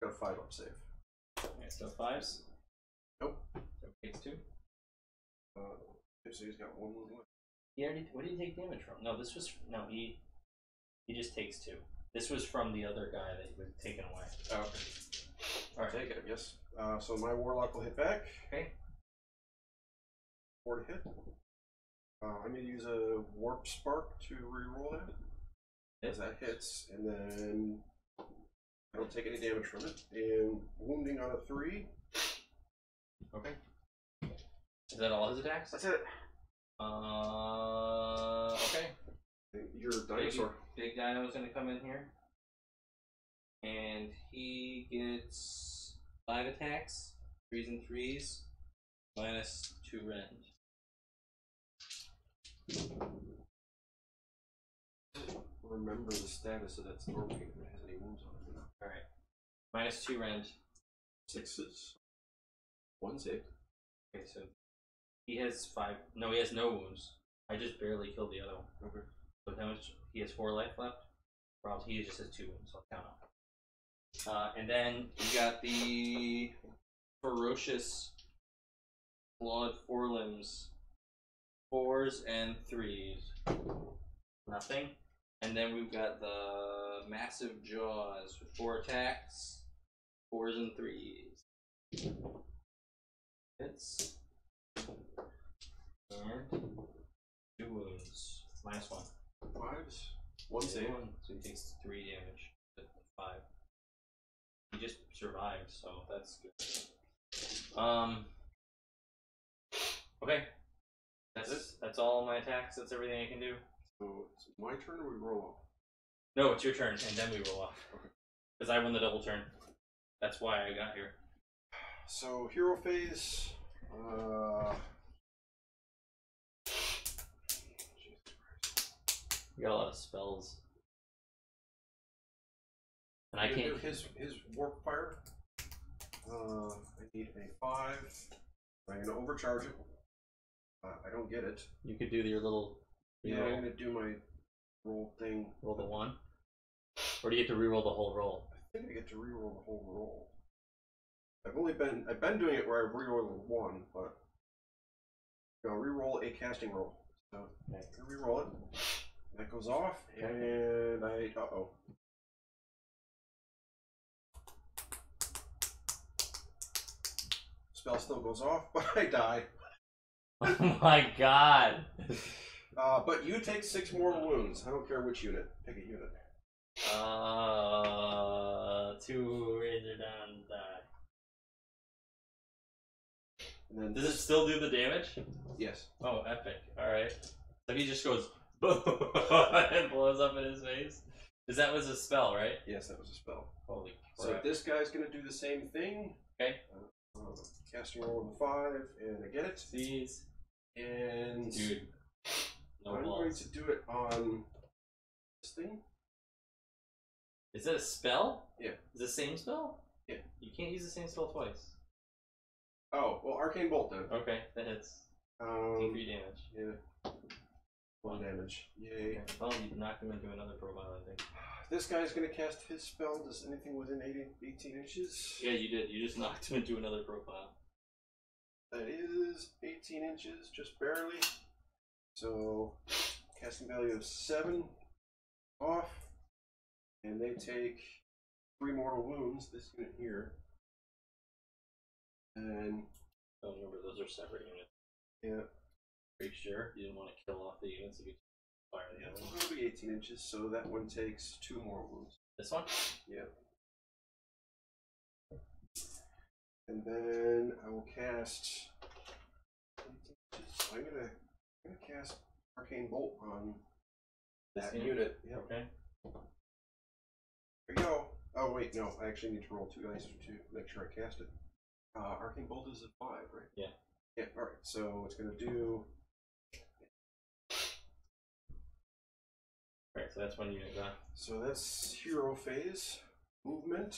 Got a 5 up save. Okay, so 5s. Nope. So takes 2. So he's got 1 wound left. He already. What did he take damage from? No, this was no. He just takes 2. This was from the other guy that was taken away. Oh, okay. All right. Take it, I guess. So my Warlock will hit back. Okay. 4 to hit. I'm going to use a Warp Spark to reroll that. As that hits, and then I don't take any damage from it. And wounding on a 3. Okay. Is that all his attacks? That's it. Okay. Your dinosaur. Big Dino is going to come in here. And he gets 5 attacks, 3s and 3s, minus 2 rend. Remember the status of that Storm Fiend if it has any wounds on it. Alright. Minus 2 rend. 6s. 1 save. Okay, so he has 5. No, he has no wounds. I just barely killed the other one. Okay. So how much? He has 4 life left. Or else he just has 2 wounds, so I'll count up. And then you got the ferocious clawed forelimbs. 4s and 3s. Nothing. And then we've got the massive jaws with 4 attacks, 4s and 3s. Hits. And 2 wounds. Minus 1. 5s. 1 save. So he takes 3 damage. 5. He just survived, so that's good. Okay. That's all my attacks. That's everything I can do. So it's my turn or we roll off? No, it's your turn, and then we roll off. Because I won the double turn. That's why I got here. So hero phase. We got a lot of spells. And I can't. His warp fire. I need a 5. I'm gonna overcharge it. I don't get it. You could do your little. Yeah, I'm gonna do my roll thing. Roll the 1. Or do you get to reroll the whole roll? I think I get to reroll the whole roll. I've been doing it where I reroll the 1, but I'll reroll a casting roll. So I reroll it. That goes off, and I spell still goes off, but I die. Oh my god! But you take 6 more wounds. I don't care which unit. Pick a unit. 2 razor down die. And then Does it still do the damage? Yes. Oh, epic. Alright. So he just goes boom and blows up in his face. Because that was a spell, right? Yes, that was a spell. Holy So crap. this guy's going to do the same thing. Okay. Casting roll of a 5, and I get it. These. And Dude. No I'm balls. going to do it on this thing. Is that a spell? Yeah. Is it the same spell? Yeah. You can't use the same spell twice. Oh, well, Arcane Bolt then. Okay, that hits. D3 damage. Yeah. 1 damage. Yay. Okay. Well, you knocked him into another profile, I think. This guy's going to cast his spell. Does anything within 18 inches? Yeah, you did. You just knocked him into another profile. That is 18 inches, just barely. So, casting value of 7 off. And they take 3 mortal wounds, this unit here. And Oh, remember, those are separate units. yeah, Are you sure? You didn't want to kill off the units if you fire the other one? it'll be 18 inches, so that one takes 2 more wounds. This one? Yeah. And then I will cast. I'm gonna cast Arcane Bolt on that This unit. Yep. Okay. There you go. Oh wait, no, I actually need to roll 2 dice to make sure I cast it. Arcane Bolt is a 5, right? Yeah. Yeah. All right. So it's gonna do. Alright, so that's 1 unit gone. So that's hero phase movement.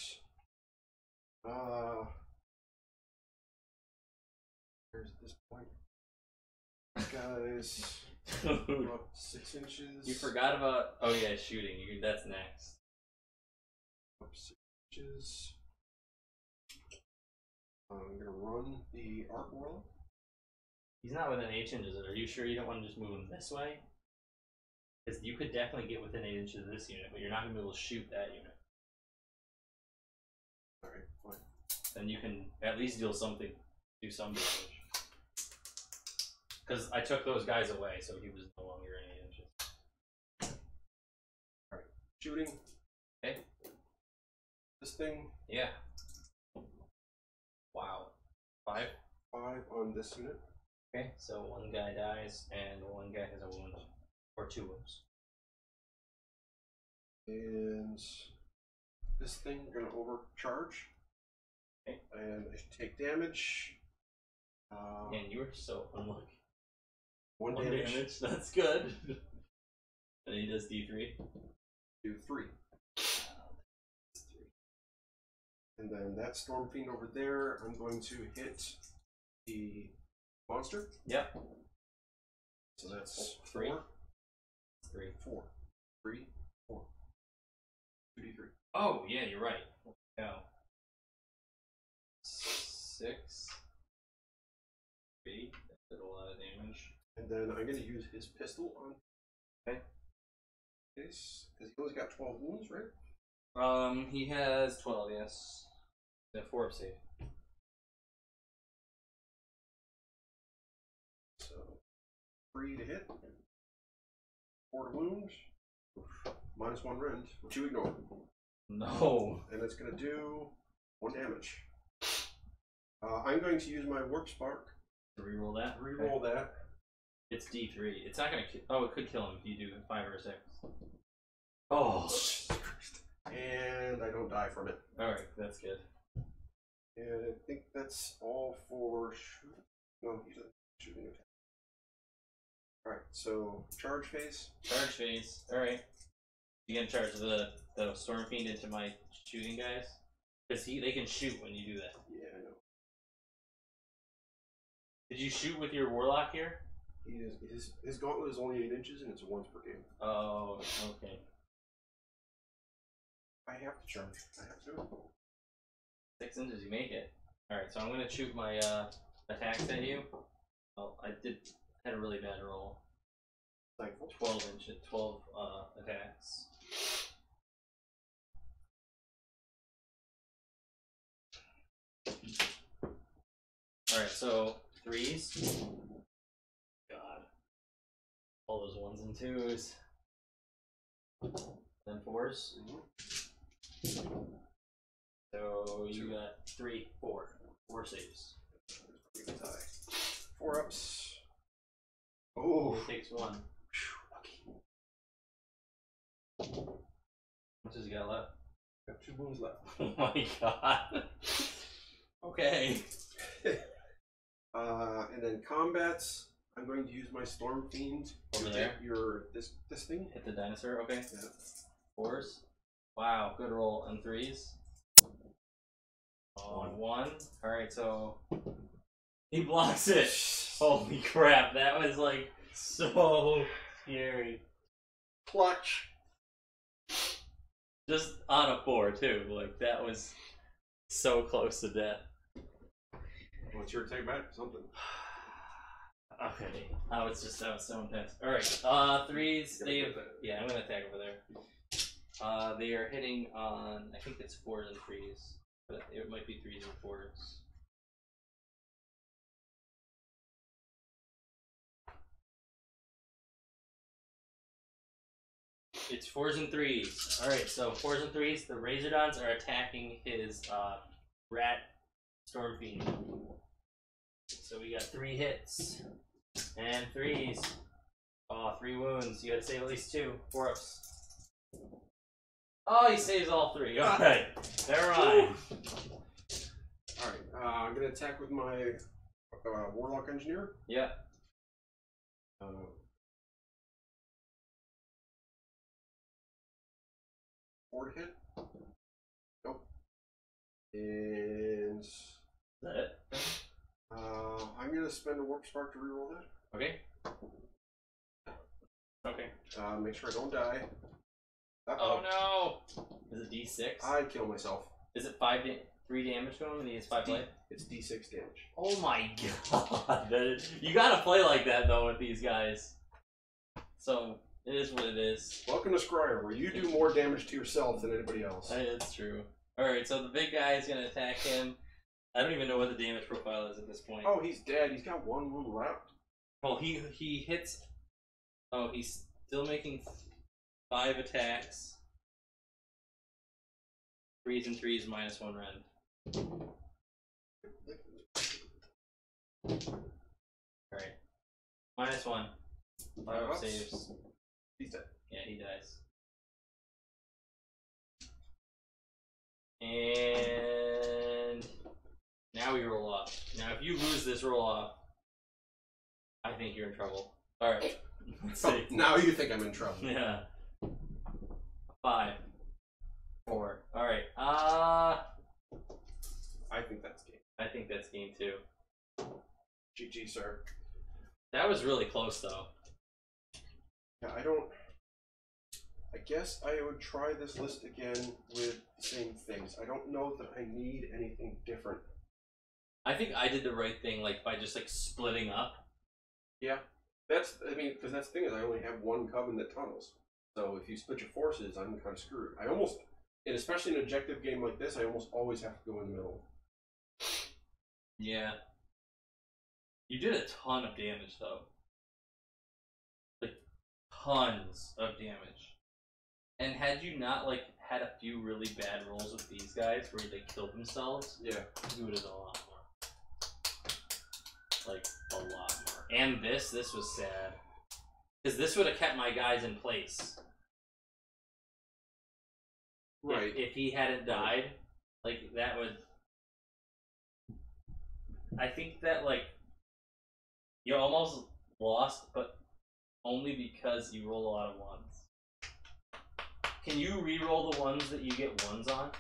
Where's this point? Guys, Dude, up 6 inches. you forgot about. Oh, yeah, shooting. That's next. Up 6 inches. I'm gonna run the Art World. He's not within 8 inches. Are you sure you don't want to just move him this way? Because you could definitely get within 8 inches of this unit, but you're not going to be able to shoot that unit. Alright, fine. Then you can at least deal something, do some damage. Because I took those guys away, so he was no longer in 8 inches. Alright, shooting. Okay. This thing. Yeah. Wow. 5? 5 on this unit. Okay, so 1 guy dies, and 1 guy has a wound. Or 2 wounds. And this thing gonna overcharge. Okay. And I take damage. Man, you were so unlucky. 1 1 damage. damage, that's good. And he does D3. Do 3. And then that Storm Fiend over there, I'm going to hit the monster. Yep. So that's 3. 4. 3. 4. 3. 4. 2d3. Oh, yeah, you're right. Cow. 6. 3. That did a lot of damage. And then I'm going to use his pistol on Okay. this, because he only got 12 wounds, right? He has 12, yes. The 4 save. So 3 to hit. 4 to wound. -1 rend, which you ignore. No. And it's going to do 1 damage. I'm going to use my Warp Spark. Reroll that. Reroll that. It's D3. It's not gonna kill. Oh, it could kill him if you do 5 or 6. Oh. And I don't die from it. Alright, that's good. And I think that's all for shooting. No, he's a shooting attack. Alright, so charge phase. Charge phase. Alright. You gonna charge the Storm Fiend into my shooting guys? Because they can shoot when you do that. Yeah, I know. Did you shoot with your Warlock here? He is, his gauntlet is only 8 inches and it's once per game. Oh, okay. I have to charge. I have to. 6 inches, you make it. Alright, so I'm gonna shoot my attacks at you. Oh, I had a really bad roll. Thankful. 12 inches, 12 attacks. Alright, so 3s. God. All those 1s and 2s. Then 4s. So you got 3, 4. 4 saves. 4 ups. Oh. It takes 1. What does he got left? Got 2 wounds left. Oh my god. Okay. And then combats, I'm going to use my Storm Fiend to Over there? hit your this thing. Hit the dinosaur, okay. Yeah. 4s. Wow, good roll on 3s. On 1. Alright, so he blocks it. Holy crap, that was like so scary. Clutch. Just on a 4 too. Like that was so close to death. What's your attack back? Something. Okay. That was so intense. Alright, 3s, they have, yeah, I'm gonna attack over there. They are hitting on, I think it's 4s and 3s, but it might be 3s and 4s. It's 4s and 3s. Alright, so 4s and 3s, the Razordons are attacking his rat Storm Fiend. So we got 3 hits. And 3s. Oh, 3 wounds. You gotta save at least 2. 4-ups. Oh, he saves all 3. Alright. Never mind. Alright, I'm going to attack with my Warlock Engineer. Yeah. Board hit. Nope. And Is that it? I'm going to spend a Warp Spark to reroll that. Okay. Okay. Make sure I don't die. Oh no! Is it D6? I kill myself. Is it 3 damage to him and he has 5 life? It's D6 damage. Oh my god! You gotta play like that though with these guys. So, it is what it is. Welcome to Skrye, where you do more damage to yourself than anybody else. It's true. Alright, so the big guy is gonna attack him. I don't even know what the damage profile is at this point. Oh, he's dead. He's got 1 wound left. Well, he hits. Oh, he's still making 5 attacks. 3s and 3s minus 1 rend. Alright. Minus 1. 5 Ups. saves. He's dead. Yeah, he dies. And now we roll off. Now, if you lose this roll off, I think you're in trouble. Alright. Let's see. Now you think I'm in trouble. Yeah. 5. 4. Alright. I think that's game. I think that's game 2. GG, sir. That was really close, though. Yeah, I guess I would try this list again with the same things. I don't know that I need anything different. I think I did the right thing, like, by just, like, splitting up. Yeah. Because that's the thing is I only have 1 coven that tunnels. So if you split your forces, I'm kind of screwed. And especially in an objective game like this, I almost always have to go in the middle. Yeah. You did a ton of damage, though. Like, tons of damage. And had you not, like, had a few really bad rolls with these guys where they killed themselves, Yeah. you would have done a lot more. Like, a lot more. And this was sad. Because this would have kept my guys in place. Right. If he hadn't died, like, that would... I think that, like, you almost lost, but only because you roll a lot of 1s. Can you re-roll the ones that you get 1s on?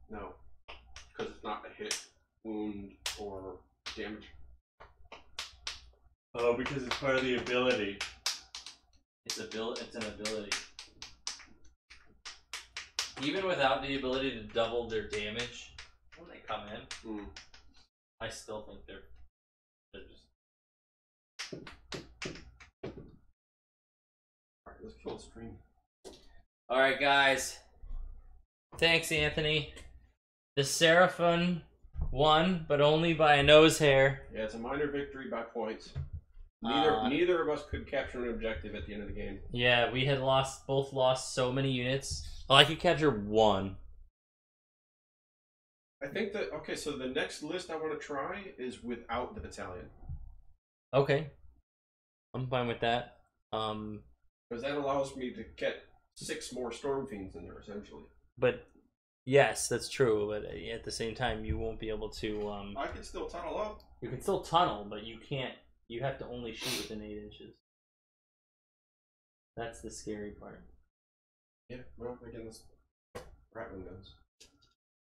No. Because it's not a hit, wound, or damage. Oh, because it's part of the ability. It's an ability. Even without the ability to double their damage when they come in, I still think they're just... Alright, let's kill the stream. Alright, guys. Thanks, Anthony. The Seraphon won, but only by a nose hair. Yeah, it's a minor victory by points. Neither of us could capture an objective at the end of the game. Yeah, we had both lost so many units. Well, I could capture 1. I think that, okay, so the next list I want to try is without the battalion. Okay. I'm fine with that. Because that allows me to get 6 more Storm Fiends in there, essentially. But yes, that's true. But at the same time, you won't be able to. I can still tunnel up. You can still tunnel, but you can't. You have to only shoot within 8 inches. That's the scary part. Yeah, well, again, that's Rattling guns.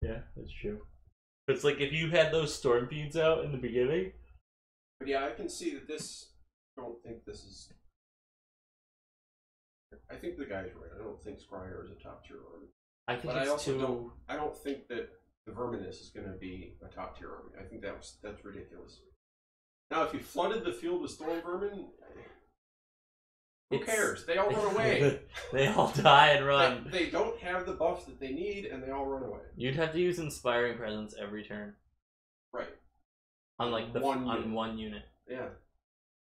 Yeah, that's true. It's like if you had those storm feeds out in the beginning. But yeah, I can see that this. I don't think this is. I think the guy's right. I don't think Skrye is a top tier army. I think But it's I also too. don't. I don't think that the Verminous is going to be a top tier army. I think that's ridiculous. Now, if you flooded the field with Storm Vermin, who cares? They all run away. They all die and run. They don't have the buffs that they need, and they all run away. You'd have to use Inspiring Presence every turn. Right. On like the one unit. Yeah.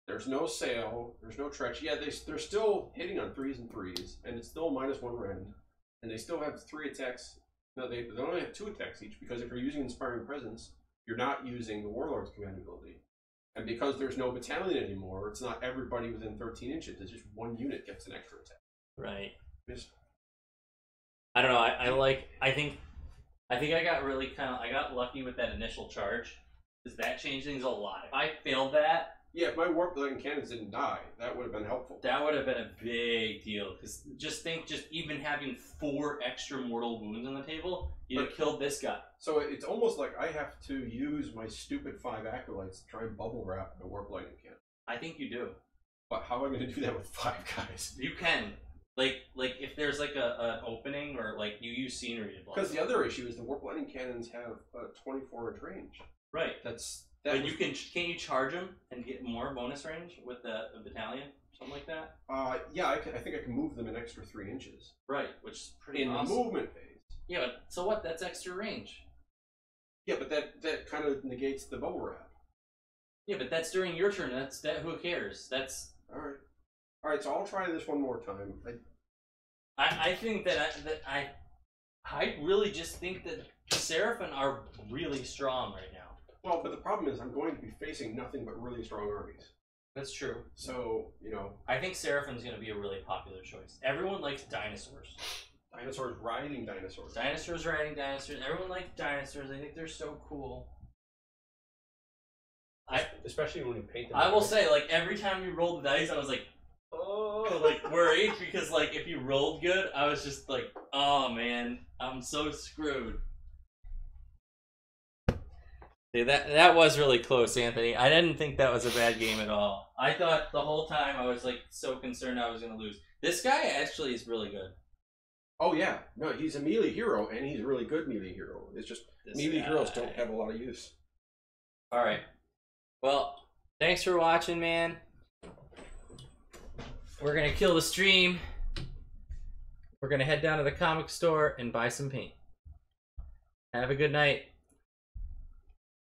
There's no sail. There's no trench. Yeah, they're still hitting on 3s and 3s, and it's still -1 rend, and they still have 3 attacks. No, they only have 2 attacks each, because if you're using Inspiring Presence, you're not using the Warlord's command ability. And because there's no battalion anymore, it's not everybody within 13 inches. It's just 1 unit gets an extra attack. Right. Just, I don't know. I think I got really I got lucky with that initial charge, because that changed things a lot. If I failed that. yeah, if my Warp Lightning Cannons didn't die, that would have been helpful. That would have been a big deal, because just even having 4 extra mortal wounds on the table, you'd have killed this guy. So it's almost like I have to use my stupid 5 Acolytes to try and bubble wrap a Warp Lightning Cannon. I think you do. But how am I going to do that with 5 guys? You can. Like if there's like an opening, or like you use scenery to block. Because the other issue is the Warp Lightning Cannons have a 24-inch range. Right. But you can't you charge them and get more bonus range with a battalion, something like that? Yeah, I think I can move them an extra 3 inches. Right, which is pretty in awesome. the movement phase. Yeah, but so what? That's extra range. Yeah, but that kind of negates the bubble wrap. Yeah, but that's during your turn. Who cares? That's all right. All right, so I'll try this one more time. I think I really just think that Seraphon are really strong right now. Well, but the problem is I'm going to be facing nothing but really strong armies. That's true. So, I think Seraphon's going to be a really popular choice. Everyone likes dinosaurs. Dinosaurs riding dinosaurs. Dinosaurs riding dinosaurs. Everyone likes dinosaurs. I think they're so cool. Especially when you paint them. I will say, like, every time you rolled the dice, I was like, oh, like, worried, because, like, if you rolled good, I was just like, oh, man, I'm so screwed. See, that was really close, Anthony. I didn't think that was a bad game at all. I thought the whole time I was, like, so concerned I was going to lose. This guy actually is really good. Oh, yeah. No, he's a melee hero, and he's a really good melee hero. It's just melee heroes don't have a lot of use. All right. Well, thanks for watching, man. We're going to kill the stream. We're going to head down to the comic store and buy some paint. Have a good night.